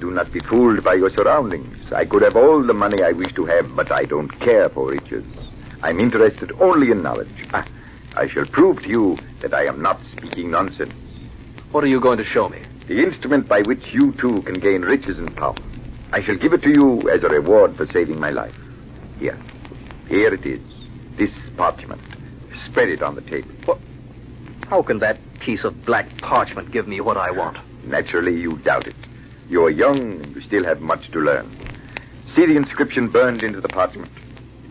Do not be fooled by your surroundings. I could have all the money I wish to have, but I don't care for riches. I'm interested only in knowledge. I shall prove to you that I am not speaking nonsense. What are you going to show me? The instrument by which you too can gain riches and power. I shall give it to you as a reward for saving my life. Here it is. This parchment. Spread it on the table. What? How can that piece of black parchment give me what I want? Naturally, you doubt it. You are young and you still have much to learn. See the inscription burned into the parchment?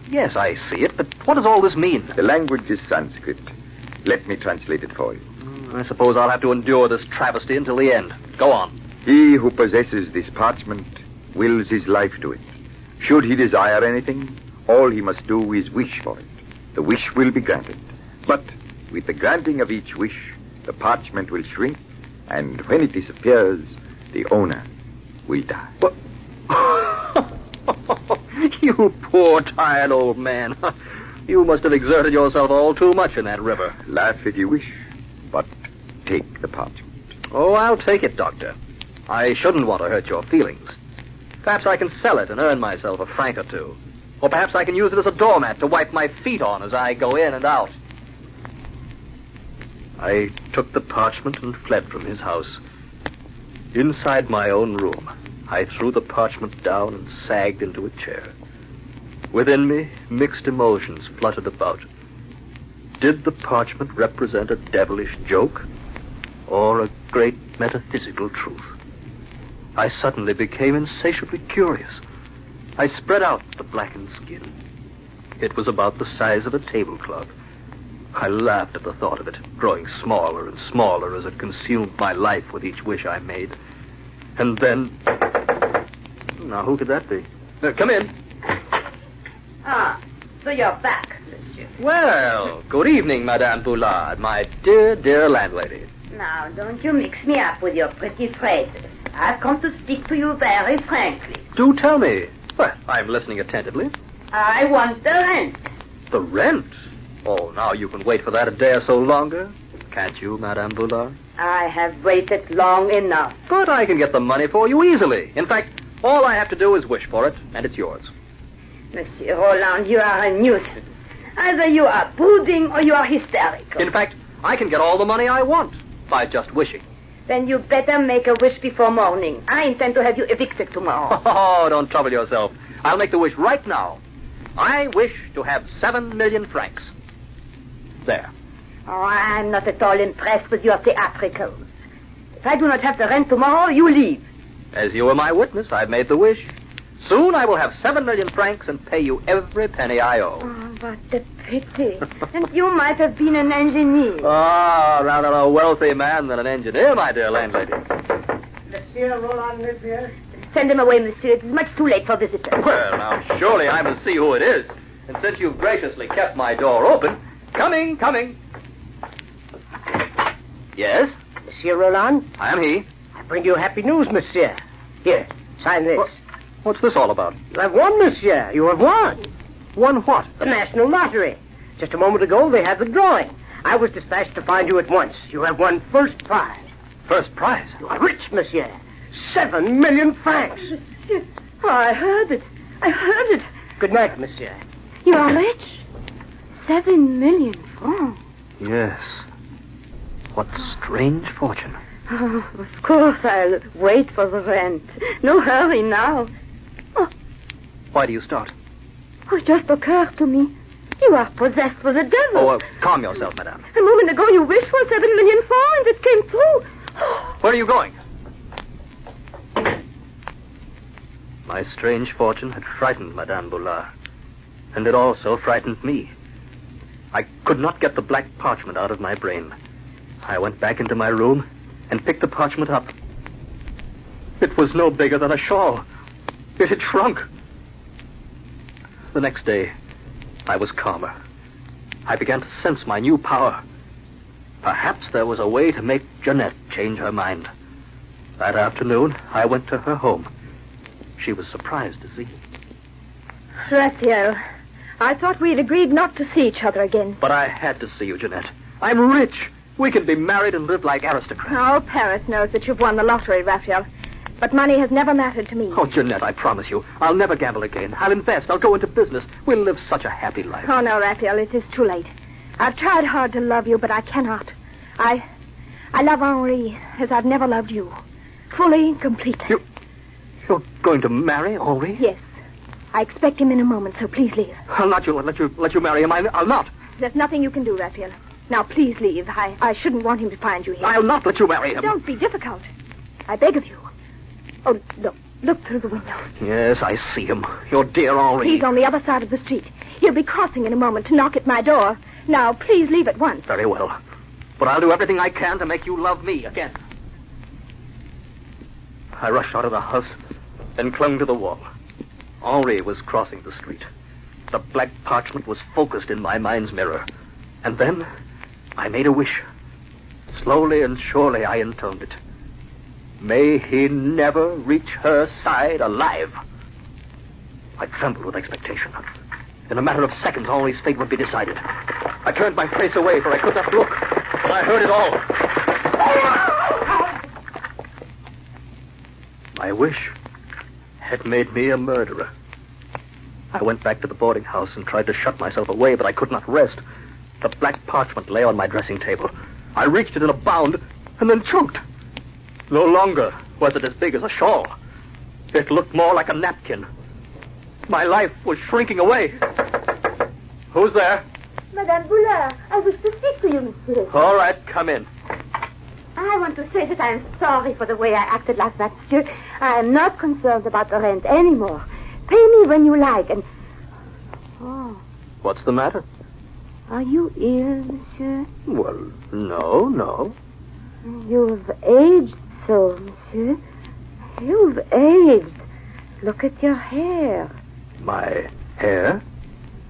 Yes, I see it, but what does all this mean? The language is Sanskrit. Let me translate it for you. I suppose I'll have to endure this travesty until the end. Go on. He who possesses this parchment wills his life to it. Should he desire anything, all he must do is wish for it. The wish will be granted. But with the granting of each wish, the parchment will shrink, and when it disappears, the owner will die. What? You poor, tired old man. You must have exerted yourself all too much in that river. Laugh if you wish, but take the parchment. Oh, I'll take it, Doctor. I shouldn't want to hurt your feelings. Perhaps I can sell it and earn myself a franc or two. Or perhaps I can use it as a doormat to wipe my feet on as I go in and out. I took the parchment and fled from his house. Inside my own room, I threw the parchment down and sagged into a chair. Within me, mixed emotions fluttered about. Did the parchment represent a devilish joke or a great metaphysical truth? I suddenly became insatiably curious. I spread out the blackened skin. It was about the size of a tablecloth. I laughed at the thought of it, growing smaller and smaller as it consumed my life with each wish I made. And then... Now, who could that be? Come in. Ah, so you're back, monsieur. Well, good evening, Madame Boulard, my dear, dear landlady. Now, don't you mix me up with your pretty phrases. I've come to speak to you very frankly. Do tell me. Well, I'm listening attentively. I want the rent. The rent? Oh, now you can wait for that a day or so longer. Can't you, Madame Boulard? I have waited long enough. But I can get the money for you easily. In fact, all I have to do is wish for it, and it's yours. Monsieur Roland, you are a nuisance. Either you are brooding or you are hysterical. In fact, I can get all the money I want by just wishing. Then you better make a wish before morning. I intend to have you evicted tomorrow. Oh, don't trouble yourself. I'll make the wish right now. I wish to have 7 million francs. There. Oh, I'm not at all impressed with your theatricals. If I do not have the rent tomorrow, you leave. As you were my witness, I've made the wish. Soon I will have 7 million francs and pay you every penny I owe. Oh, what a pity. And you might have been an engineer. Ah, rather a wealthy man than an engineer, my dear landlady. Monsieur Roland lives here. Send him away, monsieur. It is much too late for visitors. Well, now, surely I must see who it is. And since you've graciously kept my door open... Coming. Yes? Monsieur Roland? I am he. I bring you happy news, monsieur. Here, sign this. What's this all about? You have won, monsieur. You have won. Won what? The National Lottery. Just a moment ago, they had the drawing. I was dispatched to find you at once. You have won first prize. First prize? You are rich, monsieur. 7 million francs. Monsieur, oh, I heard it. Good night, monsieur. You are rich. 7 million francs. Yes. What strange fortune. Oh, of course, I'll wait for the rent. No hurry now. Oh. Why do you start? Oh, it just occurred to me. You are possessed with the devil. Oh, calm yourself, madame. A moment ago you wished for 7 million francs and it came true. Where are you going? My strange fortune had frightened Madame Boulard, and it also frightened me. I could not get the black parchment out of my brain. I went back into my room and picked the parchment up. It was no bigger than a shawl. It had shrunk. The next day, I was calmer. I began to sense my new power. Perhaps there was a way to make Jeanette change her mind. That afternoon, I went to her home. She was surprised to see me. Raphael, I thought we'd agreed not to see each other again. But I had to see you, Jeanette. I'm rich. We can be married and live like aristocrats. All Paris knows that you've won the lottery, Raphael. But money has never mattered to me. Oh, Jeanette, I promise you, I'll never gamble again. I'll invest. I'll go into business. We'll live such a happy life. Oh, no, Raphael, it is too late. I've tried hard to love you, but I cannot. I love Henri as I've never loved you. Fully and completely. You're going to marry Henri? Yes. I expect him in a moment, so please leave. I'll not let you marry him. I'll not. There's nothing you can do, Raphael. Now, please leave. I shouldn't want him to find you here. I'll not let you marry him. Don't be difficult. I beg of you. Oh, look through the window. Yes, I see him. Your dear Henri. He's on the other side of the street. He'll be crossing in a moment to knock at my door. Now, please leave at once. Very well. But I'll do everything I can to make you love me again. I rushed out of the house and clung to the wall. Henri was crossing the street. The black parchment was focused in my mind's mirror. And then I made a wish. Slowly and surely I intoned it. May he never reach her side alive. I trembled with expectation. In a matter of seconds, Henri's fate would be decided. I turned my face away, for I could not look. But I heard it all. My wish had made me a murderer. I went back to the boarding house and tried to shut myself away, but I could not rest. The black parchment lay on my dressing table. I reached it in a bound and then choked. No longer was it as big as a shawl. It looked more like a napkin. My life was shrinking away. Who's there? Madame Boulard, I wish to speak to you, monsieur. All right, come in. I want to say that I am sorry for the way I acted last night, monsieur. I am not concerned about the rent anymore. Pay me when you like, and... Oh, What's the matter? are you ill, monsieur? Well, no. You've aged so, monsieur. You've aged. Look at your hair. My hair?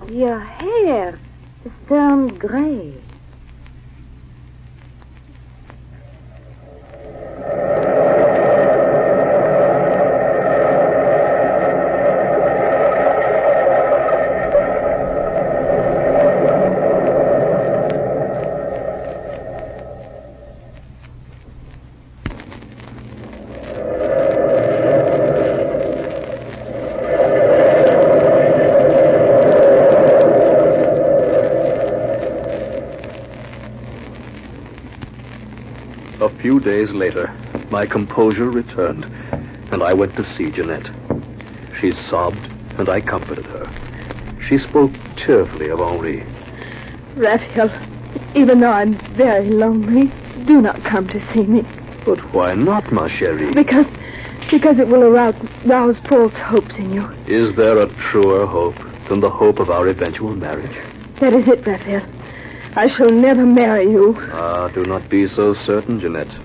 Your hair has turned gray. A few days later, my composure returned, and I went to see Jeanette. She sobbed, and I comforted her. She spoke cheerfully of Henri. Raphael, even though I'm very lonely, do not come to see me. But why not, ma chérie? Because it will rouse false hopes in you. Is there a truer hope than the hope of our eventual marriage? That is it, Raphael. I shall never marry you. Ah, do not be so certain, Jeanette.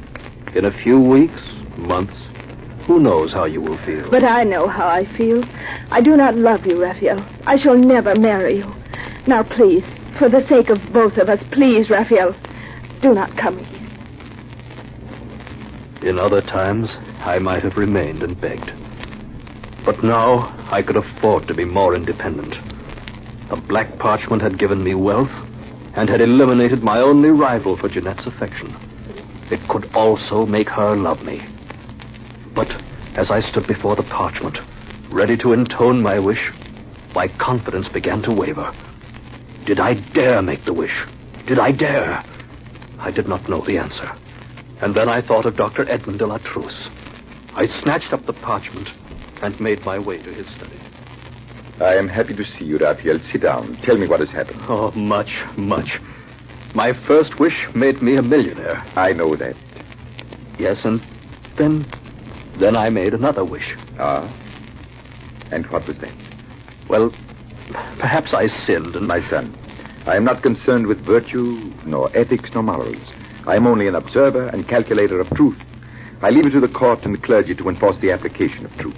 In a few weeks, months, who knows how you will feel? But I know how I feel. I do not love you, Raphael. I shall never marry you. Now, please, for the sake of both of us, please, Raphael, do not come east. In other times, I might have remained and begged. But now, I could afford to be more independent. The black parchment had given me wealth, and had eliminated my only rival for Jeanette's affection. It could also make her love me. But as I stood before the parchment, ready to intone my wish, my confidence began to waver. Did I dare make the wish? Did I dare? I did not know the answer. And then I thought of Dr. Edmond de la Trousse. I snatched up the parchment and made my way to his study. I am happy to see you, Raphael. Sit down. Tell me what has happened. Oh, much. My first wish made me a millionaire. I know that. Yes, and then I made another wish. Ah? And what was that? Well, perhaps I sinned, and My son, I am not concerned with virtue, nor ethics, nor morals. I am only an observer and calculator of truth. I leave it to the court and the clergy to enforce the application of truth.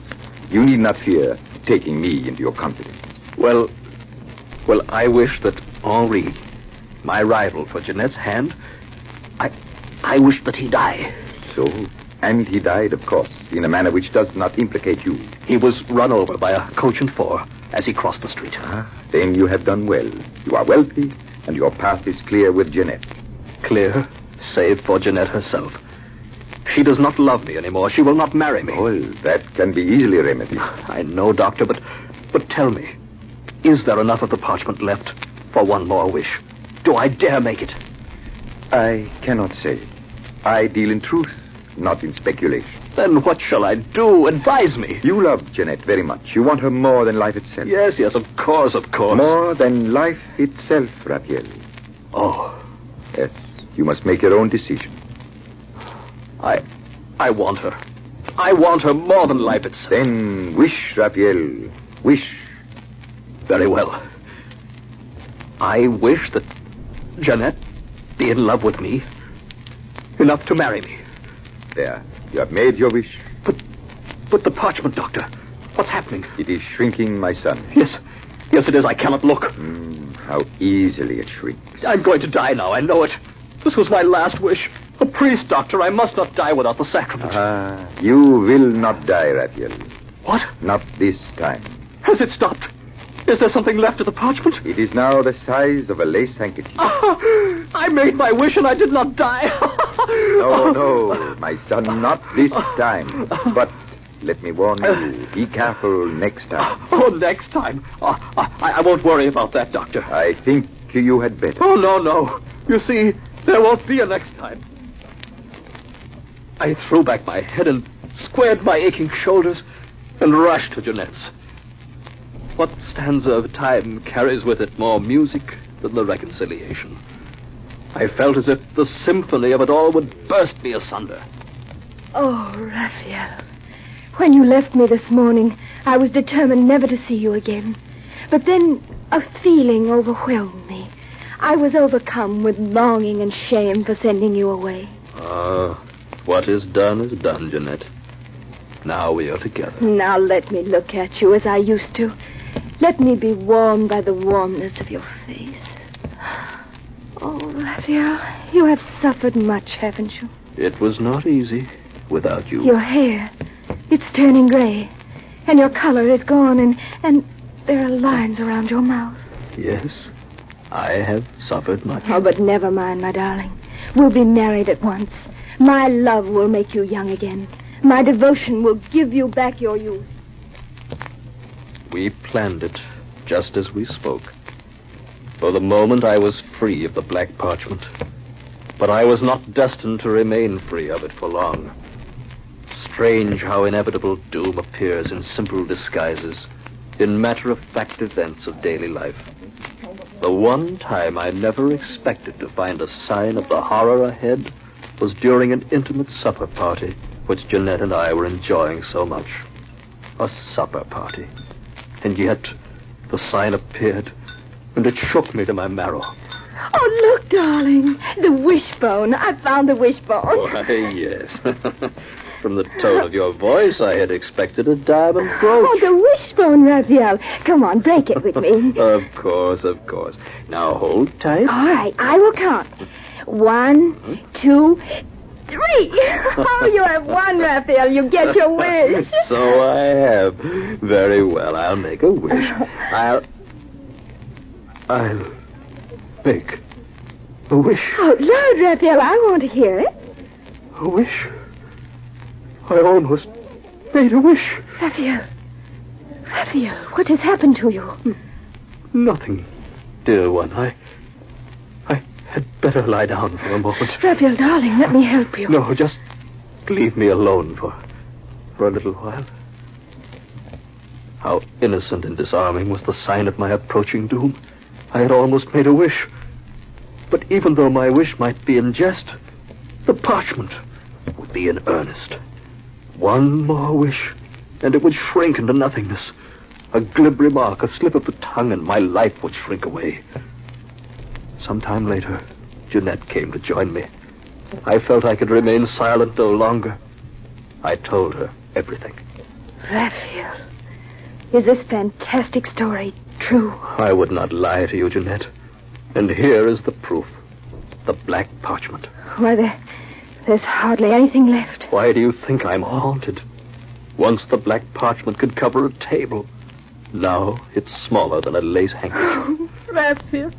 You need not fear taking me into your confidence. Well, I wish that Henri, my rival for Jeanette's hand, I wish that he die. So? And he died, of course, in a manner which does not implicate you. He was run over by a coach and four as he crossed the street. Then you have done well. You are wealthy, and your path is clear with Jeanette. Clear, save for Jeanette herself. She does not love me anymore. She will not marry me. Well, that can be easily remedied. I know, Doctor, but tell me, is there enough of the parchment left for one more wish? Do I dare make it? I cannot say. I deal in truth, not in speculation. Then what shall I do? Advise me. You love Jeanette very much. You want her more than life itself. Yes, of course. More than life itself, Raphael. Oh. Yes, you must make your own decision. I want her. I want her more than life itself. Then wish, Raphael. Wish. Very well. I wish that Jeanette be in love with me enough to marry me. There. You have made your wish. But the parchment, Doctor. What's happening? It is shrinking, my son. Yes, it is. I cannot look. How easily it shrinks. I'm going to die now. I know it. This was my last wish. A priest, Doctor. I must not die without the sacrament. You will not die, Raphael. What? Not this time. Has it stopped? Is there something left of the parchment? It is now the size of a lace handkerchief. I made my wish and I did not die. No, my son, not this time. But let me warn you, be careful next time. Next time? I won't worry about that, Doctor. I think you had better. Oh, no. You see, there won't be a next time. I threw back my head and squared my aching shoulders and rushed to Jeanette's. What stanza of time carries with it more music than the reconciliation? I felt as if the symphony of it all would burst me asunder. Oh, Raphael. When you left me this morning, I was determined never to see you again. But then a feeling overwhelmed me. I was overcome with longing and shame for sending you away. What is done, Jeanette. Now we are together. Now let me look at you as I used to. Let me be warmed by the warmness of your face. Oh, Raphael, you have suffered much, haven't you? It was not easy without you. Your hair, it's turning gray. And your color is gone, and there are lines around your mouth. Yes, I have suffered much. Oh, but never mind, my darling. We'll be married at once. My love will make you young again. My devotion will give you back your youth. We planned it just as we spoke. For the moment, I was free of the black parchment. But I was not destined to remain free of it for long. Strange how inevitable doom appears in simple disguises, in matter-of-fact events of daily life. The one time I never expected to find a sign of the horror ahead was during an intimate supper party, which Jeanette and I were enjoying so much. A supper party. And yet, the sign appeared, and it shook me to my marrow. Oh, look, darling. The wishbone. I found the wishbone. Why, yes. From the tone of your voice, I had expected a diamond brooch. Oh, the wishbone, Raphael. Come on, break it with me. Of course. Now, hold tight. All right, I will count. 1, 2, 3. Oh, you have won, Raphael. You get your wish. So I have. Very well, I'll make a wish. I'll make a wish. Oh, Lord, Raphael, I want to hear it. A wish? I almost made a wish. Raphael, what has happened to you? Nothing, dear one. I had better lie down for a moment. Raphael, darling, let me help you. No, just leave me alone for a little while. How innocent and disarming was the sign of my approaching doom. I had almost made a wish. But even though my wish might be in jest, the parchment would be in earnest. One more wish, and it would shrink into nothingness. A glib remark, a slip of the tongue, and my life would shrink away. Sometime later, Jeanette came to join me. I felt I could remain silent no longer. I told her everything. Raphael, is this fantastic story true? I would not lie to you, Jeanette. And here is the proof. The black parchment. Why, there's hardly anything left. Why do you think I'm haunted? Once the black parchment could cover a table. Now it's smaller than a lace handkerchief. Raphael.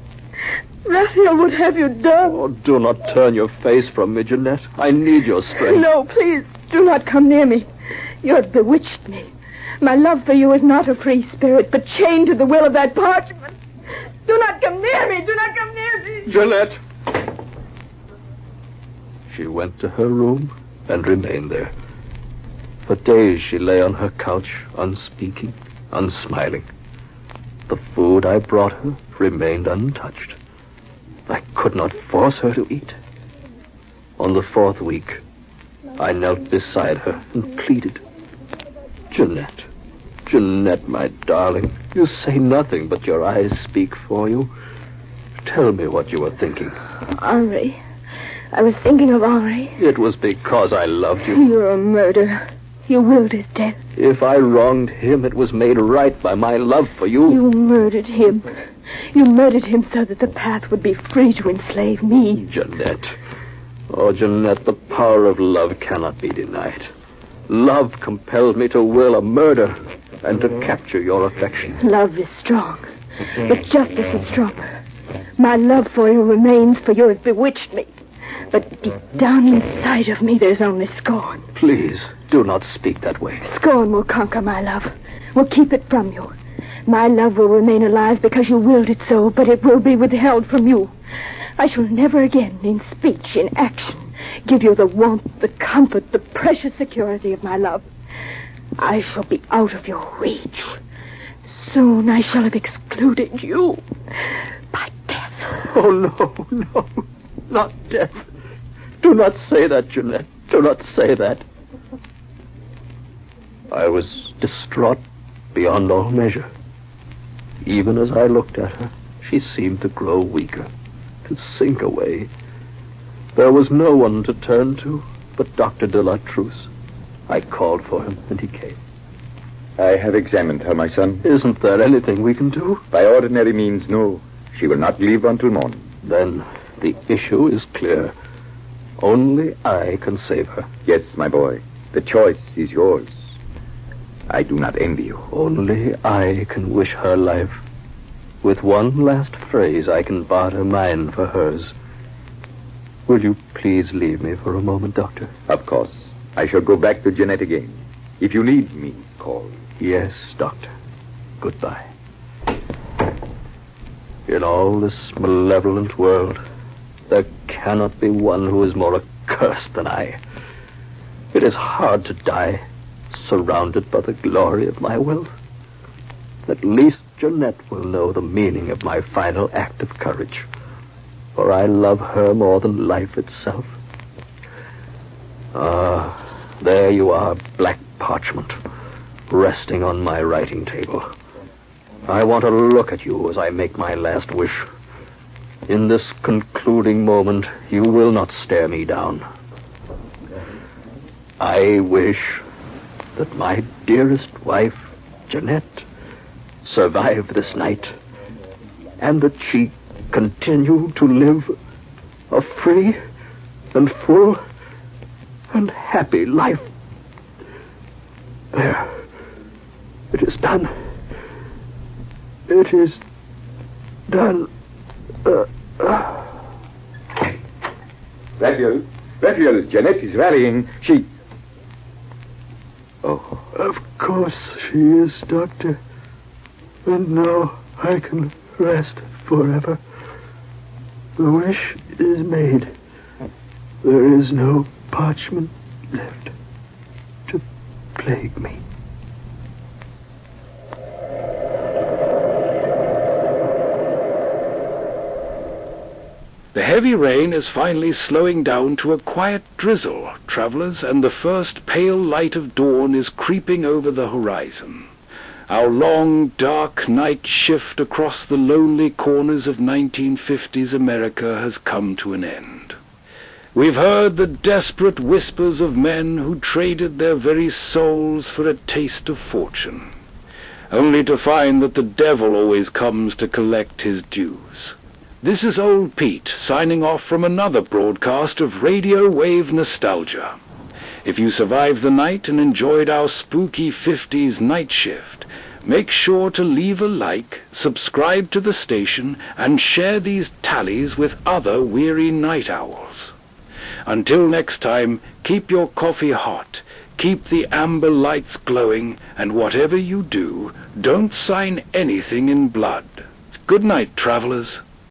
Raphael, what have you done? Oh, do not turn your face from me, Jeanette. I need your strength. No, please, do not come near me. You have bewitched me. My love for you is not a free spirit, but chained to the will of that parchment. Do not come near me. Do not come near me. Jeanette! She went to her room and remained there. For days she lay on her couch, unspeaking, unsmiling. The food I brought her remained untouched. I could not force her to eat. On the 4th week, I knelt beside her and pleaded. Jeanette, Jeanette, my darling, you say nothing, but your eyes speak for you. Tell me what you were thinking. Henri. I was thinking of Henri. It was because I loved you. You're a murderer. You willed his death. If I wronged him, it was made right by my love for you. You murdered him. You murdered him so that the path would be free to enslave me. Jeanette. Oh, Jeanette, the power of love cannot be denied. Love compelled me to will a murder and to capture your affection. Love is strong, but justice is stronger. My love for you remains, for you have bewitched me. But deep down inside of me, there's only scorn. Please, do not speak that way. Scorn will conquer my love, will keep it from you. My love will remain alive because you willed it so, but it will be withheld from you. I shall never again, in speech, in action, give you the warmth, the comfort, the precious security of my love. I shall be out of your reach. Soon I shall have excluded you by death. Oh, no, no, not death. Do not say that, Jeanette. Do not say that. I was distraught beyond all measure. Even as I looked at her, she seemed to grow weaker, to sink away. There was no one to turn to but Dr. de la Truce. I called for him, and he came. I have examined her, my son. Isn't there anything we can do? By ordinary means, no. She will not live until morning. Then the issue is clear. Only I can save her. Yes, my boy. The choice is yours. I do not envy you. Only I can wish her life. With one last phrase, I can barter mine for hers. Will you please leave me for a moment, Doctor? Of course. I shall go back to Jeanette again. If you need me, call. Yes, Doctor. Goodbye. In all this malevolent world, there cannot be one who is more accursed than I. It is hard to die, surrounded by the glory of my wealth. At least Jeanette will know the meaning of my final act of courage, for I love her more than life itself. Ah, there you are, black parchment, resting on my writing table. I want to look at you as I make my last wish. In this concluding moment, you will not stare me down. I wish that my dearest wife, Jeanette, survive this night, and that she continue to live a free and full and happy life. There. It is done. It is done. Raphael, Jeanette is rallying. She... Oh, of course she is, Doctor. And now I can rest forever. The wish is made. There is no parchment left to plague me. The heavy rain is finally slowing down to a quiet drizzle, travellers, and the first pale light of dawn is creeping over the horizon. Our long, dark night shift across the lonely corners of 1950s America has come to an end. We've heard the desperate whispers of men who traded their very souls for a taste of fortune, only to find that the devil always comes to collect his dues. This is Old Pete signing off from another broadcast of Radiowave Nostalgia. If you survived the night and enjoyed our spooky 50s night shift, make sure to leave a like, subscribe to the station, and share these tallies with other weary night owls. Until next time, keep your coffee hot, keep the amber lights glowing, and whatever you do, don't sign anything in blood. Good night, travelers.